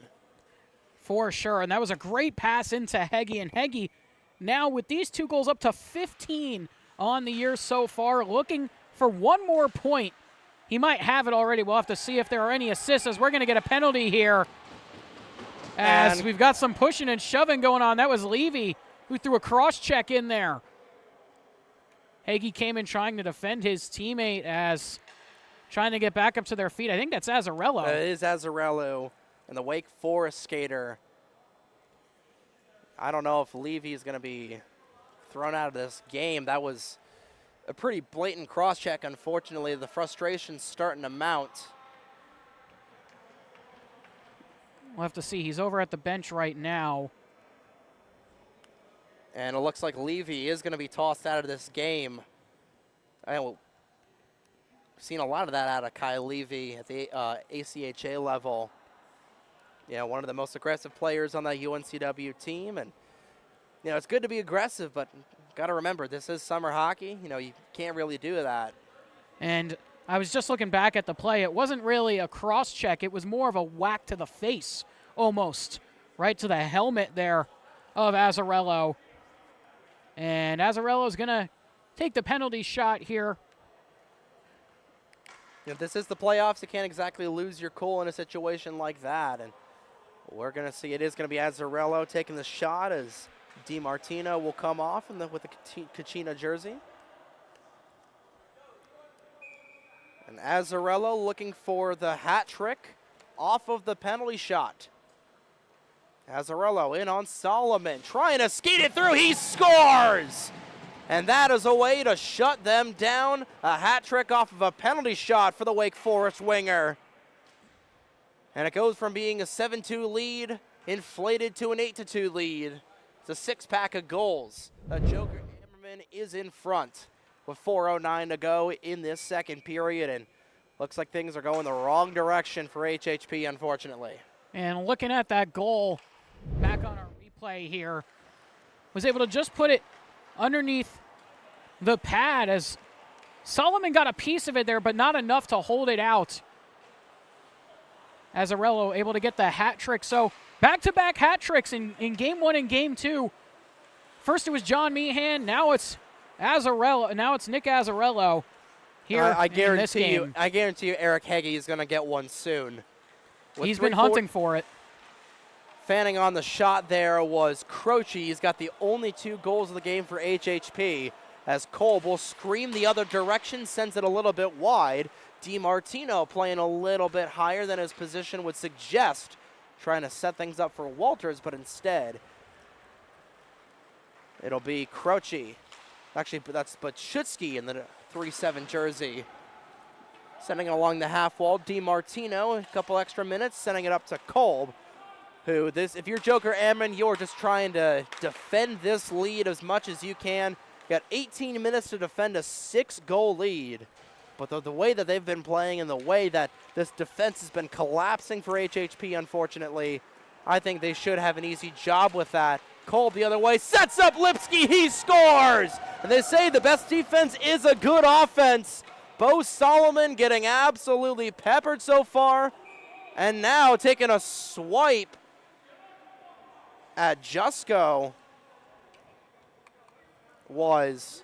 For sure, and that was a great pass into Heggie, and Heggie now with these 2 goals up to 15 on the year so far, looking for one more point. He might have it already. We'll have to see if there are any assists as we're going to get a penalty here. As we've got some pushing and shoving going on. That was Levy who threw a cross-check in there. Heggie came in trying to defend his teammate as trying to get back up to their feet. I think that's Azzarello. It is Azzarello and the Wake Forest skater. I don't know if Levy is going to be thrown out of this game. That was a pretty blatant cross-check, unfortunately. The frustration's starting to mount. We'll have to see. He's over at the bench right now. And it looks like Levy is going to be tossed out of this game. We've seen a lot of that out of Kai Levy at the ACHA level. You know, one of the most aggressive players on that UNCW team. And, you know, it's good to be aggressive, but got to remember, this is summer hockey. You know, you can't really do that. And I was just looking back at the play. It wasn't really a cross-check. It was more of a whack to the face, almost, right to the helmet there of Azzarello. And Azzarello is going to take the penalty shot here. You know, this is the playoffs. You can't exactly lose your cool in a situation like that. And we're going to see it is going to be Azzarello taking the shot as DiMartino will come off with the Kachina jersey. And Azzarello looking for the hat trick off of the penalty shot. Azzarello in on Solomon, trying to skate it through. He scores! And that is a way to shut them down. A hat trick off of a penalty shot for the Wake Forest winger. And it goes from being a 7-2 lead, inflated to an 8-2 lead. It's a six-pack of goals. Joker Ammerman is in front with 4:09 to go in this second period. And looks like things are going the wrong direction for HHP, unfortunately. And looking at that goal, back on our replay here, was able to just put it underneath the pad as Solomon got a piece of it there, but not enough to hold it out. Azzarello able to get the hat trick. So back-to-back hat tricks in game one and game two. First it was John Meehan, now it's Azzarello. Now it's Nick Azzarello here in this game. I guarantee you Eric Heggie is going to get one soon. He's been hunting for it. Fanning on the shot there was Croce. He's got the only 2 goals of the game for HHP as Kolb will scream the other direction, sends it a little bit wide. DiMartino playing a little bit higher than his position would suggest, trying to set things up for Walters, but instead It'll be Croce. Actually, that's Bachitsky in the 3-7 jersey. Sending it along the half wall. DiMartino, a couple extra minutes, sending it up to Kolb, who if you're Joker Ammerman, you're just trying to defend this lead as much as you can. You got 18 minutes to defend a 6-goal lead. But the way that they've been playing and the way that this defense has been collapsing for HHP, unfortunately, I think they should have an easy job with that. Kolb the other way, sets up Lipsky, he scores! And they say the best defense is a good offense. Bo Solomon getting absolutely peppered so far. And now taking a swipe at Jusko was,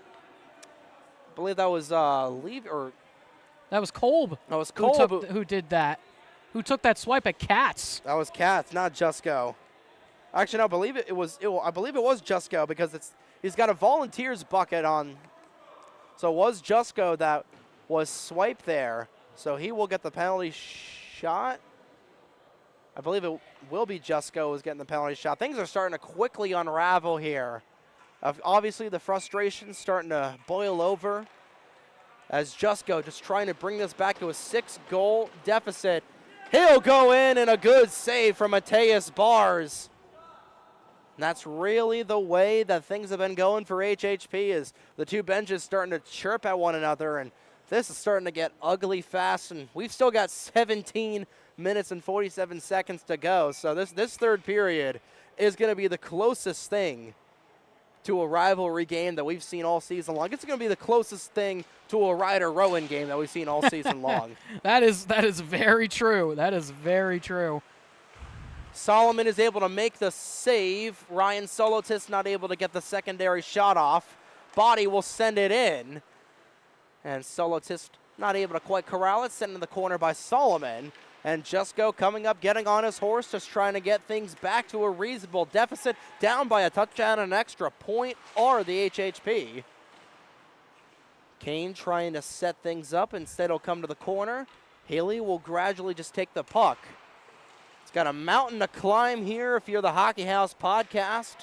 I believe that was that was Kolb. That was Kolb who did that. Who took that swipe at Katz? That was Katz, not Jusko. Actually, no, I believe it was Jusko because he's got a Volunteers bucket on. So it was Jusko that was swiped there. So he will get the penalty shot. I believe it will be Jusko who's getting the penalty shot. Things are starting to quickly unravel here. Obviously, the frustration's starting to boil over as Jusko just trying to bring this back to a 6-goal deficit. He'll go in and a good save from Mateus Bars. And that's really the way that things have been going for HHP, is the two benches starting to chirp at one another, and this is starting to get ugly fast, and we've still got 17 minutes and 47 seconds to go. So this third period is going to be the closest thing to a rivalry game that we've seen all season long. It's going to be the closest thing to a Ryder-Rowan game that we've seen all season long. That is very true. That is very true. Solomon is able to make the save. Ryan Solotis not able to get the secondary shot off. Body will send it in. And Solotis not able to quite corral it. Sent in the corner by Solomon. And Jusko coming up, getting on his horse, just trying to get things back to a reasonable deficit. Down by a touchdown and an extra point are the HHP. Kane trying to set things up. Instead, he'll come to the corner. Haley will gradually just take the puck. It's got a mountain to climb here if you're the Hockey House podcast.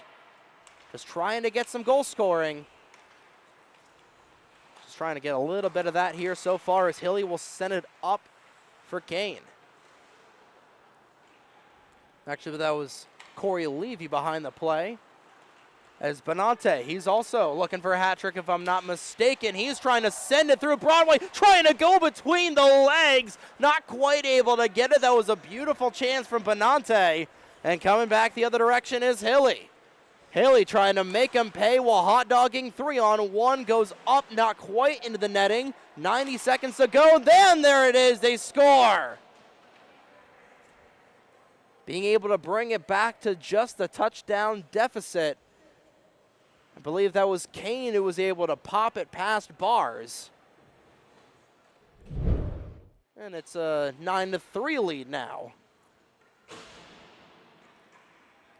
Just trying to get some goal scoring. Just trying to get a little bit of that here so far as Haley will send it up for Kane. Actually, that was Corey Levy behind the play. As Benante, he's also looking for a hat trick if I'm not mistaken. He's trying to send it through Broadway, trying to go between the legs. Not quite able to get it. That was a beautiful chance from Benante. And coming back the other direction is Hilly. Hilly trying to make him pay while hot dogging. 3-on-1 goes up, not quite into the netting. 90 seconds to go. Then there it is. They score. Being able to bring it back to just the touchdown deficit. I believe that was Kane who was able to pop it past Bars. And it's a 9-3 lead now.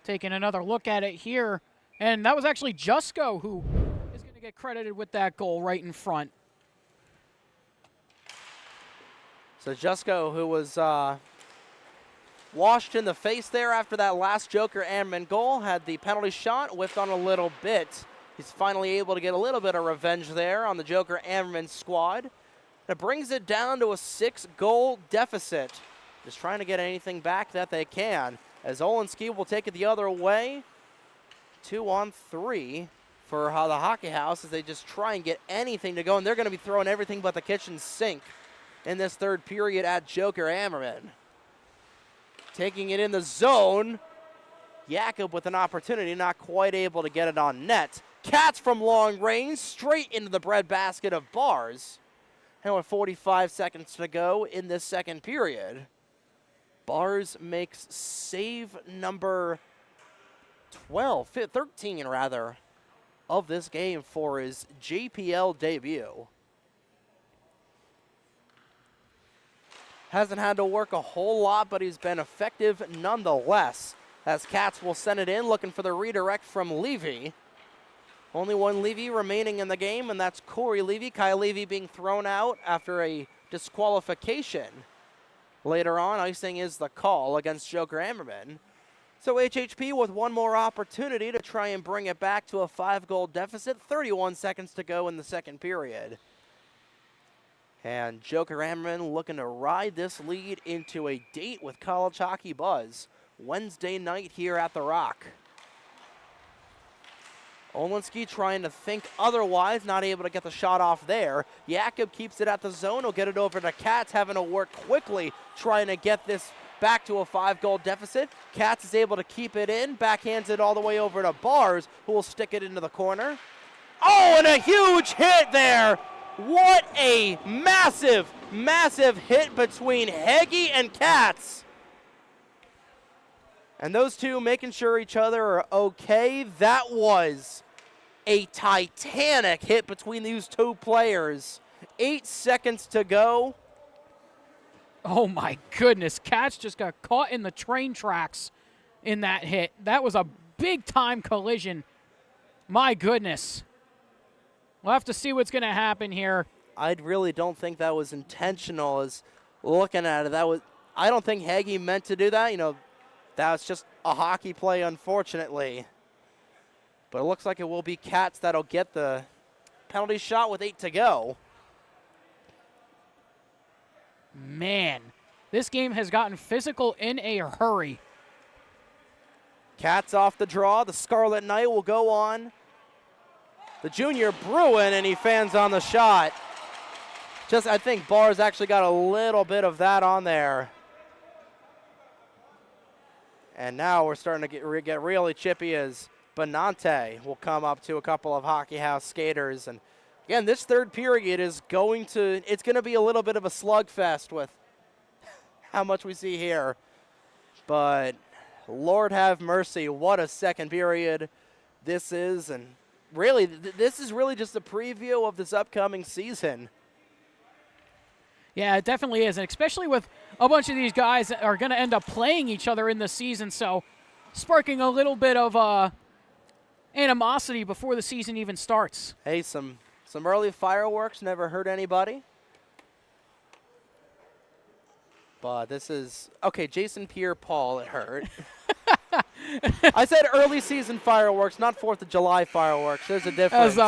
Taking another look at it here. And that was actually Jusko who is going to get credited with that goal right in front. So Jusko, who was washed in the face there after that last Joker Ammerman goal, had the penalty shot, whiffed on a little bit. He's finally able to get a little bit of revenge there on the Joker Ammerman squad. That brings it down to a 6-goal deficit. Just trying to get anything back that they can. As Olenski will take it the other way. 2-on-3 for the Hockey House as they just try and get anything to go. And they're going to be throwing everything but the kitchen sink in this third period at Joker Ammerman. Taking it in the zone. Jakob with an opportunity, not quite able to get it on net. Katz from long range, straight into the breadbasket of Bars. And with 45 seconds to go in this second period, Bars makes save number 13 of this game for his JPL debut. Hasn't had to work a whole lot, but he's been effective nonetheless. As Katz will send it in, looking for the redirect from Levy. Only one Levy remaining in the game, and that's Corey Levy. Kai Levy being thrown out after a disqualification. Later on, icing is the call against Joker Ammerman. So HHP with one more opportunity to try and bring it back to a 5-goal deficit. 31 seconds to go in the second period. And Joker Ammerman looking to ride this lead into a date with college hockey buzz Wednesday night here at the Rock. Olinsky trying to think otherwise, not able to get the shot off there. Jakob keeps it at the zone. He'll get it over to Katz, having to work quickly, trying to get this back to a 5-goal deficit. Katz is able to keep it in, backhands it all the way over to Bars, who will stick it into the corner. Oh, and a huge hit there. What a massive, massive hit between Heggie and Katz. And those two making sure each other are okay. That was a titanic hit between these two players. 8 seconds to go. Oh my goodness, Katz just got caught in the train tracks in that hit. That was a big time collision. My goodness. We'll have to see what's going to happen here. I really don't think that was intentional. As looking at it, I don't think Heggie meant to do that. You know, that was just a hockey play, unfortunately. But it looks like it will be Katz that'll get the penalty shot with 8 to go. Man, this game has gotten physical in a hurry. Katz off the draw. The Scarlet Knight will go on the junior Bruin, and he fans on the shot. I think Bars actually got a little bit of that on there. And now we're starting to get really chippy as Benante will come up to a couple of Hockey House skaters. And again, this third period is going to be a little bit of a slugfest with how much we see here. But Lord have mercy, what a second period this is. And really, this is really just a preview of this upcoming season. Yeah, it definitely is, and especially with a bunch of these guys that are going to end up playing each other in the season, so sparking a little bit of animosity before the season even starts. Hey, some early fireworks never hurt anybody. But this is, okay, Jason Pierre-Paul, it hurt. I said early season fireworks, not 4th of July fireworks. There's a difference.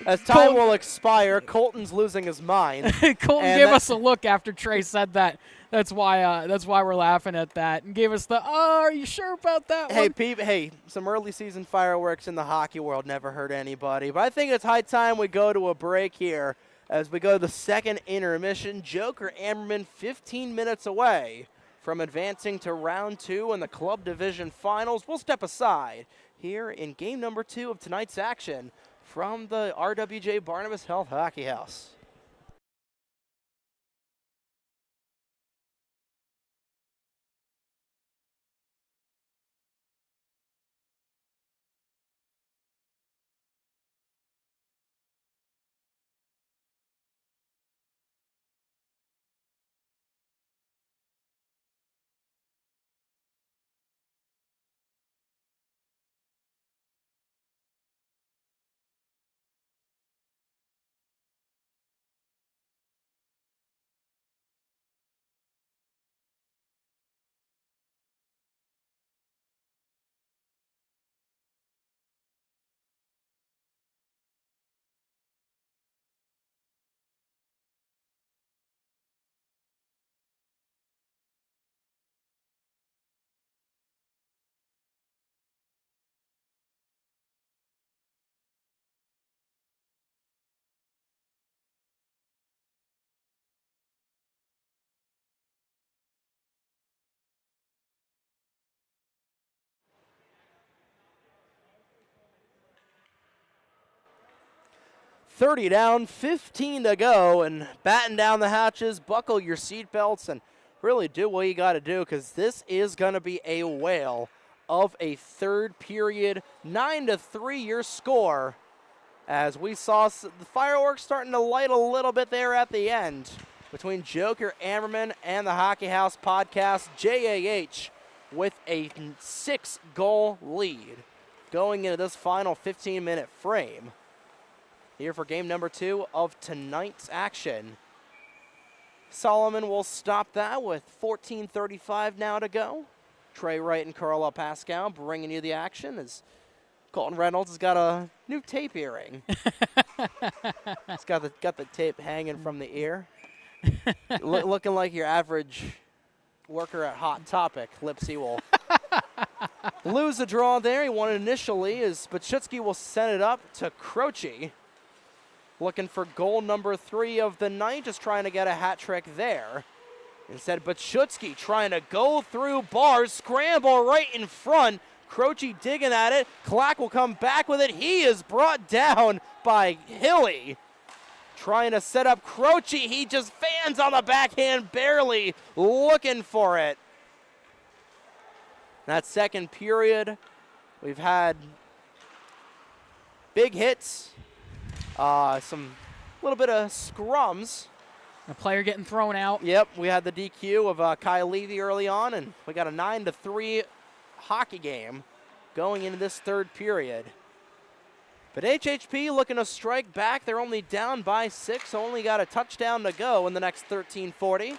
As time will expire, Colton's losing his mind. Colton gave us a look after Trey said that. That's why we're laughing at that, and gave us the, oh, are you sure about that one? Hey, some early season fireworks in the hockey world never hurt anybody. But I think it's high time we go to a break here as we go to the second intermission. Joker Ammerman 15 minutes away from advancing to round 2 in the Club Division Finals. We'll step aside here in game number 2 of tonight's action from the RWJ Barnabas Health Hockey House. .30 down, 15 to go, and batten down the hatches, buckle your seatbelts, and really do what you got to do, because this is going to be a whale of a third period. 9-3 your score, as we saw the fireworks starting to light a little bit there at the end between Joker Ammerman and the Hockey House podcast. JAH with a 6-goal lead going into this final 15-minute frame here for game number 2 of tonight's action. Solomon will stop that with 14:35 now to go. Trey Wright and Carla Pascal bringing you the action as Colton Reynolds has got a new tape earring. He's got the tape hanging from the ear. Looking like your average worker at Hot Topic. Lipsy will lose a draw there. He won it initially as Bachutski will send it up to Croce. Looking for goal number 3 of the night, just trying to get a hat trick there. Instead, Bachutski trying to go through bars, scramble right in front. Croce digging at it. Clack will come back with it. He is brought down by Hilly. Trying to set up Croce. He just fans on the backhand, barely looking for it. That second period, we've had big hits, some little bit of scrums. A player getting thrown out. Yep, we had the DQ of Kyle Levy early on, and we got a 9-3 hockey game going into this third period. But HHP looking to strike back. They're only down by 6, only got a touchdown to go in the next 13:40.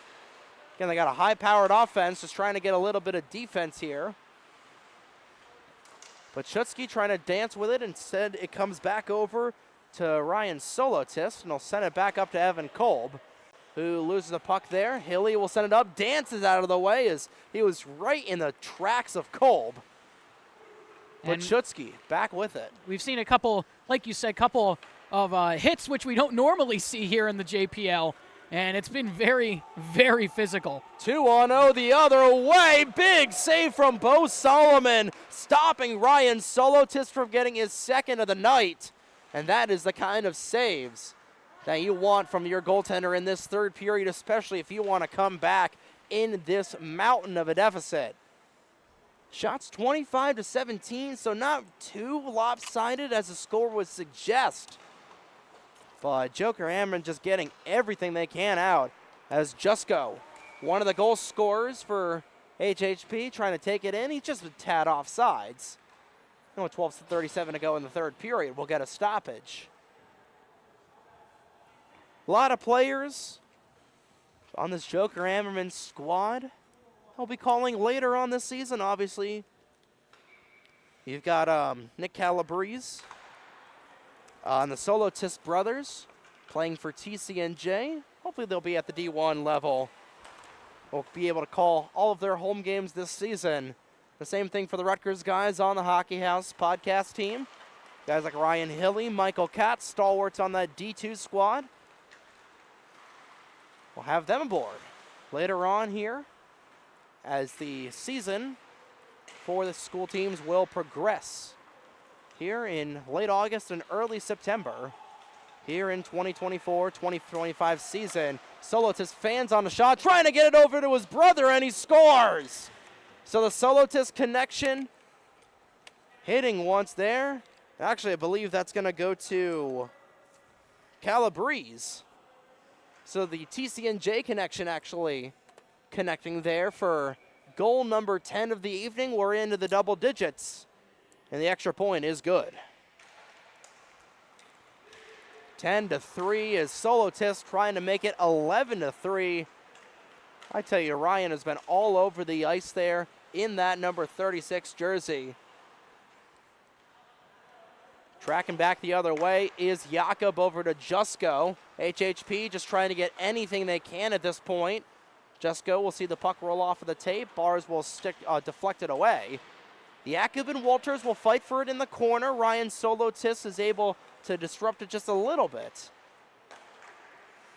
Again, they got a high-powered offense, just trying to get a little bit of defense here. But Schutzky trying to dance with it. Instead, it comes back over to Ryan Solotist, and he'll send it back up to Evan Kolb, who loses the puck there. Hilly will send it up, dances out of the way as he was right in the tracks of Kolb. But Schutzky back with it. We've seen a couple, like you said, couple of hits, which we don't normally see here in the JPL, and it's been very, very physical. 2-0 the other way. Big save from Bo Solomon, stopping Ryan Solotist from getting his second of the night. And that is the kind of saves that you want from your goaltender in this third period, especially if you want to come back in this mountain of a deficit. Shots 25-17, so not too lopsided as the score would suggest. But Joker Ammerman just getting everything they can out as Jusko, one of the goal scorers for HHP, trying to take it in. He's just a tad off sides. And with 12:37 to go in the third period, we'll get a stoppage. A lot of players on this Joker Ammerman squad he'll be calling later on this season, obviously. You've got Nick Calabrese and the Solotist brothers playing for TCNJ. Hopefully they'll be at the D1 level. We'll be able to call all of their home games this season. The same thing for the Rutgers guys on the Hockey House podcast team. Guys like Ryan Hilly, Michael Katz, stalwarts on that D2 squad. We'll have them aboard later on here as the season for the school teams will progress here in late August and early September here in 2024-2025 season. Solotist fans on the shot, trying to get it over to his brother, and he scores. So the Solotist connection hitting once there. Actually, I believe that's going to go to Calabrese. So the TCNJ connection actually connecting there for goal number 10 of the evening. We're into the double digits, and the extra point is good. 10-3 is Solotist trying to make it 11-3. I tell you, Ryan has been all over the ice there in that number 36 jersey. Tracking back the other way is Jakob over to Jusko. HHP just trying to get anything they can at this point. Jusko will see the puck roll off of the tape. Bars will deflect it away. Jakob and Walters will fight for it in the corner. Ryan Solotist is able to disrupt it just a little bit.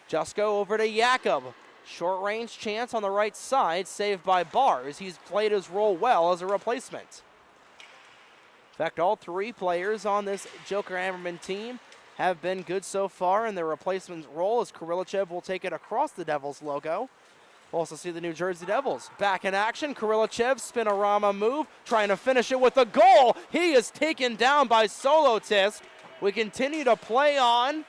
Jusko over to Jakob. Short range chance on the right side, saved by Bars. He's played his role well as a replacement. In fact, all three players on this Joker Ammerman team have been good so far in their replacement role, as Kirillachev will take it across the Devils logo. We'll also see the New Jersey Devils back in action. Kirillachev, spinorama move, trying to finish it with a goal. He is taken down by Solotist. We continue to play on.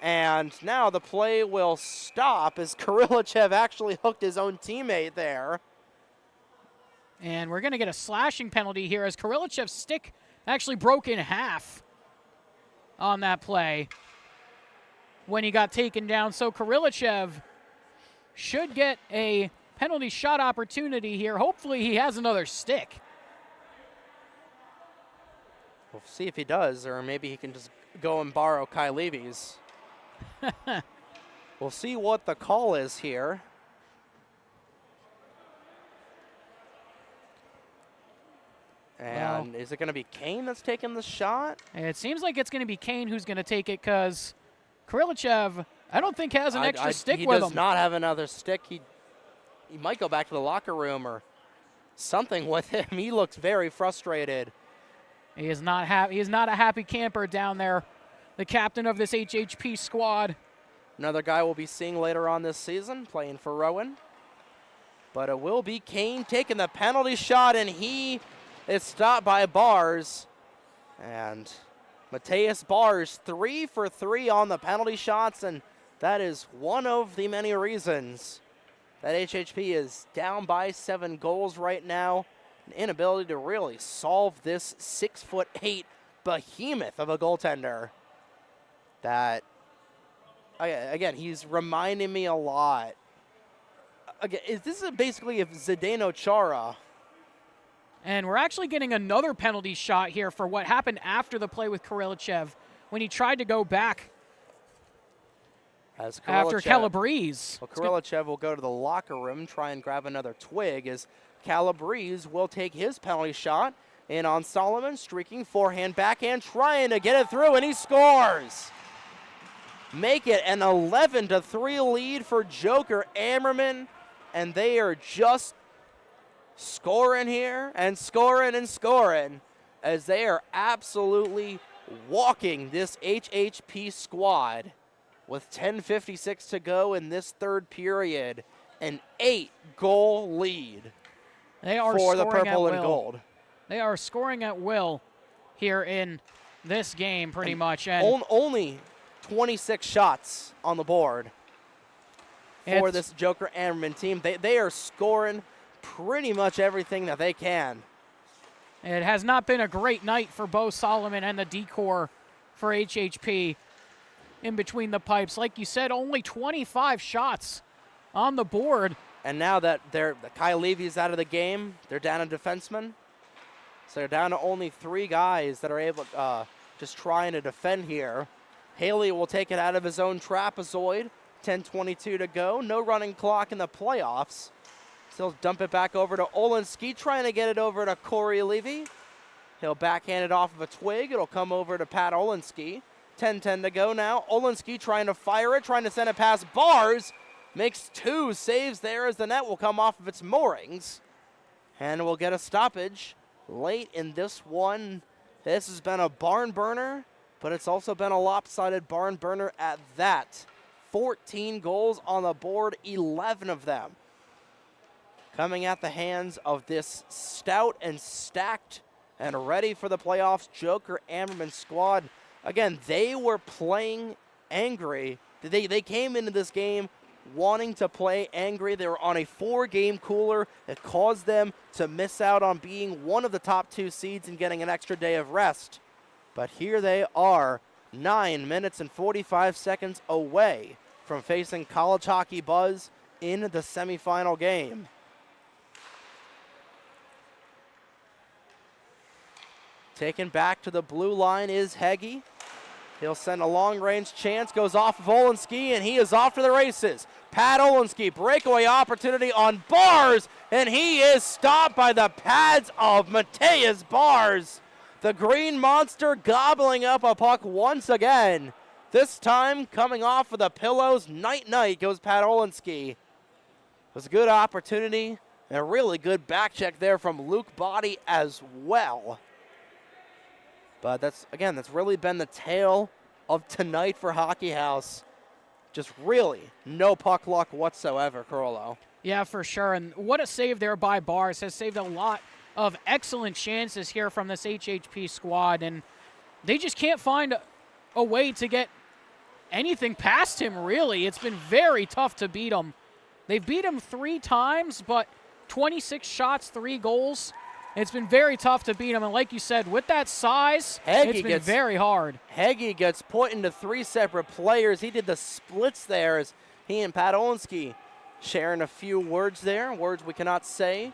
And now the play will stop as Kirillachev actually hooked his own teammate there. And we're going to get a slashing penalty here as Kirillachev's stick actually broke in half on that play when he got taken down. So Kirillachev should get a penalty shot opportunity here. Hopefully he has another stick. We'll see if he does, or maybe he can just go and borrow Kai Levy's. We'll see what the call is here. And is it going to be Kane that's taking the shot? It seems like it's going to be Kane who's going to take it, because Krilichev, I don't think, has an extra stick with him. He does not have another stick. He might go back to the locker room or something with him. He looks very frustrated. He is not happy. He is not a happy camper down there, the captain of this HHP squad. Another guy we'll be seeing later on this season, playing for Rowan. But it will be Kane taking the penalty shot, and he is stopped by Bars. And Mateus Bars, 3 for 3 on the penalty shots, and that is one of the many reasons that HHP is down by 7 goals right now. An inability to really solve this 6'8" behemoth of a goaltender. That, again, he's reminding me a lot. Again, this is basically if Zdeno Chara. And we're actually getting another penalty shot here for what happened after the play with Krilichev when he tried to go back after Calabrese. Well, Krilichev will go to the locker room, try and grab another twig as Calabrese will take his penalty shot in on Solomon, streaking forehand, backhand, trying to get it through, and he scores. Make it an 11-3 lead for Joker Ammerman, and they are just scoring here and scoring and scoring as they are absolutely walking this HHP squad with 10:56 to go in this third period. An 8-goal lead for the purple and gold. They are scoring at will here in this game pretty much. And only 26 shots on the board for this Joker Ammerman team. They are scoring pretty much everything that they can. It has not been a great night for Bo Solomon and the D-Corps for HHP in between the pipes. Like you said, only 25 shots on the board. And now that Kai Levy is out of the game, they're down a defenseman. So they're down to only 3 guys that are able just trying to defend here. Haley will take it out of his own trapezoid. 10:22 to go. No running clock in the playoffs. He'll dump it back over to Olinsky, trying to get it over to Corey Levy. He'll backhand it off of a twig. It'll come over to Pat Olinsky. 10:10 to go now. Olinsky trying to fire it, trying to send it past Bars. Makes 2 saves there as the net will come off of its moorings. And we'll get a stoppage late in this one. This has been a barn burner, but it's also been a lopsided barn burner at that. 14 goals on the board, 11 of them coming at the hands of this stout and stacked and ready for the playoffs Joker Ammerman squad. Again, they were playing angry. They came into this game wanting to play angry. They were on a 4-game cooler that caused them to miss out on being one of the top 2 seeds and getting an extra day of rest. But here they are, 9 minutes and 45 seconds away from facing College Hockey Buzz in the semifinal game. Taken back to the blue line is Heggie. He'll send a long-range chance, goes off of Olinsky, and he is off to the races. Pat Olinsky, breakaway opportunity on Bars, and he is stopped by the pads of Mateus Bars. The Green Monster gobbling up a puck once again. This time coming off of the pillows. Night-night goes Pat Olinsky. It was a good opportunity and a really good back check there from Luke Body as well. But that's really been the tale of tonight for Hockey House. Just really no puck luck whatsoever, Carollo. Yeah, for sure. And what a save there by Bars. Has saved a lot of excellent chances here from this HHP squad. And they just can't find a way to get anything past him, really. It's been very tough to beat him. They've beat him 3 times, but 26 shots, 3 goals. It's been very tough to beat him, and like you said, with that size, it's been very hard. Heggie gets put into 3 separate players. He did the splits there as he and Pat Olinsky sharing a few words there, words we cannot say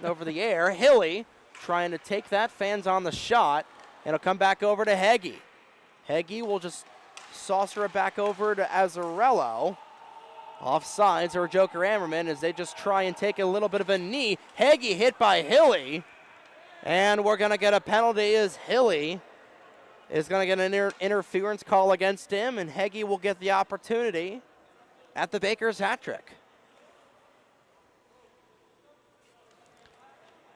over the air. Hilly trying to take that, fans on the shot, and it'll come back over to Heggie. Heggie will just saucer it back over to Azzarello. Offsides or Joker Ammerman as they just try and take a little bit of a knee. Heggie hit by Hilly, and we're going to get a penalty as Hilly is going to get an interference call against him, and Heggie will get the opportunity at the Baker's hat trick.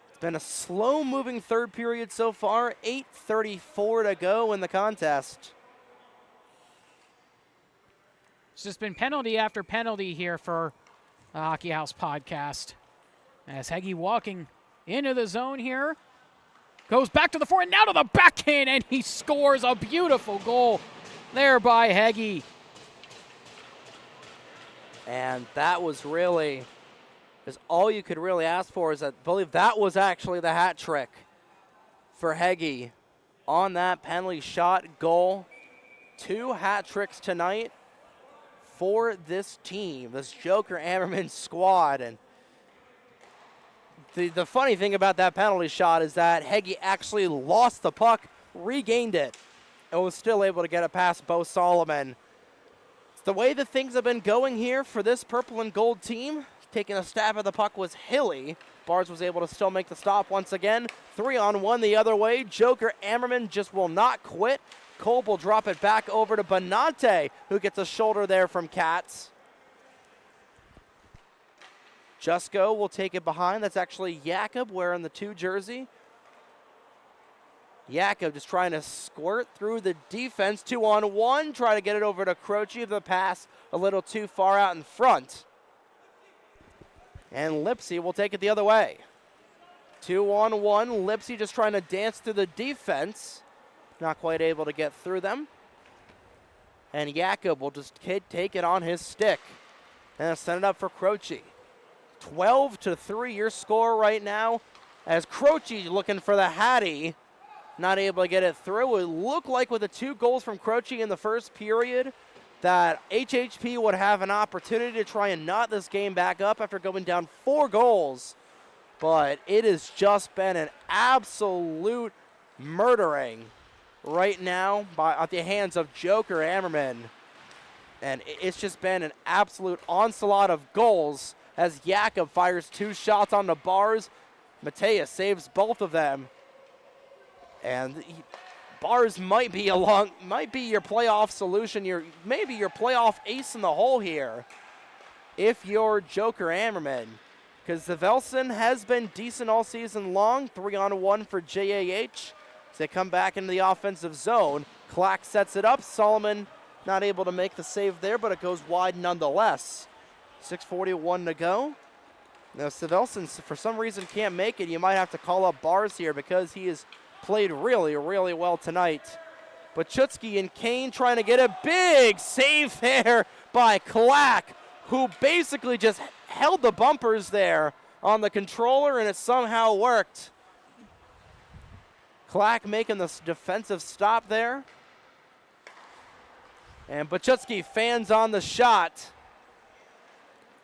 It's been a slow-moving third period so far, 8:34 to go in the contest. It's just been penalty after penalty here for the Hockey House podcast. As Heggie walking into the zone here, goes back to the forehand, now to the backhand, and he scores a beautiful goal there by Heggie. And that was really, is all you could really ask for is that, I believe that was actually the hat trick for Heggie on that penalty shot goal. 2 hat tricks tonight for this team, this Joker Ammerman squad. And the funny thing about that penalty shot is that Heggie actually lost the puck, regained it, and was still able to get it past Bo Solomon. The way that things have been going here for this purple and gold team, taking a stab at the puck was Hilly. Bars was able to still make the stop once again. 3-on-1 the other way. Joker Ammerman just will not quit. Kolb will drop it back over to Bonante, who gets a shoulder there from Katz. Jusko will take it behind. That's actually Jakob wearing the 2 jersey. Jakob just trying to squirt through the defense. 2-on-1, try to get it over to Croce. The pass a little too far out in front. And Lipsy will take it the other way. 2-on-1, Lipsy just trying to dance through the defense. Not quite able to get through them. And Jakob will just take it on his stick. And send it up for Croce. 12-3 your score right now. As Croce looking for the Hattie. Not able to get it through. It looked like with the 2 goals from Croce in the first period that HHP would have an opportunity to try and knot this game back up after going down 4 goals. But it has just been an absolute murdering right now at the hands of Joker Ammerman. And it's just been an absolute onslaught of goals as Jakob fires 2 shots on the bars. Mateus saves both of them. And Bars might be your playoff solution, maybe your playoff ace in the hole here if you're Joker Ammerman. Because the Velson has been decent all season long. 3-on-1 for JAH. As they come back into the offensive zone. Clack sets it up. Solomon not able to make the save there, but it goes wide nonetheless. 6:41 to go. Now, Savelson, for some reason, can't make it. You might have to call up Bars here because he has played really, really well tonight. But Chutsky and Kane trying to get a big save there by Clack, who basically just held the bumpers there on the controller, and it somehow worked. Clack making the defensive stop there. And Bachutsky fans on the shot.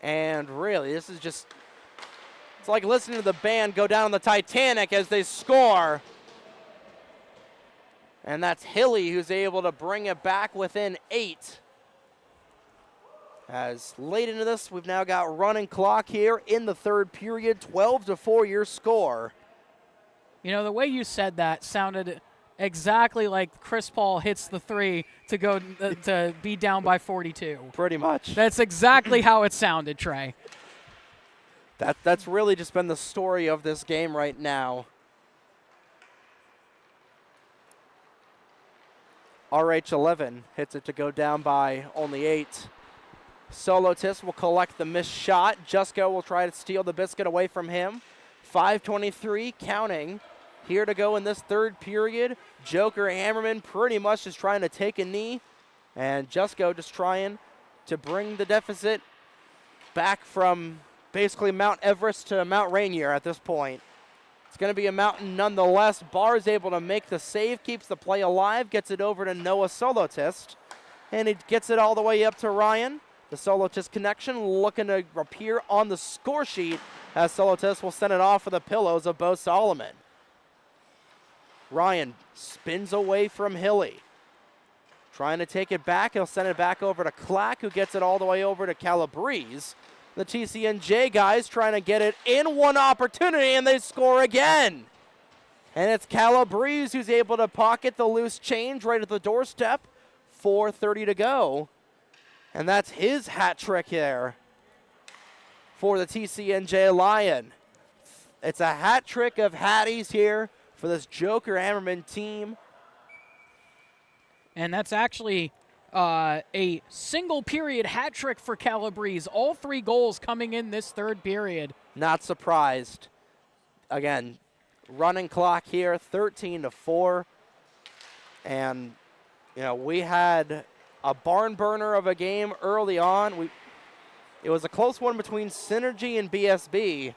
And really, this is just, it's like listening to the band go down on the Titanic as they score. And that's Hilly who's able to bring it back within 8. As late into this, we've now got running clock here in the third period, 12-4 your score. You know, the way you said that sounded exactly like Chris Paul hits the 3 to go to be down by 42. Pretty much. That's exactly how it sounded, Trey. That's really just been the story of this game right now. RH11 hits it to go down by only 8. Solotis will collect the missed shot. Jusko will try to steal the biscuit away from him. 5:23 counting. Here to go in this third period. Joker Ammerman pretty much just trying to take a knee. And Jusko just trying to bring the deficit back from basically Mount Everest to Mount Rainier at this point. It's going to be a mountain nonetheless. Barr is able to make the save, keeps the play alive, gets it over to Noah Solotist. And he gets it all the way up to Ryan. The Solotis connection looking to appear on the score sheet as Solotis will send it off for the pillows of Bo Solomon. Ryan spins away from Hilly. Trying to take it back. He'll send it back over to Clack, who gets it all the way over to Calabrese. The TCNJ guys trying to get it in one opportunity, and they score again. And it's Calabrese who's able to pocket the loose change right at the doorstep. 4:30 to go. And that's his hat trick there for the TCNJ Lion. It's a hat trick of Hatties here for this Joker Ammerman team. And that's actually a single period hat trick for Calabrese. All 3 goals coming in this third period. Not surprised. Again, running clock here, 13-4. And, we had a barn burner of a game early on. It was a close one between Synergy and BSB.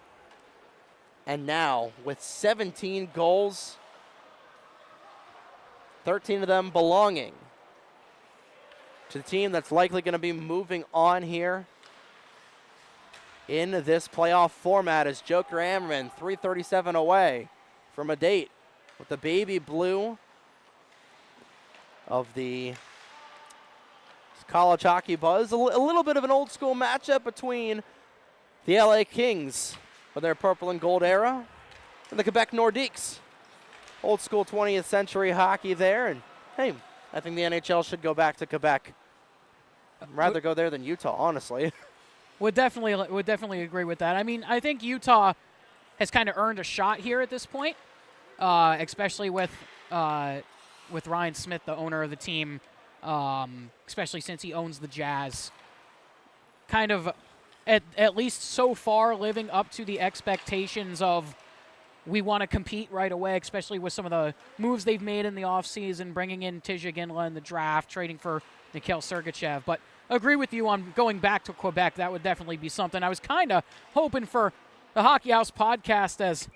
And now, with 17 goals, 13 of them belonging to the team that's likely going to be moving on here in this playoff format, as Joker Ammerman 3:37 away from a date with the baby blue of the College Hockey Buzz. A little bit of an old school matchup between the LA Kings of their purple and gold era and the Quebec Nordiques. Old school 20th century hockey there. And hey, I think the NHL should go back to Quebec. I'd rather go there than Utah, honestly. Would definitely agree with that. I mean, I think Utah has kind of earned a shot here at this point, especially with Ryan Smith, the owner of the team, especially since he owns the Jazz. Kind of, at least so far, living up to the expectations of we want to compete right away, especially with some of the moves they've made in the offseason, bringing in Tija Ginla in the draft, trading for Mikhail Sergachev. But agree with you on going back to Quebec. That would definitely be something. I was kind of hoping for the Hockey House podcast, as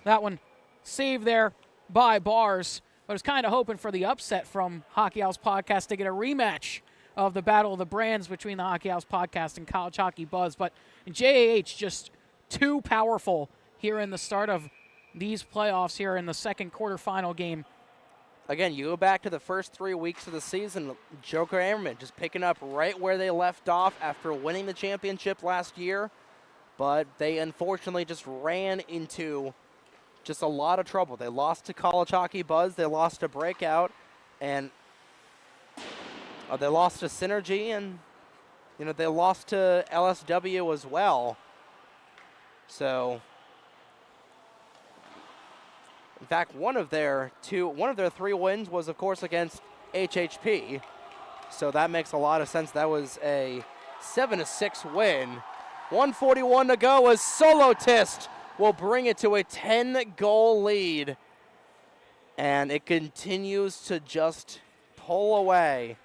that one saved there by Bars. But I was kind of hoping for the upset from Hockey House podcast to get a rematch of the Battle of the Brands between the Hockey House podcast and College Hockey Buzz. But JAH just too powerful here in the start of these playoffs here in the second quarterfinal game. Again, you go back to the first 3 weeks of the season, Joker Ammerman just picking up right where they left off after winning the championship last year. But they unfortunately just ran into just a lot of trouble. They lost to College Hockey Buzz, they lost to Breakout, and they lost to Synergy, and they lost to LSW as well. So, in fact, one of their 3 wins was, of course, against HHP. So that makes a lot of sense. That was a 7-6 win. 1:41 to go as Solotist will bring it to a 10-goal lead. And it continues to just pull away.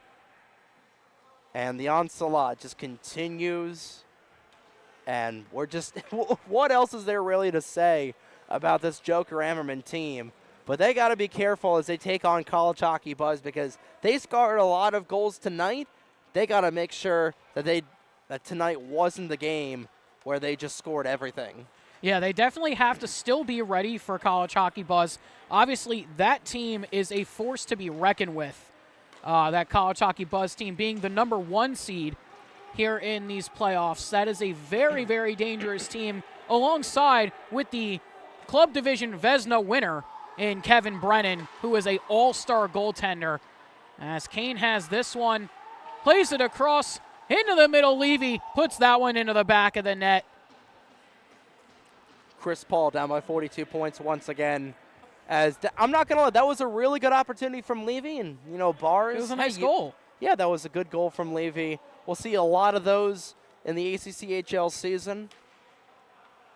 And the onslaught just continues. And we're just, what else is there really to say about this Joker Ammerman team? But they got to be careful as they take on College Hockey Buzz, because they scored a lot of goals tonight. They got to make sure that tonight wasn't the game where they just scored everything. Yeah, they definitely have to still be ready for College Hockey Buzz. Obviously, that team is a force to be reckoned with. That College Hockey Buzz team being the number 1 seed here in these playoffs. That is a very, very dangerous team, alongside with the Club Division Vesna winner in Kevin Brennan, who is an all-star goaltender. As Kane has this one, plays it across into the middle. Levy puts that one into the back of the net. Chris Paul down by 42 points once again. I'm not going to lie, that was a really good opportunity from Levy, and, Bars. It was a nice goal. Yeah, that was a good goal from Levy. We'll see a lot of those in the ACCHL season,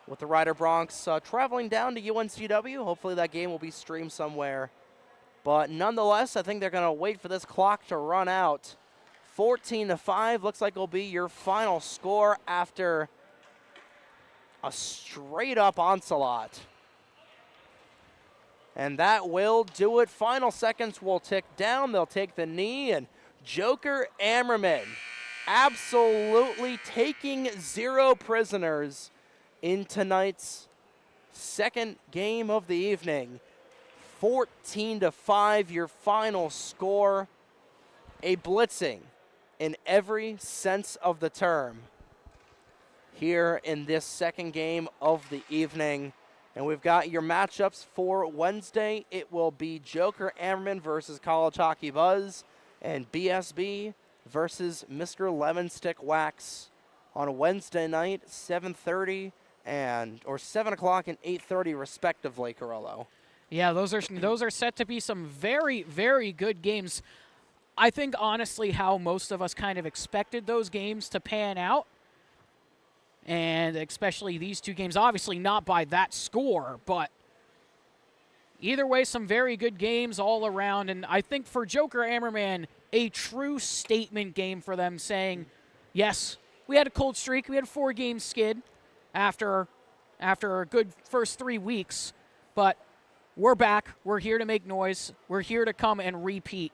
with the Rider Bronx traveling down to UNCW. Hopefully that game will be streamed somewhere. But nonetheless, I think they're going to wait for this clock to run out. 14-5 looks like will be your final score after a straight-up onslaught. And that will do it. Final seconds will tick down. They'll take the knee, and Joker Ammerman absolutely taking 0 prisoners in tonight's second game of the evening. 14-5, your final score. A blitzing in every sense of the term here in this second game of the evening. And we've got your matchups for Wednesday. It will be Joker Ammerman versus College Hockey Buzz, and BSB versus Mr. Lemon Stick Wax on Wednesday night, 7:30 or 7 o'clock and 8:30 respectively, Carollo. Yeah, those are set to be some very, very good games. I think, honestly, how most of us kind of expected those games to pan out, and especially these two games, obviously not by that score, but either way, some very good games all around. And I think for Joker Ammerman, a true statement game for them, saying, yes, we had a cold streak. We had a 4-game skid after a good first 3 weeks, but we're back. We're here to make noise. We're here to come and repeat.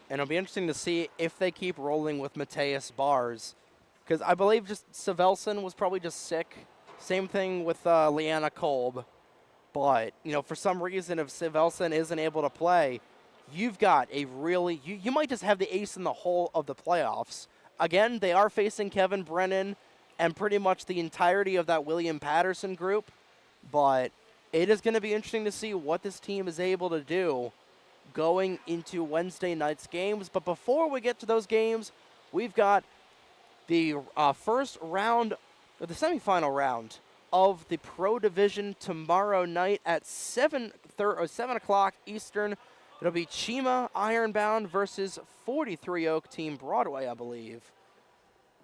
And it'll be interesting to see if they keep rolling with Mateus Bars, because I believe just Savelson was probably just sick. Same thing with Leanna Kolb. But, for some reason, if Savelson isn't able to play, you've got a really, you might just have the ace in the hole of the playoffs. Again, they are facing Kevin Brennan and pretty much the entirety of that William Patterson group. But it is going to be interesting to see what this team is able to do going into Wednesday night's games. But before we get to those games, we've got the first round, or the semifinal round of the Pro Division tomorrow night at 7 o'clock Eastern. It'll be Chima Ironbound versus 43 Oak Team Broadway, I believe.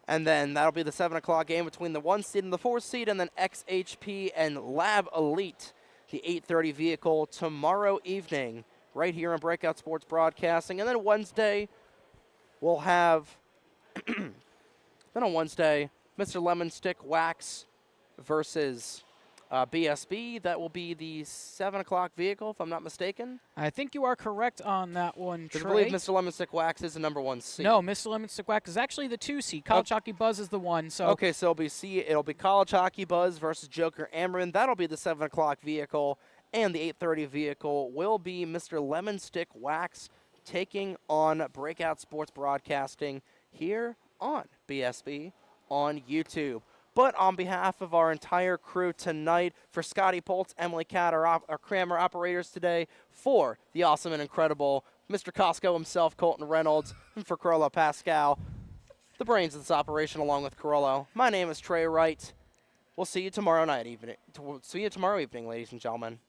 And then that'll be the 7 o'clock game between the 1 seed and the 4 seed, and then XHP and Lab Elite, the 8:30 vehicle tomorrow evening, right here on Breakout Sports Broadcasting. And then Wednesday, we'll have, then on Wednesday, Mr. Lemon Stick Wax versus BSB. That will be the 7 o'clock vehicle, if I'm not mistaken. I think you are correct on that one, Trey. I believe Mr. Lemon Stick Wax is the number 1 seed. No, Mr. Lemon Stick Wax is actually the 2 seed. College Hockey Buzz is the 1. So okay, so it'll be College Hockey Buzz versus Joker Ammerman. That'll be the 7 o'clock vehicle. And the 8:30 vehicle will be Mr. Lemon Stick Wax taking on Breakout Sports Broadcasting here on BSB on YouTube. But on behalf of our entire crew tonight, for Scotty Poltz, Emily Catt, our Kramer operators today, for the awesome and incredible Mr. Costco himself, Colton Reynolds, and for Carollo Pascal, the brains of this operation along with Carollo, my name is Trey Wright. We'll see you tomorrow evening, ladies and gentlemen.